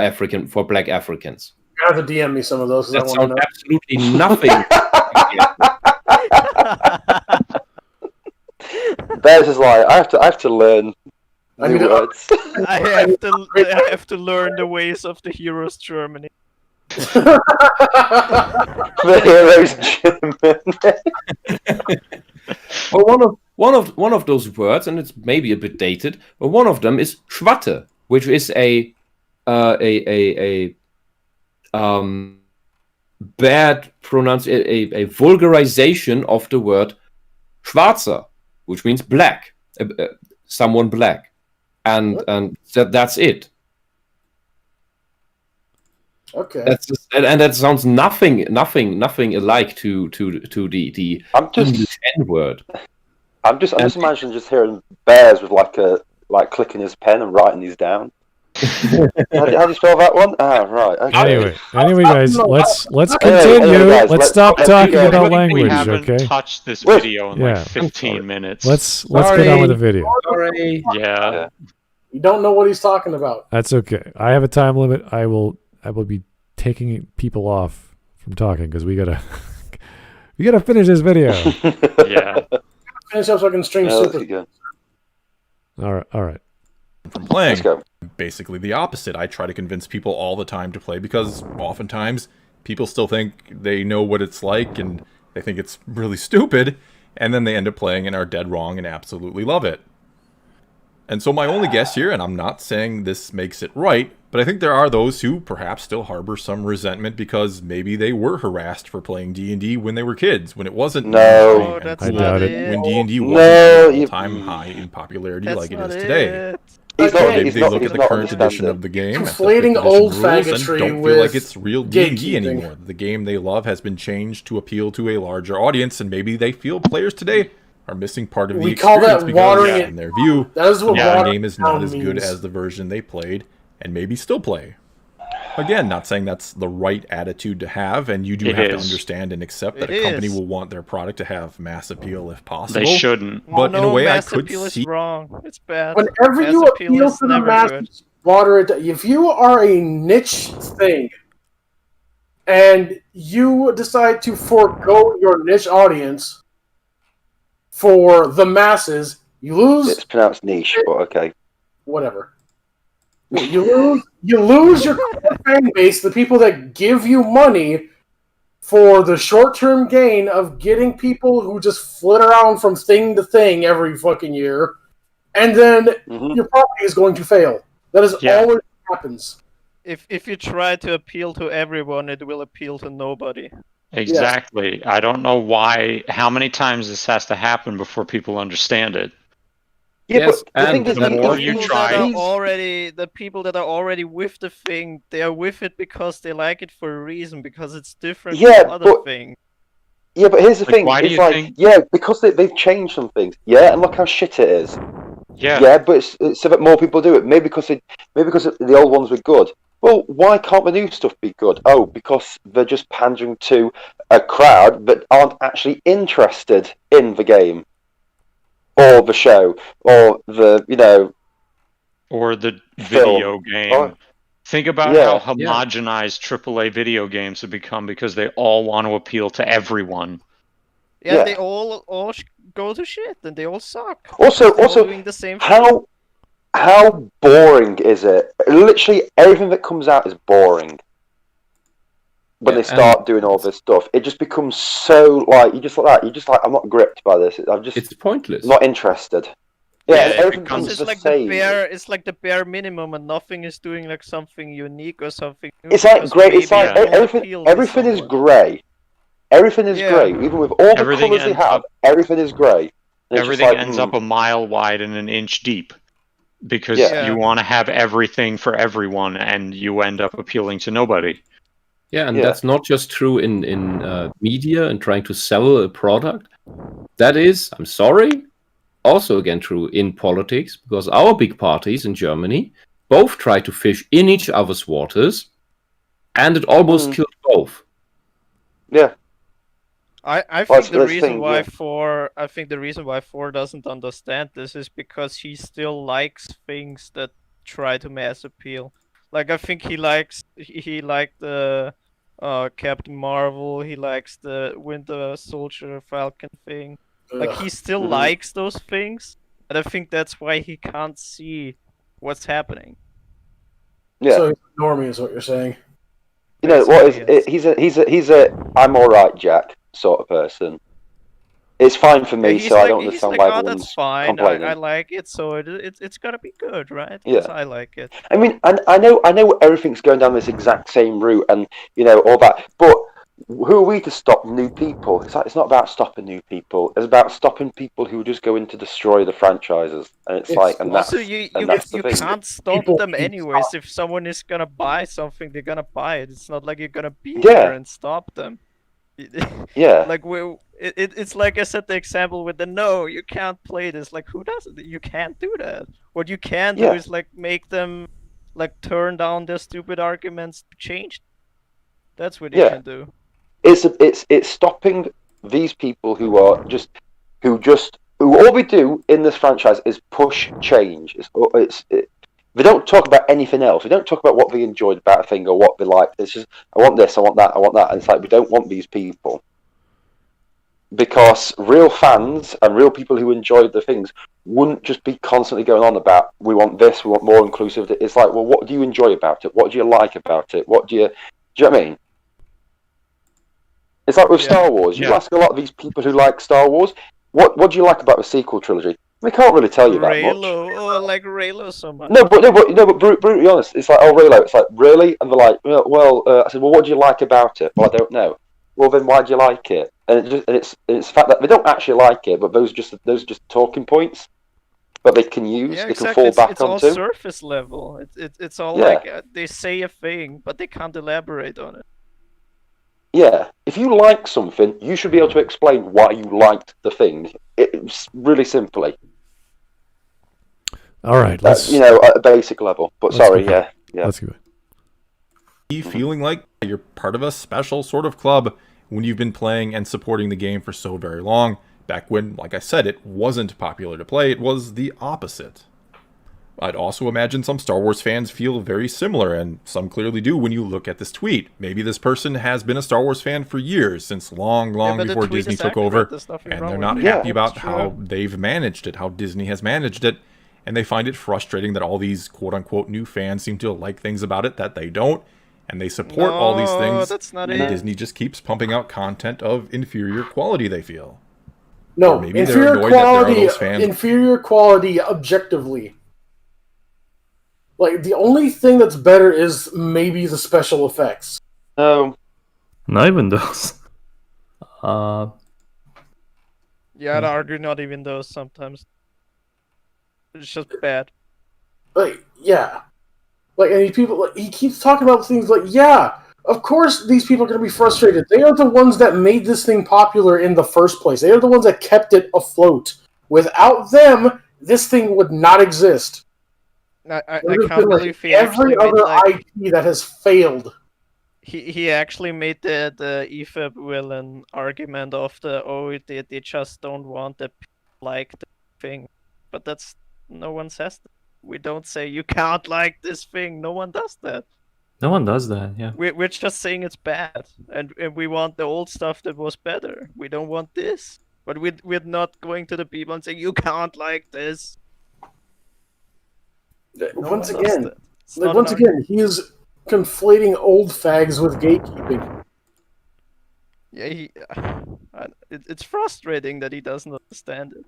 black Africans. You have to DM me some of those. That sounds absolutely nothing. There's is like I have to learn new words. I have to learn the ways of the heroes Germany. The heroes Germany. Well, one of those words, and it's maybe a bit dated, but one of them is Schwatte, which is a bad pronunciation, a vulgarization of the word Schwarzer, which means black, someone black, and that's it. Okay. And that sounds nothing alike to the English N-word. I'm just imagining just hearing Bears with like clicking his pen and writing these down. How do you spell that one? Right. Okay. Anyway, guys, let's continue. Guys, let's stop talking about We language, haven't okay? touched this video in Yeah. like 15 minutes. Let's get on with the video. Sorry. Yeah. You don't know what he's talking about. That's okay. I have a time limit. I will be taking people off from talking because we gotta finish this video. Yeah. Finish up so I can stream Super. All right. From playing. Let's go. Basically the opposite. I try to convince people all the time to play because oftentimes people still think they know what it's like and they think it's really stupid, and then they end up playing and are dead wrong and absolutely love it. And so my only guess here, and I'm not saying this makes it right, but I think there are those who perhaps still harbor some resentment because maybe they were harassed for playing D&D when they were kids, when it wasn't I doubt it. when D&D wasn't all-time high in popularity like it is today. He's not. Maybe He's they not. look He's at the not current edition understanding. of the game, Conflating the old rules, and faggotry don't feel like with it's real D&D gatekeeping. anymore. The game they love has been changed to appeal to a larger audience, and maybe they feel players today are missing part of the We call experience that because, watering it in their view, That is the what modern watering game is it not down as good means. as the version they played, and maybe still play. Again, not saying that's the right attitude to have, and you do It have to is. understand and accept that It a company is. will want their product to have mass appeal if possible. They shouldn't. But in a way, I mass could appeal see. is wrong. It's bad. Whenever mass you appeal appeal is to the never masses, good. water it. If you are a niche thing and you decide to forego your niche audience for the masses, you lose. It's pronounced niche, but okay. Whatever. You lose your core fan base, the people that give you money for the short-term gain of getting people who just flit around from thing to thing every fucking year, and then your property is going to fail. That is always what happens. If you try to appeal to everyone, it will appeal to nobody. Exactly. I don't know why. How many times this has to happen before people understand it? Yeah, Yes, but the thing and is, the more you try, The people that are already with the thing, they are with it because they like it for a reason, because it's different from other things. Yeah, but here's the thing. Why do It's you like, think? yeah, because they've changed some things. Yeah, and look how shit it is. Yeah. Yeah, but it's so that more people do it. Maybe because the old ones were good. Well, why can't the new stuff be good? Oh, because they're just pandering to a crowd that aren't actually interested in the game, or the show, or the Or the film. video game. Or- Think about Yeah. how homogenized AAA video games have become because they all want to appeal to everyone. Yeah, Yeah. they all go to shit, and they all suck. Also, They're all doing the same thing. how boring is it? Literally everything that comes out is boring. When Yeah, they start doing all this stuff, it just becomes so like you're just like I'm not gripped by this. I'm just It's pointless. not interested. Yeah, and it everything becomes- becomes It's the like same. it's like the bare minimum, and nothing is doing like something unique or something new. It's like because grey. It's maybe like it will appeal to everything is someone. grey. Everything is Yeah. grey. Even with all the Everything colours they ends have, up- everything is grey. And it's just Everything like, ends up a mile wide and an inch deep because Yeah. you want to have everything for everyone, and you end up appealing to nobody. Yeah, and Yeah. that's not just true in media and trying to sell a product. That is, I'm sorry, also again true in politics, because our big parties in Germany both try to fish in each other's waters, and it almost killed both. Yeah. I Well, think the that's reason thing, why yeah. Thor doesn't understand this is because he still likes things that try to mass appeal. Like I think he liked the Captain Marvel, he likes the Winter Soldier Falcon thing. Like he still likes those things, and I think that's why he can't see what's happening. Yeah. So he's a normie is what you're saying. You know what is Basically, he's a I'm all right, Jack sort of person. It's fine for me, he's so I like- don't he's understand like, why oh, everyone's that's fine. complaining. I like it, so it's gotta be good, right? Because Yeah. I like it. I mean, and I know everything's going down this exact same route, and all that. But who are we to stop new people? It's not about stopping new people. It's about stopping people who just go in to destroy the franchises. And it's like, and that's Also, you that's the thing. can't stop People them keep anyways. If someone is gonna buy something, they're gonna buy it. It's not like you're gonna be Yeah. there and stop them. Yeah. Like it's like I said the example with the no, you can't play this. Like who does it? You can't do that. What you can do Yeah. is like make them like turn down their stupid arguments to change. That's what you Yeah. can do. It's stopping these people who all they do in this franchise is push change. They don't talk about anything else. They don't talk about what they enjoyed about a thing or what they liked. It's just I want this, I want that, I want that. And it's like we don't want these people because real fans and real people who enjoyed the things wouldn't just be constantly going on about we want this, we want more inclusive. It's like, well, what do you enjoy about it? What do you like about it? Do you know what I mean? It's like with Star Wars. You ask a lot of these people who like Star Wars, what do you like about the sequel trilogy? They can't really tell you that much. Raylo, like Raylo so much. No, but brutally honest, it's like, oh, Raylo. It's like, really? And they're like, I said, well, what do you like about it? Well, I don't know. Well, then why do you like it? And it's the fact that they don't actually like it, but those are just talking points. but they can use, Yeah, they can exactly. fall back It's all onto. surface level. It's all Yeah. like they say a thing, but they can't elaborate on it. Yeah, if you like something, you should be able to explain why you liked the thing. It's really simply. All right, At a basic level. But sorry, yeah. Let's go. Feeling like you're part of a special sort of club when you've been playing and supporting the game for so very long. Back when, like I said, it wasn't popular to play, it was the opposite. I'd also imagine some Star Wars fans feel very similar, and some clearly do when you look at this tweet. Maybe this person has been a Star Wars fan for years, since long before Disney took over, and they're not happy about how they've managed it, how Disney has managed it, and they find it frustrating that all these quote-unquote new fans seem to like things about it that they don't, and they support all these things, that's not and it. Disney just keeps pumping out content of inferior quality, they feel. No, maybe they're annoyed that there are those fans. Inferior quality objectively. Like, the only thing that's better is maybe the special effects. Not even those. Yeah, I'd argue not even those sometimes. It's just bad. Like, yeah. Like, and he keeps talking about things like, yeah, of course these people are going to be frustrated. They are the ones that made this thing popular in the first place. They are the ones that kept it afloat. Without them, this thing would not exist. I can't believe he every other IP that has failed. He actually made the EFAB villain argument of they just don't want the like the thing, but that's no one says that. We don't say you can't like this thing. No one does that. No one does that. Yeah. We're just saying it's bad, and we want the old stuff that was better. We don't want this, but we're not going to the people and saying you can't like this. Once again, he is conflating old fags with gatekeeping. Yeah, it's frustrating that he doesn't understand it.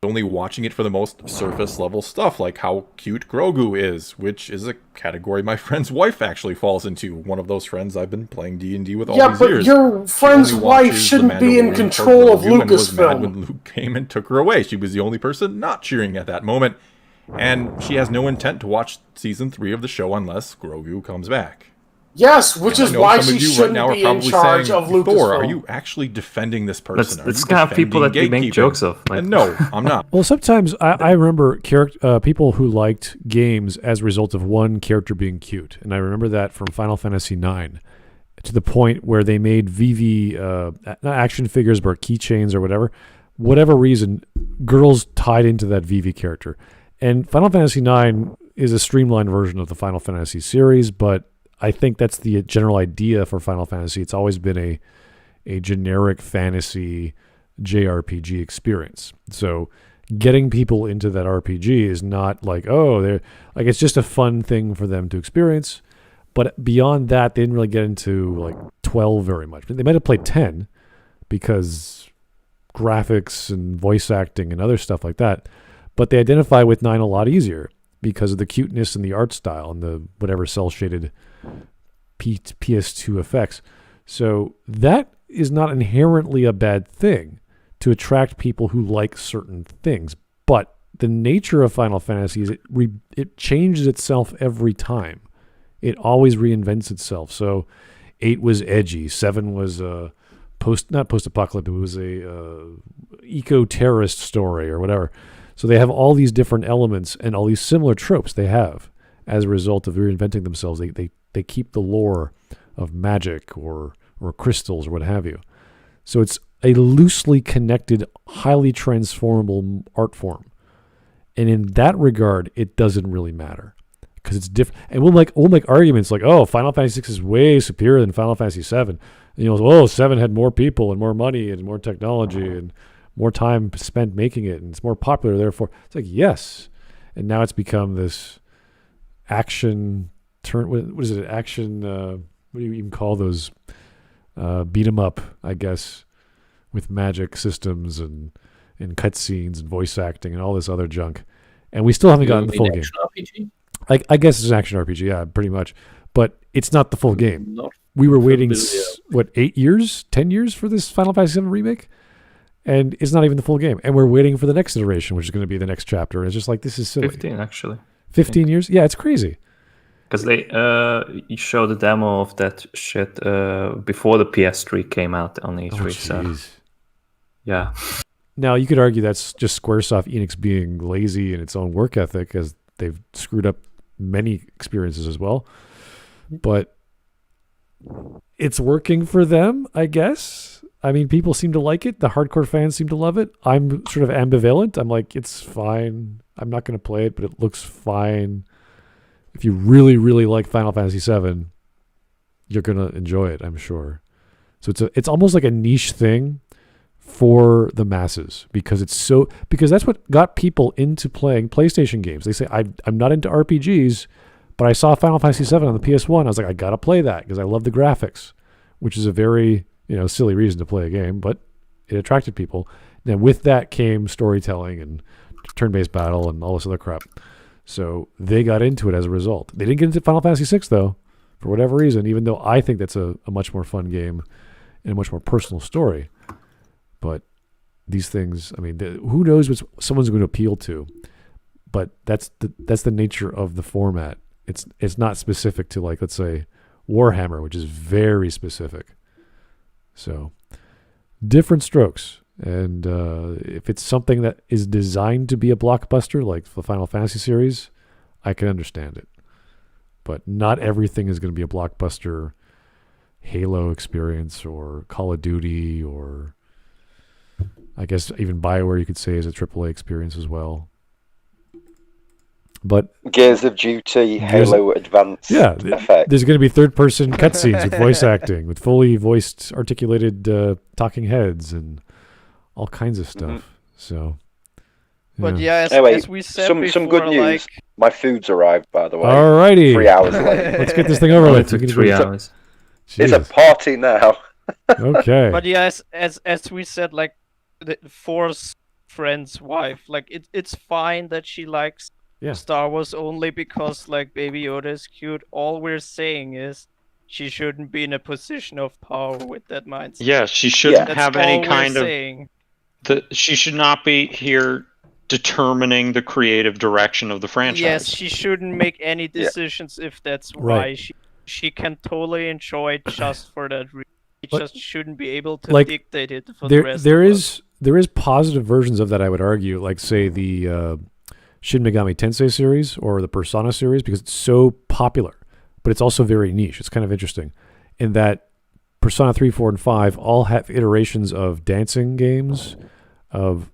Only watching it for the most surface level stuff, like how cute Grogu is, which is a category my friend's wife actually falls into. One of those friends I've been playing D&D with all these years. Yeah, but your friend's wife shouldn't be in control of Lucasfilm. Was mad when Luke came and took her away. She was the only person not cheering at that moment, and she has no intent to watch season 3 of the show unless Grogu comes back. Yes, which is why she shouldn't be in charge of Lucasfilm. Thor, are you actually defending this person? It's kind of people that we make jokes of. Like. No, I'm not. Well, sometimes I remember people who liked games as a result of one character being cute. And I remember that from Final Fantasy IX to the point where they made VV, not action figures, but keychains or whatever reason, girls tied into that VV character. And Final Fantasy IX is a streamlined version of the Final Fantasy series, but I think that's the general idea for Final Fantasy. It's always been a generic fantasy JRPG experience. So getting people into that RPG is not like, they're like, it's just a fun thing for them to experience. But beyond that, they didn't really get into like 12 very much. They might have played 10 because graphics and voice acting and other stuff like that. But they identify with 9 a lot easier because of the cuteness and the art style and the whatever cel-shaded PS2 effects. So that is not inherently a bad thing to attract people who like certain things. But the nature of Final Fantasy is it changes itself every time. It always reinvents itself. So 8 was edgy. 7 was not post-apocalyptic. It was a eco-terrorist story or whatever. So they have all these different elements and all these similar tropes they have as a result of reinventing themselves. They keep the lore of magic or crystals or what have you. So it's a loosely connected, highly transformable art form. And in that regard, it doesn't really matter because it's different. And we'll make arguments like, Final Fantasy 6 is way superior than Final Fantasy 7. And 7 had more people and more money and more technology and more time spent making it, and it's more popular, therefore. It's like, yes. And now it's become this action turn. What is it? Action, what do you even call those? Beat 'em up, I guess, with magic systems and cutscenes and voice acting and all this other junk. And we still haven't gotten the full game. RPG? I guess it's an action RPG, yeah, pretty much. But it's not the full game. We were waiting, 8 years, 10 years for this Final Fantasy VII remake? And it's not even the full game. And we're waiting for the next iteration, which is going to be the next chapter. And it's just like, this is silly. 15 actually. 15 years? Yeah, it's crazy. Because they showed a demo of that shit before the PS3 came out on E3. So yeah. Now you could argue that's just SquareSoft Enix being lazy in its own work ethic, as they've screwed up many experiences as well. But it's working for them, I guess. I mean, people seem to like it. The hardcore fans seem to love it. I'm sort of ambivalent. I'm like, it's fine. I'm not going to play it, but it looks fine. If you really, really like Final Fantasy VII, you're going to enjoy it, I'm sure. So it's almost like a niche thing for the masses, because that's what got people into playing PlayStation games. They say, I'm not into RPGs, but I saw Final Fantasy VII on the PS1. I was like, I got to play that because I love the graphics, which is a very, silly reason to play a game, but it attracted people. And with that came storytelling and turn-based battle and all this other crap. So they got into it as a result. They didn't get into Final Fantasy VI, though, for whatever reason, even though I think that's a much more fun game and a much more personal story. But these things, I mean, who knows what someone's going to appeal to? But that's the nature of the format. It's not specific to, like, let's say, Warhammer, which is very specific. So different strokes. And if it's something that is designed to be a blockbuster, like the Final Fantasy series, I can understand it. But not everything is going to be a blockbuster Halo experience or Call of Duty, or I guess even BioWare you could say is a AAA experience as well. But Gears of Duty, Halo Advance effect. There's going to be third-person cutscenes with voice acting, with fully voiced, articulated talking heads and all kinds of stuff. Mm-hmm. So, but as we said before, some good news. My food's arrived, by the way. Alrighty, 3 hours late. Let's get this thing over with. It took 3 hours. It's a party now. Okay. But yes, as we said, like Thor's friend's wife, like it's fine that she likes Star Wars only because like Baby Yoda is cute. All we're saying is she shouldn't be in a position of power with that mindset. Yeah, she shouldn't That's have all any we're kind of. saying. She should not be here determining the creative direction of the franchise. Yes, she shouldn't make any decisions if that's why. Right. She can totally enjoy it just for that reason. She just shouldn't be able to like, dictate it for the rest there of is us. There is positive versions of that, I would argue, like say the Shin Megami Tensei series or the Persona series, because it's so popular, but it's also very niche. It's kind of interesting in that Persona 3, 4, and 5 all have iterations of dancing games, of,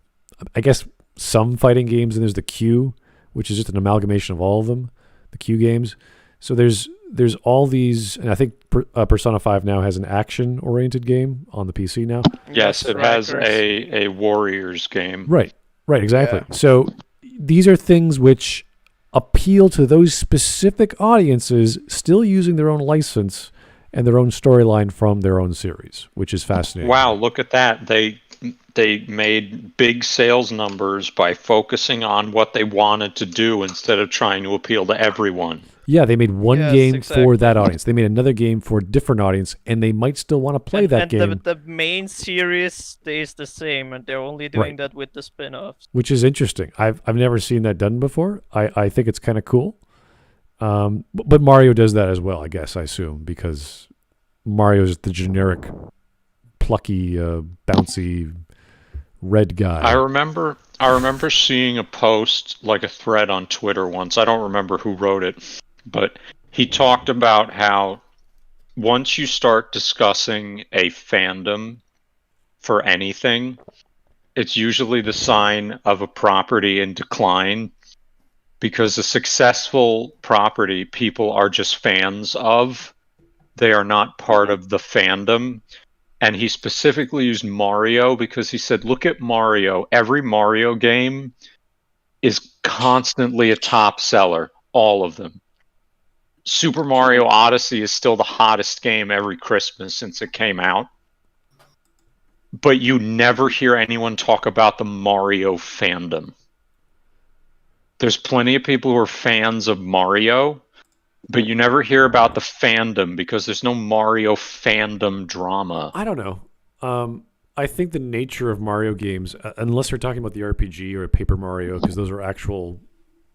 I guess, some fighting games, and there's the Q, which is just an amalgamation of all of them, the Q games. So there's all these, and I think Persona 5 now has an action-oriented game on the PC now. Yes, it has a Warriors game. Right, exactly. Yeah. So these are things which appeal to those specific audiences still using their own license and their own storyline from their own series, which is fascinating. Wow, look at that. They made big sales numbers by focusing on what they wanted to do instead of trying to appeal to everyone. Yeah, they made one game for that audience. They made another game for a different audience, and they might still want to play that game. The main series stays the same, and they're only doing that with the spin-offs. Which is interesting. I've never seen that done before. I think it's kind of cool. But Mario does that as well, I guess, I assume, because Mario's the generic, plucky, bouncy, red guy. I remember seeing a post, like a thread on Twitter once. I don't remember who wrote it, but he talked about how once you start discussing a fandom for anything, it's usually the sign of a property in decline, because a successful property people are just fans of. They are not part of the fandom. And he specifically used Mario because he said, look at Mario. Every Mario game is constantly a top seller. All of them. Super Mario Odyssey is still the hottest game every Christmas since it came out. But you never hear anyone talk about the Mario fandom. There's plenty of people who are fans of Mario, but you never hear about the fandom because there's no Mario fandom drama. I don't know. I think the nature of Mario games, unless you're talking about the RPG or a Paper Mario, because those are actual,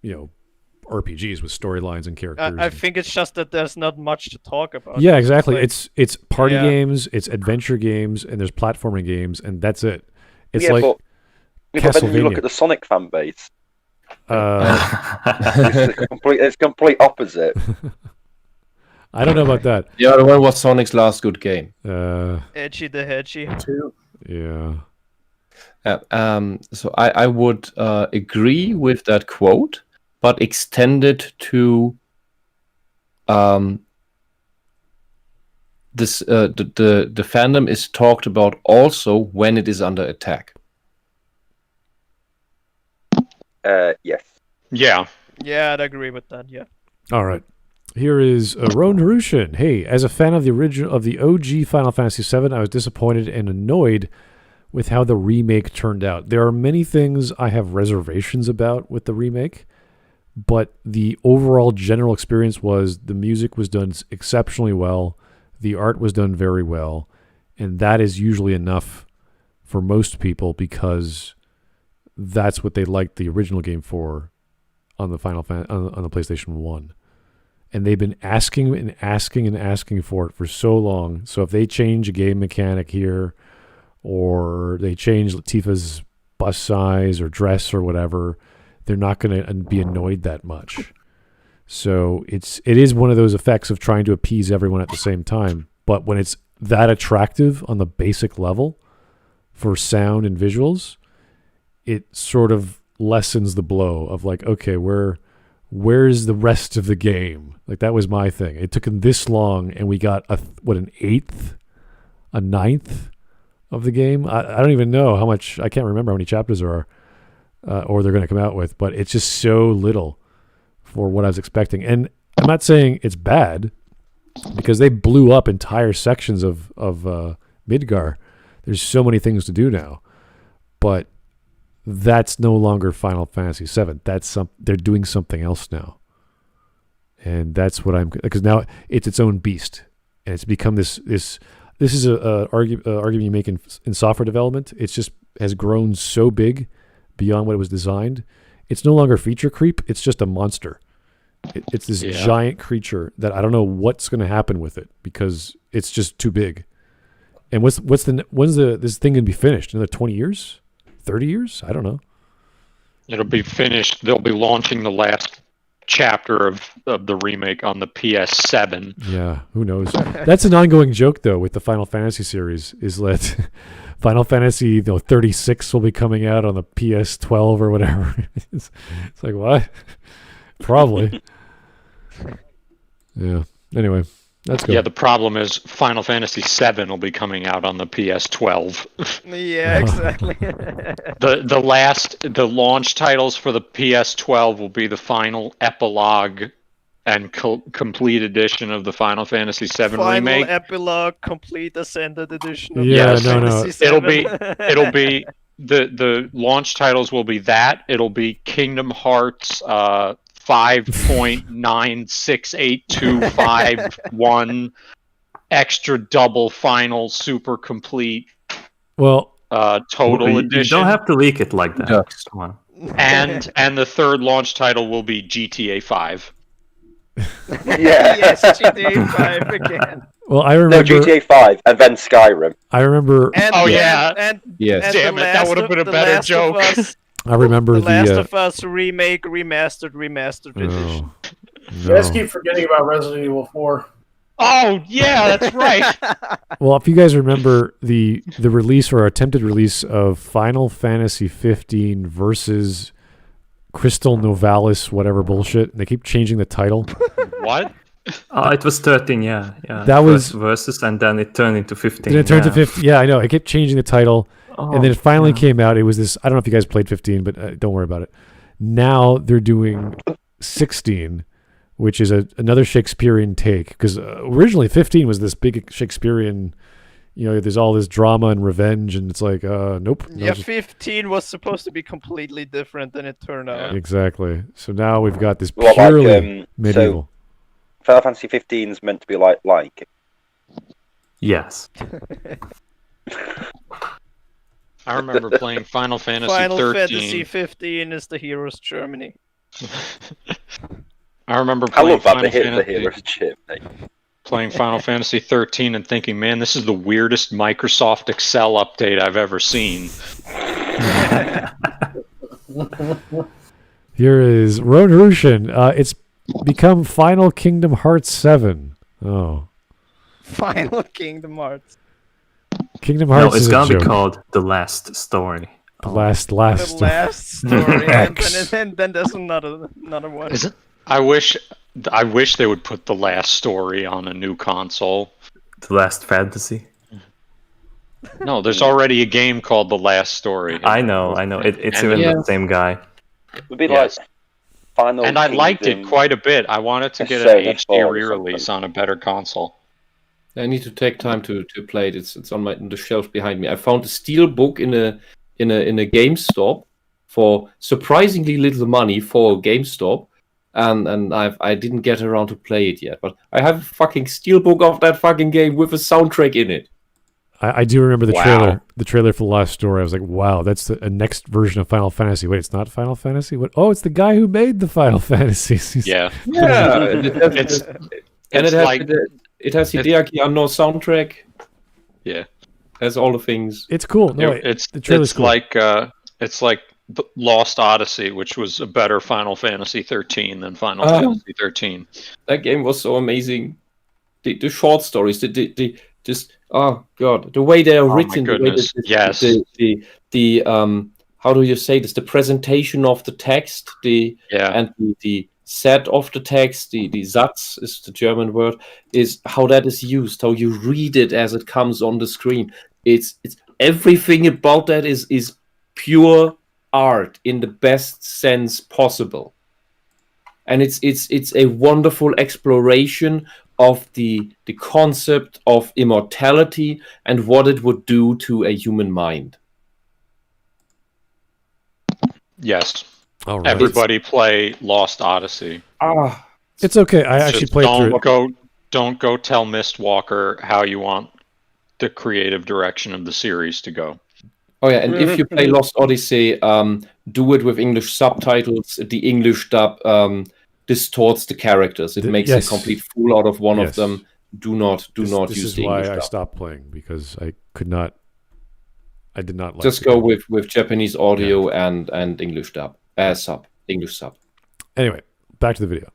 RPGs with storylines and characters. I think it's just that there's not much to talk about. Yeah, exactly. It's party Yeah. games, it's adventure games, and there's platforming games, and that's it. It's Yeah, like but then you look Castlevania. at the Sonic fan base. It's complete opposite. I don't know about that. The other one was Sonic's last good game. Edgy the Hedgy. Yeah. So I would agree with that quote, but extend it to this. The fandom is talked about also when it is under attack. Yes. Yeah. Yeah, I'd agree with that. Yeah. All right. Here is Roan Narushin. Hey, as a fan of the OG Final Fantasy VII, I was disappointed and annoyed with how the remake turned out. There are many things I have reservations about with the remake, but the overall general experience was the music was done exceptionally well, the art was done very well, and that is usually enough for most people because that's what they liked the original game for on the on the PlayStation 1. And they've been asking and asking and asking for it for so long. So if they change a game mechanic here, or they change Tifa's bust size or dress or whatever, they're not going to be annoyed that much. So it is one of those effects of trying to appease everyone at the same time. But when it's that attractive on the basic level for sound and visuals, it sort of lessens the blow of like, okay, where's the rest of the game? Like, that was my thing. It took them this long, and we got an eighth, a ninth of the game. I don't even know how much. I can't remember how many chapters there are, or they're going to come out with. But it's just so little for what I was expecting. And I'm not saying it's bad, because they blew up entire sections of Midgar. There's so many things to do now, but that's no longer Final Fantasy VII. They're doing something else now. And that's what because now it's its own beast, and it's become this is a argument you make in software development. It's just has grown so big beyond what it was designed. It's no longer feature creep. It's just a monster. It's this giant creature that I don't know what's going to happen with it, because it's just too big. And when's this thing going to be finished? Another 20 years? 30 years? I don't know. It'll be finished. They'll be launching the last chapter of the remake on the PS7. Yeah, who knows? That's an ongoing joke, though, with the Final Fantasy series, is that Final Fantasy 36 will be coming out on the PS12 or whatever. It's like, what? Probably. Yeah. Anyway, that's good. Yeah, the problem is Final Fantasy VII will be coming out on the PS12. Yeah, exactly. The launch titles for the PS12 will be the final epilogue and complete edition of the Final Fantasy VII remake. Final epilogue, complete ascended edition. Of Fantasy VII. It'll be the launch titles will be that. It'll be Kingdom Hearts 5.968251 extra double final super complete total edition. You don't have to leak it like that. Yeah. Come on. And the third launch title will be GTA 5. Yes, GTA 5 again. Well, I remember GTA 5 and then Skyrim. I remember. And, Yes. And Damn it, that would have been a better joke. I remember The Last of Us remake, remastered edition. You guys keep forgetting about Resident Evil 4. Oh yeah, that's right. Well, if you guys remember the release or attempted release of Final Fantasy 15 versus Crystal Novalis, whatever bullshit, and they keep changing the title. What? It was 13, yeah. That was versus, and then it turned into 15. Then it turned to 15. Yeah, I know. It kept changing the title, and then it finally came out. It was this. I don't know if you guys played 15, but don't worry about it. Now they're doing 16, which is another Shakespearean take, because originally 15 was this big Shakespearean. There's all this drama and revenge, and it's like, nope. Yeah, 15 was supposed to be completely different than it turned out. Exactly. So now we've got this Well, purely medieval. So Final Fantasy 15 is meant to be like Lion King. Yes. I remember playing Final Fantasy Final 13. Fantasy 15 is the hero's Germany. I remember I playing love that Final the Fantasy. hero's chip. Mate. Playing Final Fantasy 13 and thinking, man, this is the weirdest Microsoft Excel update I've ever seen. Here is Ron Rushin. It's become Final Kingdom Hearts 7. Oh. Final Kingdom Hearts. Kingdom No, Hearts it's is a gonna be joke. called The Last Story. The last The story. last story, X. and then there's another one. Is it? I wish they would put the last story on a new console. The Last Fantasy. No, there's already a game called The Last Story. I know. It's And- even Yeah. the same guy. It would be Yes. like Final And I liked it Kingdom. quite a bit. I wanted to get Persona an 4 HD or re-release on a better console. I need to take time to play it. It's on the shelf behind me. I found a steel book in a GameStop for surprisingly little money for a GameStop, and I didn't get around to play it yet. But I have a fucking steel book of that fucking game with a soundtrack in it. I do remember the Wow. trailer. The trailer for The Last Story. I was like, wow, that's a next version of Final Fantasy. Wait, it's not Final Fantasy? What? Oh, it's the guy who made the Final Fantasies. Yeah. Yeah, It's and it's it has like it has Hideaki Anno soundtrack. yeah. Has all the things. It's cool. No, wait, It's the trailer's cool. like the Lost Odyssey, which was a better Final Fantasy 13 than Final Oh. Fantasy 13. That game was so amazing. The short stories, the just oh god, the way they are Oh my written, the way goodness, yes. the how do you say this? The presentation of the text, Yeah. and the set of the text, the Satz is the German word, is how that is used, how you read it as it comes on the screen. It's everything about that is pure art in the best sense possible. And it's a wonderful exploration of the concept of immortality and what it would do to a human mind. Yes. All right. Everybody play Lost Odyssey. It's okay. I actually Just played through it. don't go tell Mistwalker how you want the creative direction of the series to go. Oh yeah, and if you play Lost Odyssey, do it with English subtitles. The English dub distorts the characters. It makes yes. a complete fool out of one Yes. of them. Do not This use is the why English I dub. stopped playing, because I did not like Just the go game. with Japanese audio and English dub. English sub. Anyway, back to the video.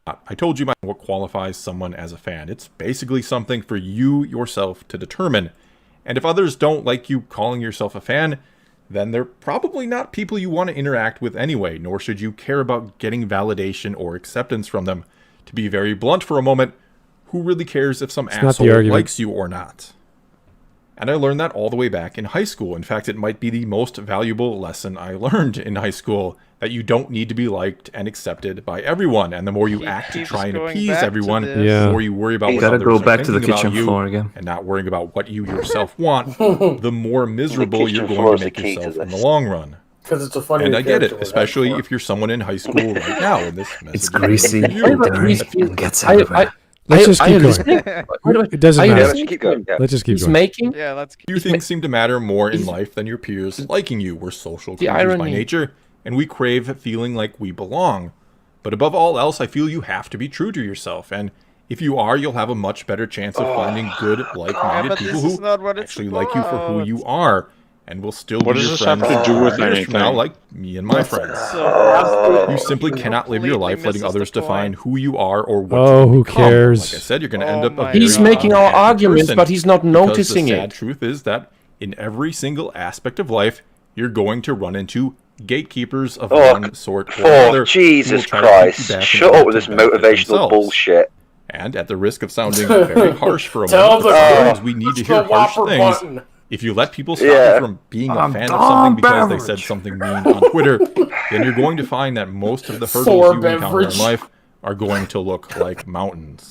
I told you what qualifies someone as a fan. It's basically something for you yourself to determine. And if others don't like you calling yourself a fan, then they're probably not people you want to interact with anyway, nor should you care about getting validation or acceptance from them. To be very blunt for a moment, who really cares if some It's not the asshole argument. likes you or not? And I learned that all the way back in high school. In fact, it might be the most valuable lesson I learned in high school, that you don't need to be liked and accepted by everyone. And the more you He act to keeps try and going appease back to everyone, this. Yeah. the more you worry about You what Gotta others go are back to the thinking about kitchen you, floor again. and not worrying about what you yourself want, the more miserable kitchen you're floor going is to the make key to yourself in the this. long run. Because it's a funny. And I get it, character especially we're if you're someone in high school right now. And this message It's is going greasy, to you. and dirty, and gets everywhere. Let's just keep going. going. It doesn't I Yeah, matter. let's keep going. Yeah. Let's just keep He's going. making Yeah, let's. Few things seem to matter more in He's- life than your peers liking you. We're social The creatures by irony. nature, and we crave feeling like we belong. But above all else, I feel you have to be true to yourself. And if you are, you'll have a much better chance of finding good, like-minded but people this is who not what it's actually like you for who about. you are, and will still What be does your this have friends to do with 5 years from now, anything? like me and my friends. So You simply cannot live your life letting completely others misses the define point. who you are or what Oh, you who become. cares? Like I said, you're going to end Oh up a my very He's making our unhappy arguments, person, but he's not because noticing the sad it. truth is that in every single aspect of life, you're going to run into gatekeepers of Oh, one sort or another. Oh, Jesus who will try to keep you Christ. back and Shut want up with to this benefit motivational themselves. bullshit. And at the risk of sounding very harsh for a Tell moment, the sometimes we need to push hear the harsh Whopper things. button. If you let people stop Yeah. you from being a I'm fan of Tom something because they Beveridge. said something mean on Twitter, then you're going to find that most of the hurdles Thor you encounter in Beveridge. life are going to look like mountains.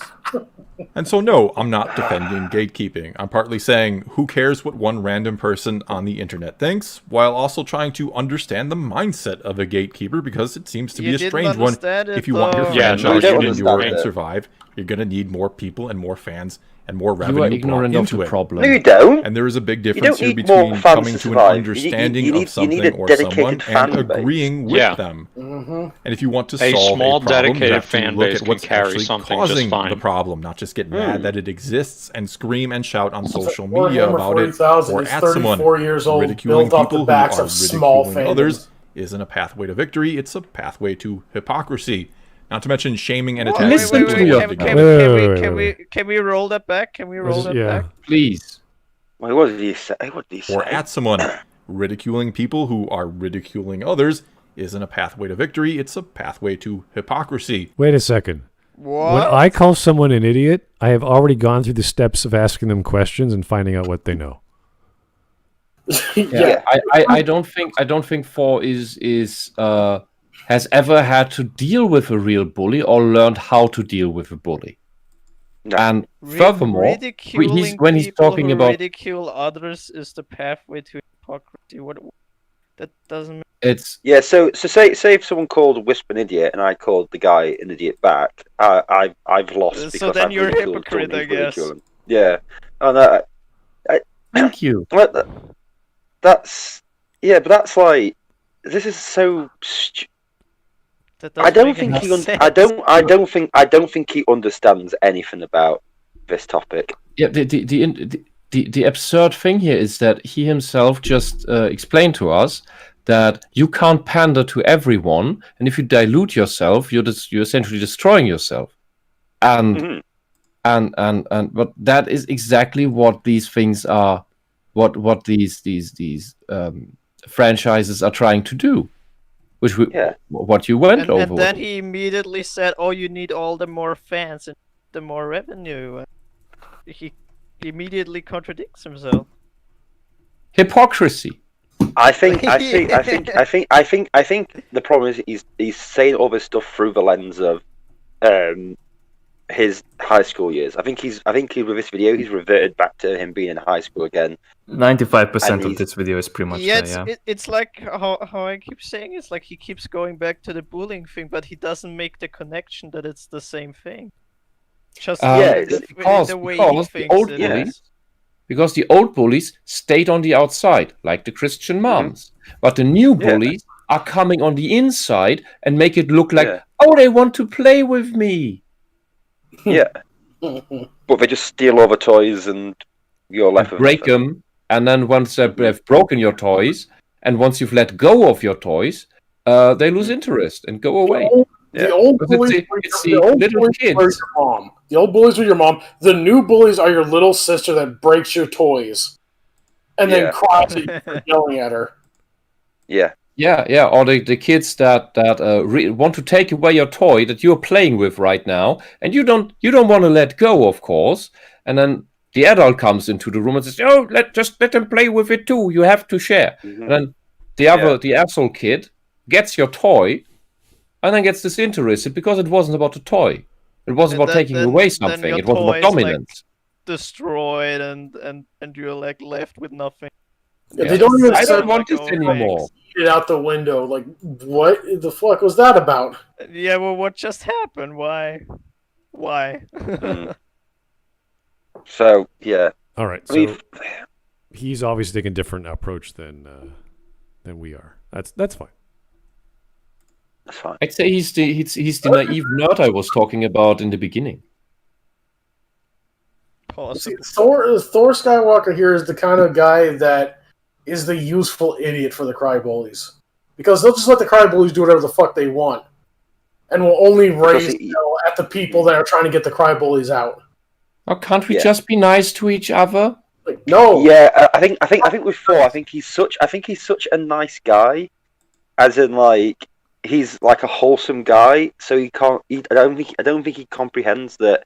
And so, no, I'm not defending gatekeeping. I'm partly saying, who cares what one random person on the internet thinks, while also trying to understand the mindset of a gatekeeper, because it seems to be a strange one. If you want your franchise to endure and survive, you're going to need more people and more fans and more revenue brought into it. No, you don't. And there is a big difference here between coming to an understanding of something or someone and agreeing with them. And if you want to solve a small, problem, you dedicated have to fan look base at what's can carry actually something causing just fine. the problem, not just get mad that it exists and scream and shout on social media Warhammer about it 40,000 or is at 34 someone. years old, Ridiculing built off the people who backs are of small ridiculing fandoms. others isn't a pathway to victory, it's a pathway to hypocrisy. Not to mention shaming and Wait, attacking wait, people who love the game. Can we roll that back? Can we roll that back? Please. Wait, what did he say? What did he say? Or at someone. Ridiculing people who are ridiculing others isn't a pathway to victory, it's a pathway to hypocrisy. Wait a second. What? When I call someone an idiot, I have already gone through the steps of asking them questions and finding out what they know. I don't think Thor has ever had to deal with a real bully or learned how to deal with a bully. No. And furthermore, when he's talking about ridicule others is the pathway to hypocrisy. What? That doesn't. It's So say if someone called Wisp an idiot and I called the guy an idiot back, I've lost. So then you're a hypocrite, I guess. Yeah. Oh no. Thank you. That's but that's like this is so. I don't think he understands anything about this topic. Yeah, the absurd thing here is that he himself just explained to us that you can't pander to everyone, and if you dilute yourself, you're essentially destroying yourself. And but that is exactly what these things are, what these franchises are trying to do. What you went over. And then he immediately said, "Oh, you need all the more fans and the more revenue." He immediately contradicts himself. Hypocrisy. I think the problem is he's saying all this stuff through the lens of his high school years. I think with this video he's reverted back to him being in high school again. 95% of this video is pretty much it's like how I keep saying, it's like he keeps going back to the bullying thing, but he doesn't make the connection that it's the same thing. Just because the old bullies stayed on the outside, like the Christian moms. But the new bullies are coming on the inside and make it look like, oh, they want to play with me. Yeah. But they just steal all the toys and you're left with break them, and then once they've broken your toys, and once you've let go of your toys, they lose interest and go away. The old bullies are your mom. The old bullies are your mom. The new bullies are your little sister that breaks your toys and then cries at you for yelling at her. Yeah. Yeah, or the kids that want to take away your toy that you're playing with right now, and you don't want to let go, of course. And then the adult comes into the room and says, "Oh, let them play with it too. You have to share." And then the asshole kid gets your toy, and then gets disinterested because it wasn't about the toy. It wasn't about taking away something. It was about dominance. Destroyed, and you're like left with nothing. Yeah, they don't even. I don't want this anymore. It out the window. Like, what the fuck was that about? Yeah, well, what just happened? Why? So yeah. All right. So he's obviously taking a different approach than we are. That's fine. That's fine. I'd say he's the naive nerd I was talking about in the beginning. See, Thor Skywalker here is the kind of guy that is the useful idiot for the cry bullies, because they'll just let the cry bullies do whatever the fuck they want, and will only raise hell at the people that are trying to get the cry bullies out. Oh, can't we just be nice to each other? Like, no. Yeah, I think with Thor, I think he's such a nice guy, as in like he's like a wholesome guy. So I don't think he comprehends that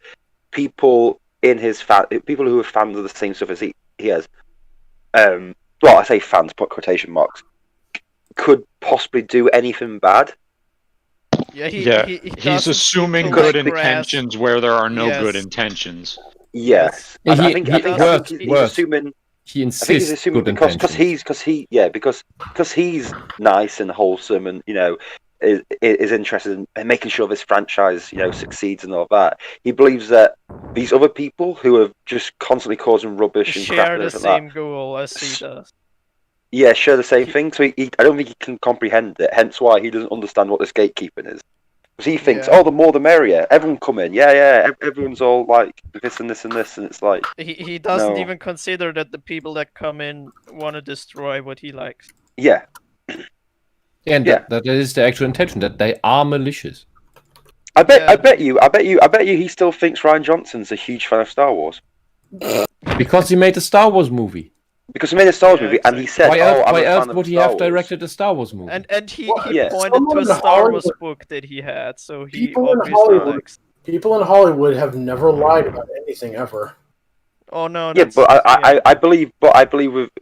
people in his people who are fans of the same stuff as he has. Well, I say fans, put quotation marks, could possibly do anything bad. Yeah, he's doesn't assuming seem to good like grasp- intentions where there are no good Yes. intentions. Yes, Yeah, I think he's assuming. He I insists think he's assuming good because intentions. because he's nice and wholesome and is interested in making sure this franchise succeeds and all that. He believes that these other people who are just constantly causing rubbish and crap share and the everything like same goal as he does. yeah, share the same thing. So I don't think he can comprehend it. Hence why he doesn't understand what this gatekeeping is. Because he thinks, Yeah. oh, the more the merrier. Everyone come in. Yeah. Everyone's all like this and this and this, and it's like He doesn't No. even consider that the people that come in want to destroy what he likes. yeah. And Yeah. that is the actual intention, that they are malicious. I bet Yeah. you he still thinks Rian Johnson's a huge fan of Star Wars. Because he made a Star Wars movie. Because he made a Star Wars movie and he said, Why I'm else a fan of would he Star have Wars. directed a Star Wars movie? And he yeah. pointed Someone to a in Star Wars Hollywood- book that he had, so he People in obviously Hollywood- likes. People in Hollywood have never lied about anything ever. Oh no, Yeah, that's, but I believe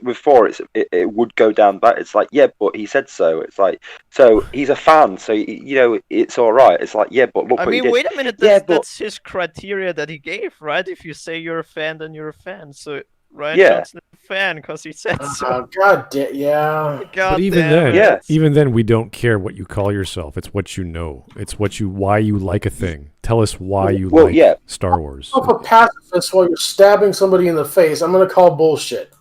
with Thor it would go down that. It's like, yeah, but he said so. It's like, so he's a fan, so it's all right. It's like, yeah, but look I what he mean, did. wait a minute. Yeah, That's his criteria that he gave, right? If you say you're a fan, then you're a fan. So Ryan Yeah. Johnson is a fan because he said so. Yeah. God But even damn then, it. Yeah. even then, we don't care what you call yourself. It's what you know. It's why you like a thing. Tell us why you Well, like yeah. Star Wars. If a pacifist while you're stabbing somebody in the face, I'm gonna call bullshit.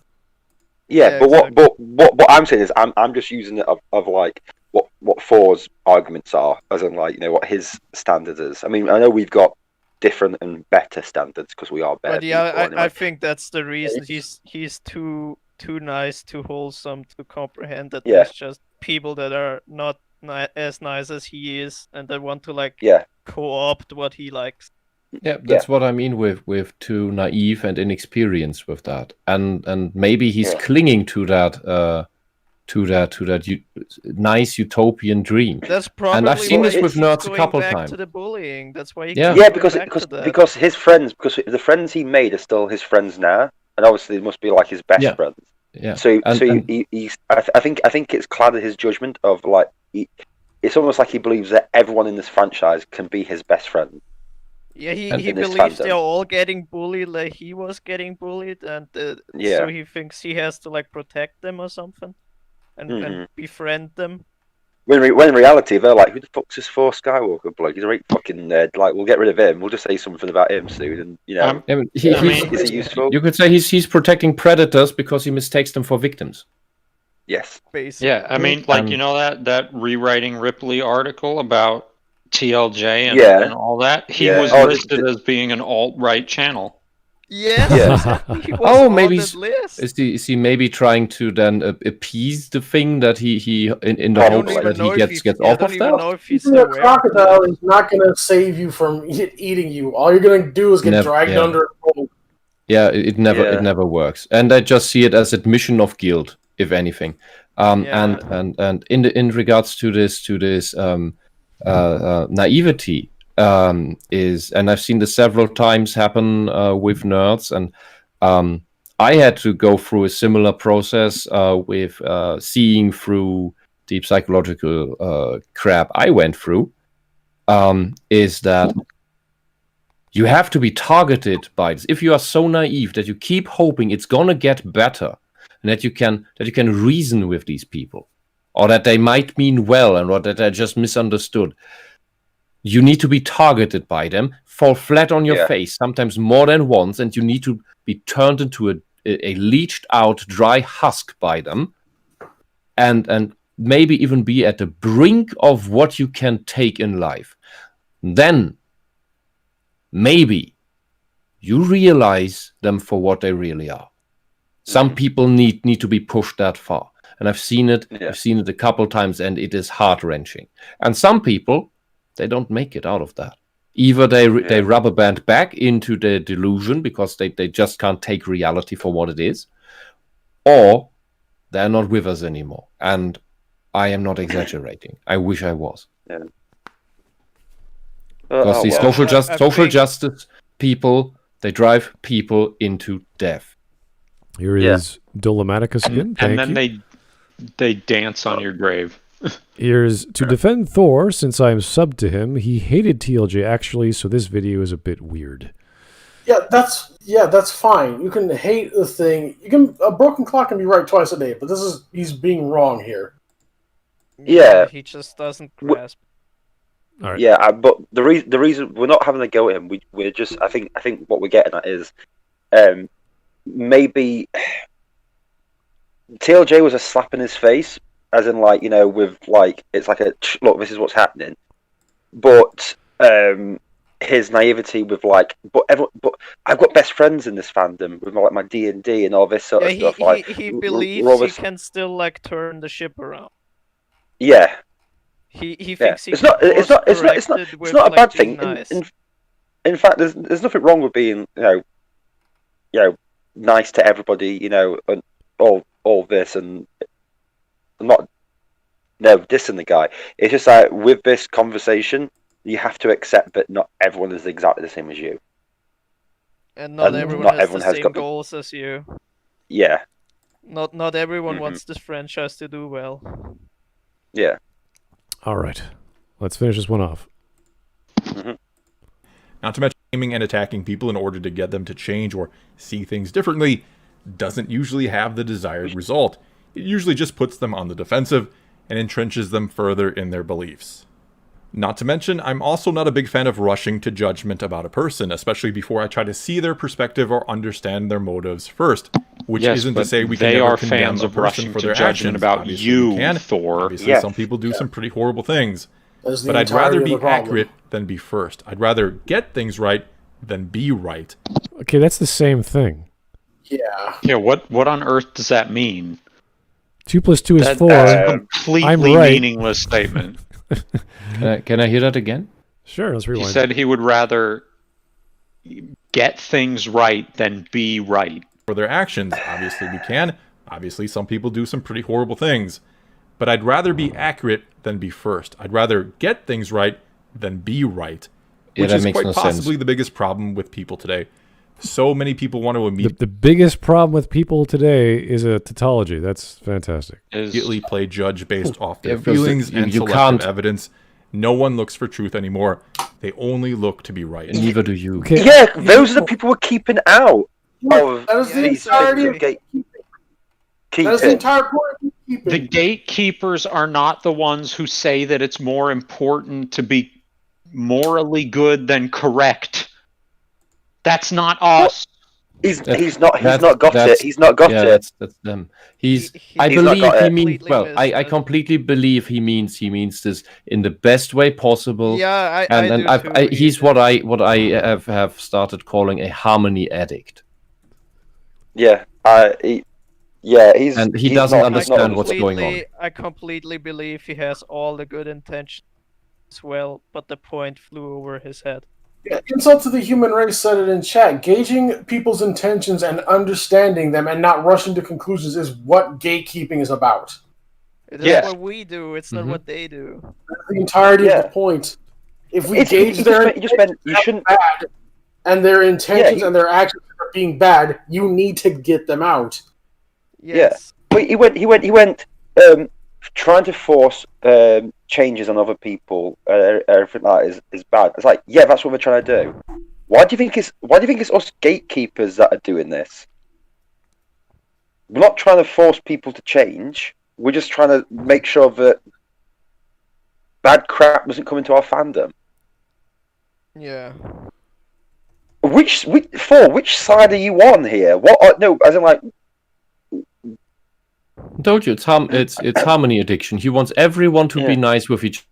Yeah, Yeah, but what I'm saying is I'm just using it of like what Thor's arguments are, as in like what his standards is. I mean, I know we've got different and better standards because we are better. But yeah, people anyway. I think that's the reason he's too nice, too wholesome to comprehend that Yeah. there's just people that are not as nice as he is, and that want to like Yeah. co-opt what he likes. Yeah, that's what I mean with too naive and inexperienced with that, and maybe he's Yeah. clinging to that nice utopian dream. That's probably And I've seen why this with he's nerds a going couple back times. to the bullying. That's why he Yeah. keeps Yeah, going back to that. because his friends, because the friends he made are still his friends now, and obviously they must be like his best Yeah. friends. Yeah. So And- he's. I think it's clouded his judgment of like. It's almost like he believes that everyone in this franchise can be his best friend. Yeah, he And- in this believes fandom. they're all getting bullied like he was getting bullied, and Yeah. so he thinks he has to like protect them or something, and Mhm. befriend them. When in reality they're like, who the fuck's this Thor Skywalker bloke? He's a right fucking nerd. Like, we'll get rid of him. We'll just say something about him soon, and Yeah, but I mean, is it useful? You could say he's protecting predators because he mistakes them for victims. Yes. Basically. Yeah, I mean, like that rewriting Ripley article about TLJ and, Yeah. and all that. He Yeah. was Oh, listed as being an alt-right channel. Yes, Yeah. exactly. He was Oh, on maybe that list. is he maybe trying to then appease the thing that he in the I hopes don't that know he if gets I off don't of even that? know if he's Eating a aware. crocodile is not gonna save you from eating you. All you're gonna do is get Never- dragged yeah. under a boat. Yeah, it never Yeah. it never works, and I just see it as admission of guilt, if anything. Yeah. And in regards to this naivety is, and I've seen this several times happen with nerds, and I had to go through a similar process with seeing through deep psychological crap I went through. Is that you have to be targeted by this. If you are so naive that you keep hoping it's gonna get better, and that you can reason with these people, or that they might mean well, and or that they're just misunderstood, you need to be targeted by them, fall flat on your Yeah. face, sometimes more than once, and you need to be turned into a leached out dry husk by them, and maybe even be at the brink of what you can take in life. Then maybe you realize them for what they really are. Some people need to be pushed that far, and I've seen it. Yeah. I've seen it a couple times, and it is heart-wrenching. And some people, they don't make it out of that. Either they rubber band back into their delusion because they just can't take reality for what it is, or they're not with us anymore. And I am not exaggerating. I wish I was. Yeah. Because these well. social justice people, they drive people into death. Here Yeah. is Dolomaticus again. Thank And then you. they dance on your grave. Here's to defend Thor, since I am subbed to him. He hated TLJ actually, so this video is a bit weird. Yeah, that's fine. You can hate the thing. A broken clock can be right twice a day, but he's being wrong here. Yeah. He just doesn't grasp. All right. Yeah, but the reason we're not having a go at him, we're just I think what we're getting at is maybe TLJ was a slap in his face, as in like, you know, with like it's like a look, this is what's happening, but his naivety with like, but I've got best friends in this fandom with my D&D and all this sort of stuff. He believes he can still like turn the ship around. Yeah. He thinks it's not a bad thing. Nice. In fact, there's nothing wrong with being you know nice to everybody, you know, and all this, and I'm not dissing the guy. It's just like with this conversation, you have to accept that not everyone is exactly the same as you, and not everyone has the same goals as you. Yeah. Not everyone wants this franchise to do well. Yeah. All right, let's finish this one off. Not to mention, aiming and attacking people in order to get them to change or see things differently doesn't usually have the desired result. It usually just puts them on the defensive and entrenches them further in their beliefs. Not to mention, I'm also not a big fan of rushing to judgment about a person, especially before I try to see their perspective or understand their motives first. Which isn't to say we can never condemn a person for their actions. About you, Thor. Obviously, some people do some pretty horrible things. But I'd rather be accurate than be first. I'd rather get things right than be right. Okay, that's the same thing. Yeah. Yeah, what on earth does that mean? 2 + 2 is 4. That's a completely I'm right. meaningless statement. Can I hear that again? Sure, let's rewind. He said he would rather get things right than be right. For their actions, obviously we can. Obviously, some people do some pretty horrible things. But I'd rather be accurate than be first. I'd rather get things right than be right. Which is quite possibly the biggest problem with people today. So many people want to immediately... The biggest problem with people today is a tautology. That's fantastic. Immediately play judge based off their feelings and selective evidence. No one looks for truth anymore. They only look to be right. And neither do you. Okay. Yeah, those are the people we're keeping out. That is the entirety of gatekeeping. That is the entire point of gatekeeping. The gatekeepers are not the ones who say that it's more important to be morally good than correct. That's not us. He's not got it. He's not got it. That's them. I believe he means well. I completely believe he means this in the best way possible. Yeah, he's what I have started calling a harmony addict. Yeah, he doesn't understand what's going on. I completely believe he has all the good intentions as well, but the point flew over his head. Yeah, Insult to the Human Race said it in chat. Gauging people's intentions and understanding them and not rushing to conclusions is what gatekeeping is about. It is what we do. It's not what they do. That's the entirety of the point. If we gauge their intentions bad, and their intentions and their actions are being bad, you need to get them out. Yes. Yeah. But he went trying to force changes on other people, everything like that is bad. It's like, yeah, that's what we're trying to do. Why do you think it's us gatekeepers that are doing this? We're not trying to force people to change. We're just trying to make sure that bad crap doesn't come into our fandom. Yeah. Which side are you on here? As in like. Told you, it's harmony addiction. He wants everyone to be nice with each other.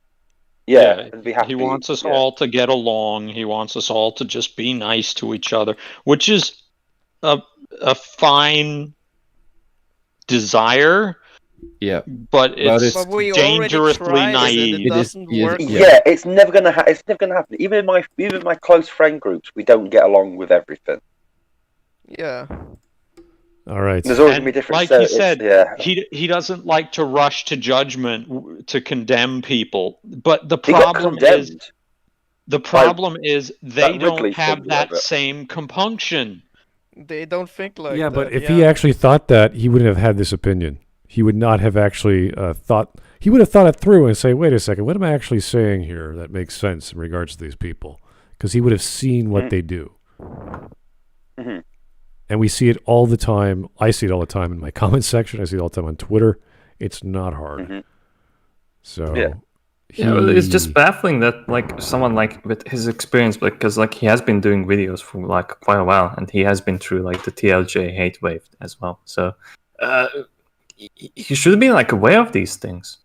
Yeah, and be happy. He wants us all to get along. He wants us all to just be nice to each other, which is a fine desire. Yeah, but it's dangerously naive. It doesn't work. Yeah, it's never gonna happen. Even in my close friend groups, we don't get along with everything. Yeah. All right. There's always gonna be different. Like he said, he doesn't like to rush to judgment to condemn people. But the problem is they don't have that same compunction. They don't think like that. Yeah, but if he actually thought that, he wouldn't have had this opinion. He would not have actually thought. he would have thought it through and say, wait a second, what am I actually saying here that makes sense in regards to these people? Because he would have seen what they do. Mm-hmm. And we see it all the time. I see it all the time in my comment section. I see it all the time on Twitter. It's not hard. Mm-hmm. So Yeah. Well, it's just baffling that like someone like with his experience, because like he has been doing videos for like quite a while, and he has been through like the TLJ hate wave as well. So he should have been like aware of these things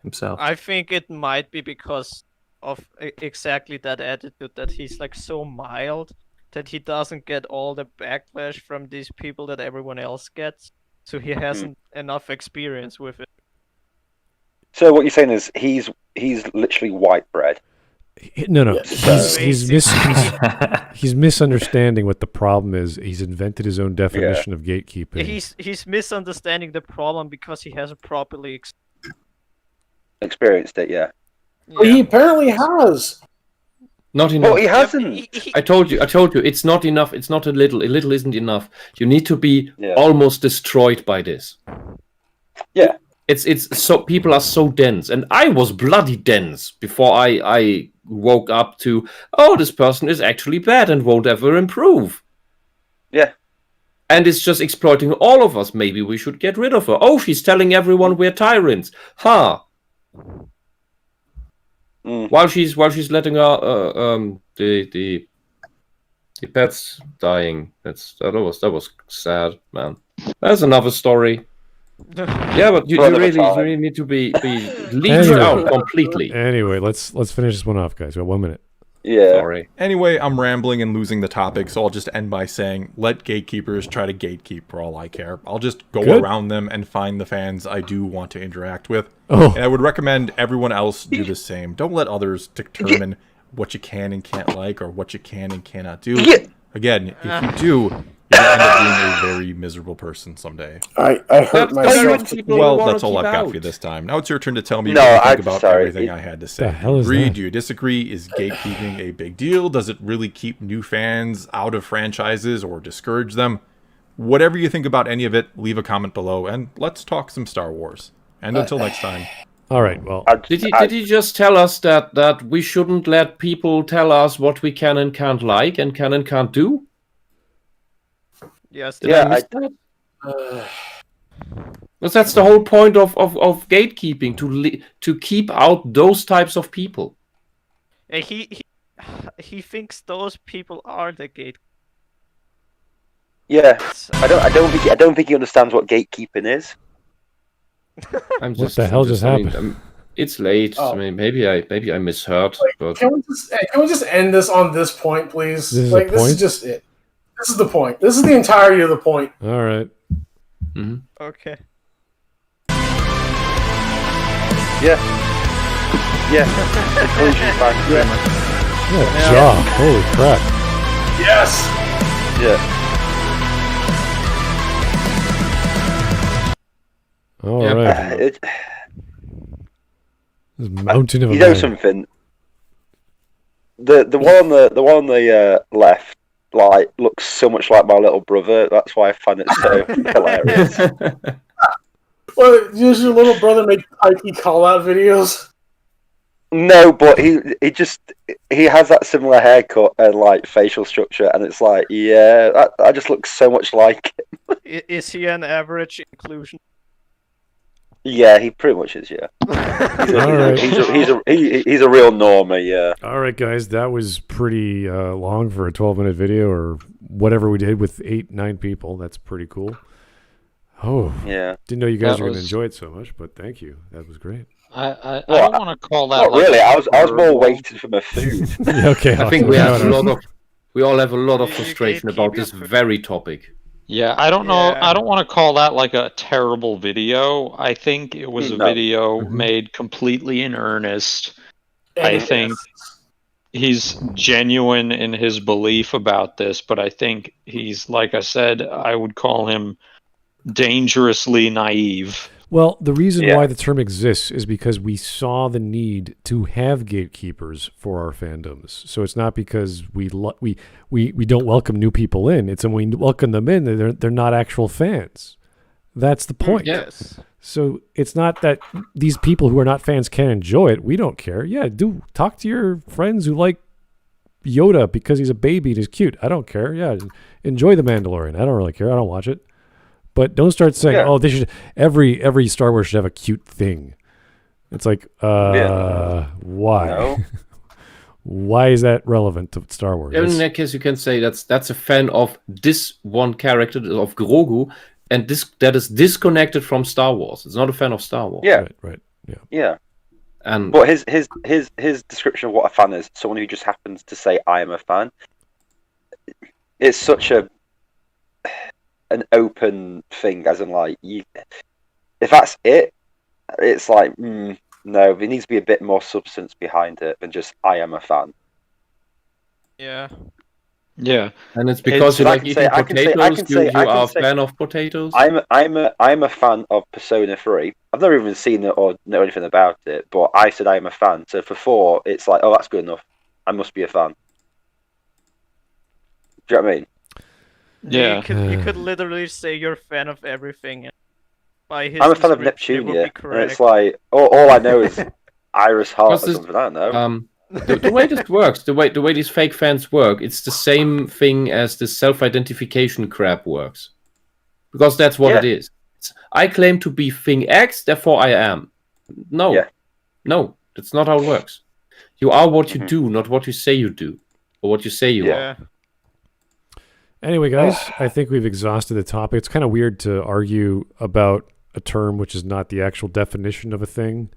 himself. I think it might be because of exactly that attitude, that he's like so mild that he doesn't get all the backlash from these people that everyone else gets. So he hasn't enough experience with it. So what you're saying is he's literally white bread. No. Yeah. He's misunderstanding what the problem is. He's invented his own definition of gatekeeping. He's misunderstanding the problem because he hasn't properly Experienced it, yeah. Well, he apparently has. Not enough. Well, he hasn't. I told you, it's not enough. It's not a little. A little isn't enough. You need to be Yeah. almost destroyed by this. Yeah. It's so people are so dense, and I was bloody dense before I woke up to, oh, this person is actually bad and won't ever improve. Yeah. And it's just exploiting all of us. Maybe we should get rid of her. Oh, she's telling everyone we're tyrants. While she's letting the pets dying. That was sad, man. That's another story. Yeah, but you really need to be leached out completely. Anyway, let's finish this one off, guys. We got 1 minute. Yeah. Sorry. Anyway, I'm rambling and losing the topic, so I'll just end by saying, let gatekeepers try to gatekeep for all I care. I'll just go around them and find the fans I do want to interact with. Oh. And I would recommend everyone else do the same. Don't let others determine what you can and can't like or what you can and cannot do. Again, if you do, you're going to end up being a very miserable person someday. I hurt myself. Well, that's all I've got for you this time. Now it's your turn to tell me No, what you think I'm about sorry. everything I had to say. The hell is Agree? that? Do you disagree? Is gatekeeping a big deal? Does it really keep new fans out of franchises or discourage them? Whatever you think about any of it, leave a comment below, and let's talk some Star Wars. And until next time. All right, well. Did he just tell us that we shouldn't let people tell us what we can and can't like and can and can't do? Yes. Did I miss that? Because that's the whole point of gatekeeping, to keep out those types of people. He thinks those people are the gate. Yeah. I don't think he understands what gatekeeping is. What the hell just happened? It's late. Oh. I mean, maybe I misheard. But Can we just end this on this point, please? This is like the this point? is just it. This is the point. This is the entirety of the point. All right. Okay. Yeah. Yeah. Conclusion fine. Yeah. What a job. Holy crap. Yes. Yeah. All Yeah, right. This mountain of a You know man. something? The one on the left, like, looks so much like my little brother. That's why I find it so hilarious. Well, does your little brother make IP call-out videos? No, but he has that similar haircut and like facial structure, and it's like, yeah, that just looks so much like him. Is he an average inclusion? Yeah, he pretty much is. Yeah, All right. he's a real normie. Yeah. All right, guys. That was pretty long for a 12-minute video or whatever we did with 8-9 people. That's pretty cool. Oh, Yeah. didn't know you guys That were going to was- enjoy it so much, but thank you. That was great. I Well, don't want to call that. Not like really. a I was more terrible- waiting for my food. Yeah, okay. I think we all have a lot of You frustration gatekeep about your this food. very topic. Yeah, I don't know. Yeah. I don't want to call that like a terrible video. I think it was a No. video Mhm. made completely in earnest. I And- think he's genuine in his belief about this, but I think he's, like I said, I would call him dangerously naive. Well, the reason Yeah. why the term exists is because we saw the need to have gatekeepers for our fandoms. So it's not because we don't welcome new people in. It's when we welcome them in, they're not actual fans. That's the point. Yeah. Yes. So it's not that these people who are not fans can't enjoy it. We don't care. Yeah, do talk to your friends who like Yoda because he's a baby and he's cute. I don't care. Yeah, enjoy The Mandalorian. I don't really care. I don't watch it. But don't start saying, "Oh, they should every Star Wars should have a cute thing." It's like, why? No. Why is that relevant to Star Wars? In that case, you can say that's a fan of this one character of Grogu, and that is disconnected from Star Wars. It's not a fan of Star Wars. Yeah, right. Yeah. And but his description of what a fan is, someone who just happens to say I am a fan. It's such an open thing, as in like if that's it, it's like no, there needs to be a bit more substance behind it than just I am a fan. Yeah. Yeah, and it's because you like eating potatoes. You are a fan of potatoes. I'm a fan of Persona 3. I've never even seen it or know anything about it, but I said I am a fan. So for 4, it's like, oh, that's good enough. I must be a fan. Do you know what I mean? Yeah. You could literally say you're a fan of everything. By his I'm a fan of description, Neptunia, it would be and it's like all I know is Iris Heart or something. I don't know. The way this works, the way these fake fans work, it's the same thing as the self-identification crap works, because that's what it is. I claim to be thing X, therefore I am. No, that's not how it works. You are what you do, not what you say you do, or what you say you are. Anyway, guys, I think we've exhausted the topic. It's kind of weird to argue about a term which is not the actual definition of a thing,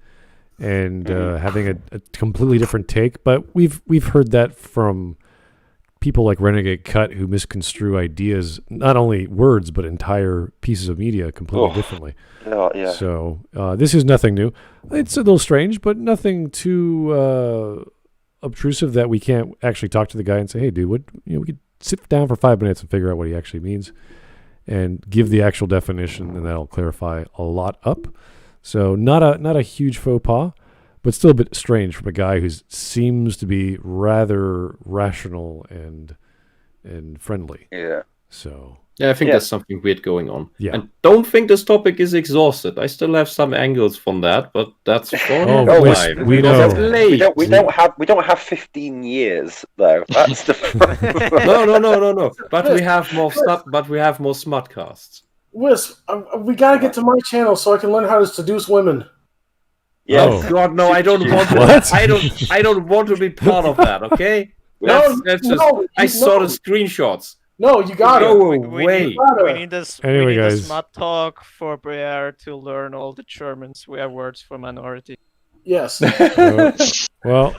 and having a completely different take. But we've heard that from people like Renegade Cut, who misconstrue ideas, not only words but entire pieces of media completely differently. Yeah. So this is nothing new. It's a little strange, but nothing too obtrusive that we can't actually talk to the guy and say, "Hey, dude, we could sit down for 5 minutes and figure out what he actually means, and give the actual definition, and that'll clarify a lot up." So not a huge faux pas, but still a bit strange from a guy who seems to be rather rational and friendly. Yeah. So yeah, I think there's something weird going on. Yeah. And don't think this topic is exhausted. I still have some angles from that, but that's for we know. We don't have 15 years though. That's the No. But we have more stuff. But we have more Smudcasts. Wisp, we gotta get to my channel so I can learn how to seduce women. Yeah. Oh God, no! I don't want. What? I don't want to be part of that. Okay. I saw the screenshots. No, you got it. We need this. Anyway, we need guys. a smart talk for Briere to learn all the German swear words for minority. Yes. Well,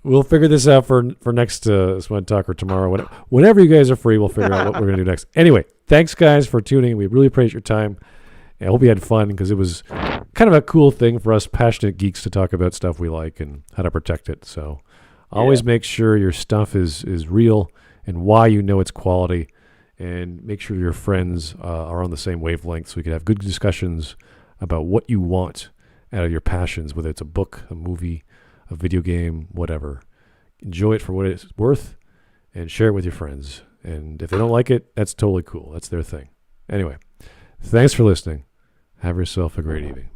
we'll figure this out for next Smud Talk or tomorrow. Whenever you guys are free, we'll figure out what we're going to do next. Anyway, thanks, guys, for tuning in. We really appreciate your time. I hope you had fun, because it was kind of a cool thing for us passionate geeks to talk about stuff we like and how to protect it. So always make sure your stuff is real and why you know it's quality, and make sure your friends are on the same wavelength so we can have good discussions about what you want out of your passions, whether it's a book, a movie, a video game, whatever. Enjoy it for what it's worth and share it with your friends. And if they don't like it, that's totally cool. That's their thing. Anyway, thanks for listening. Have yourself a great evening.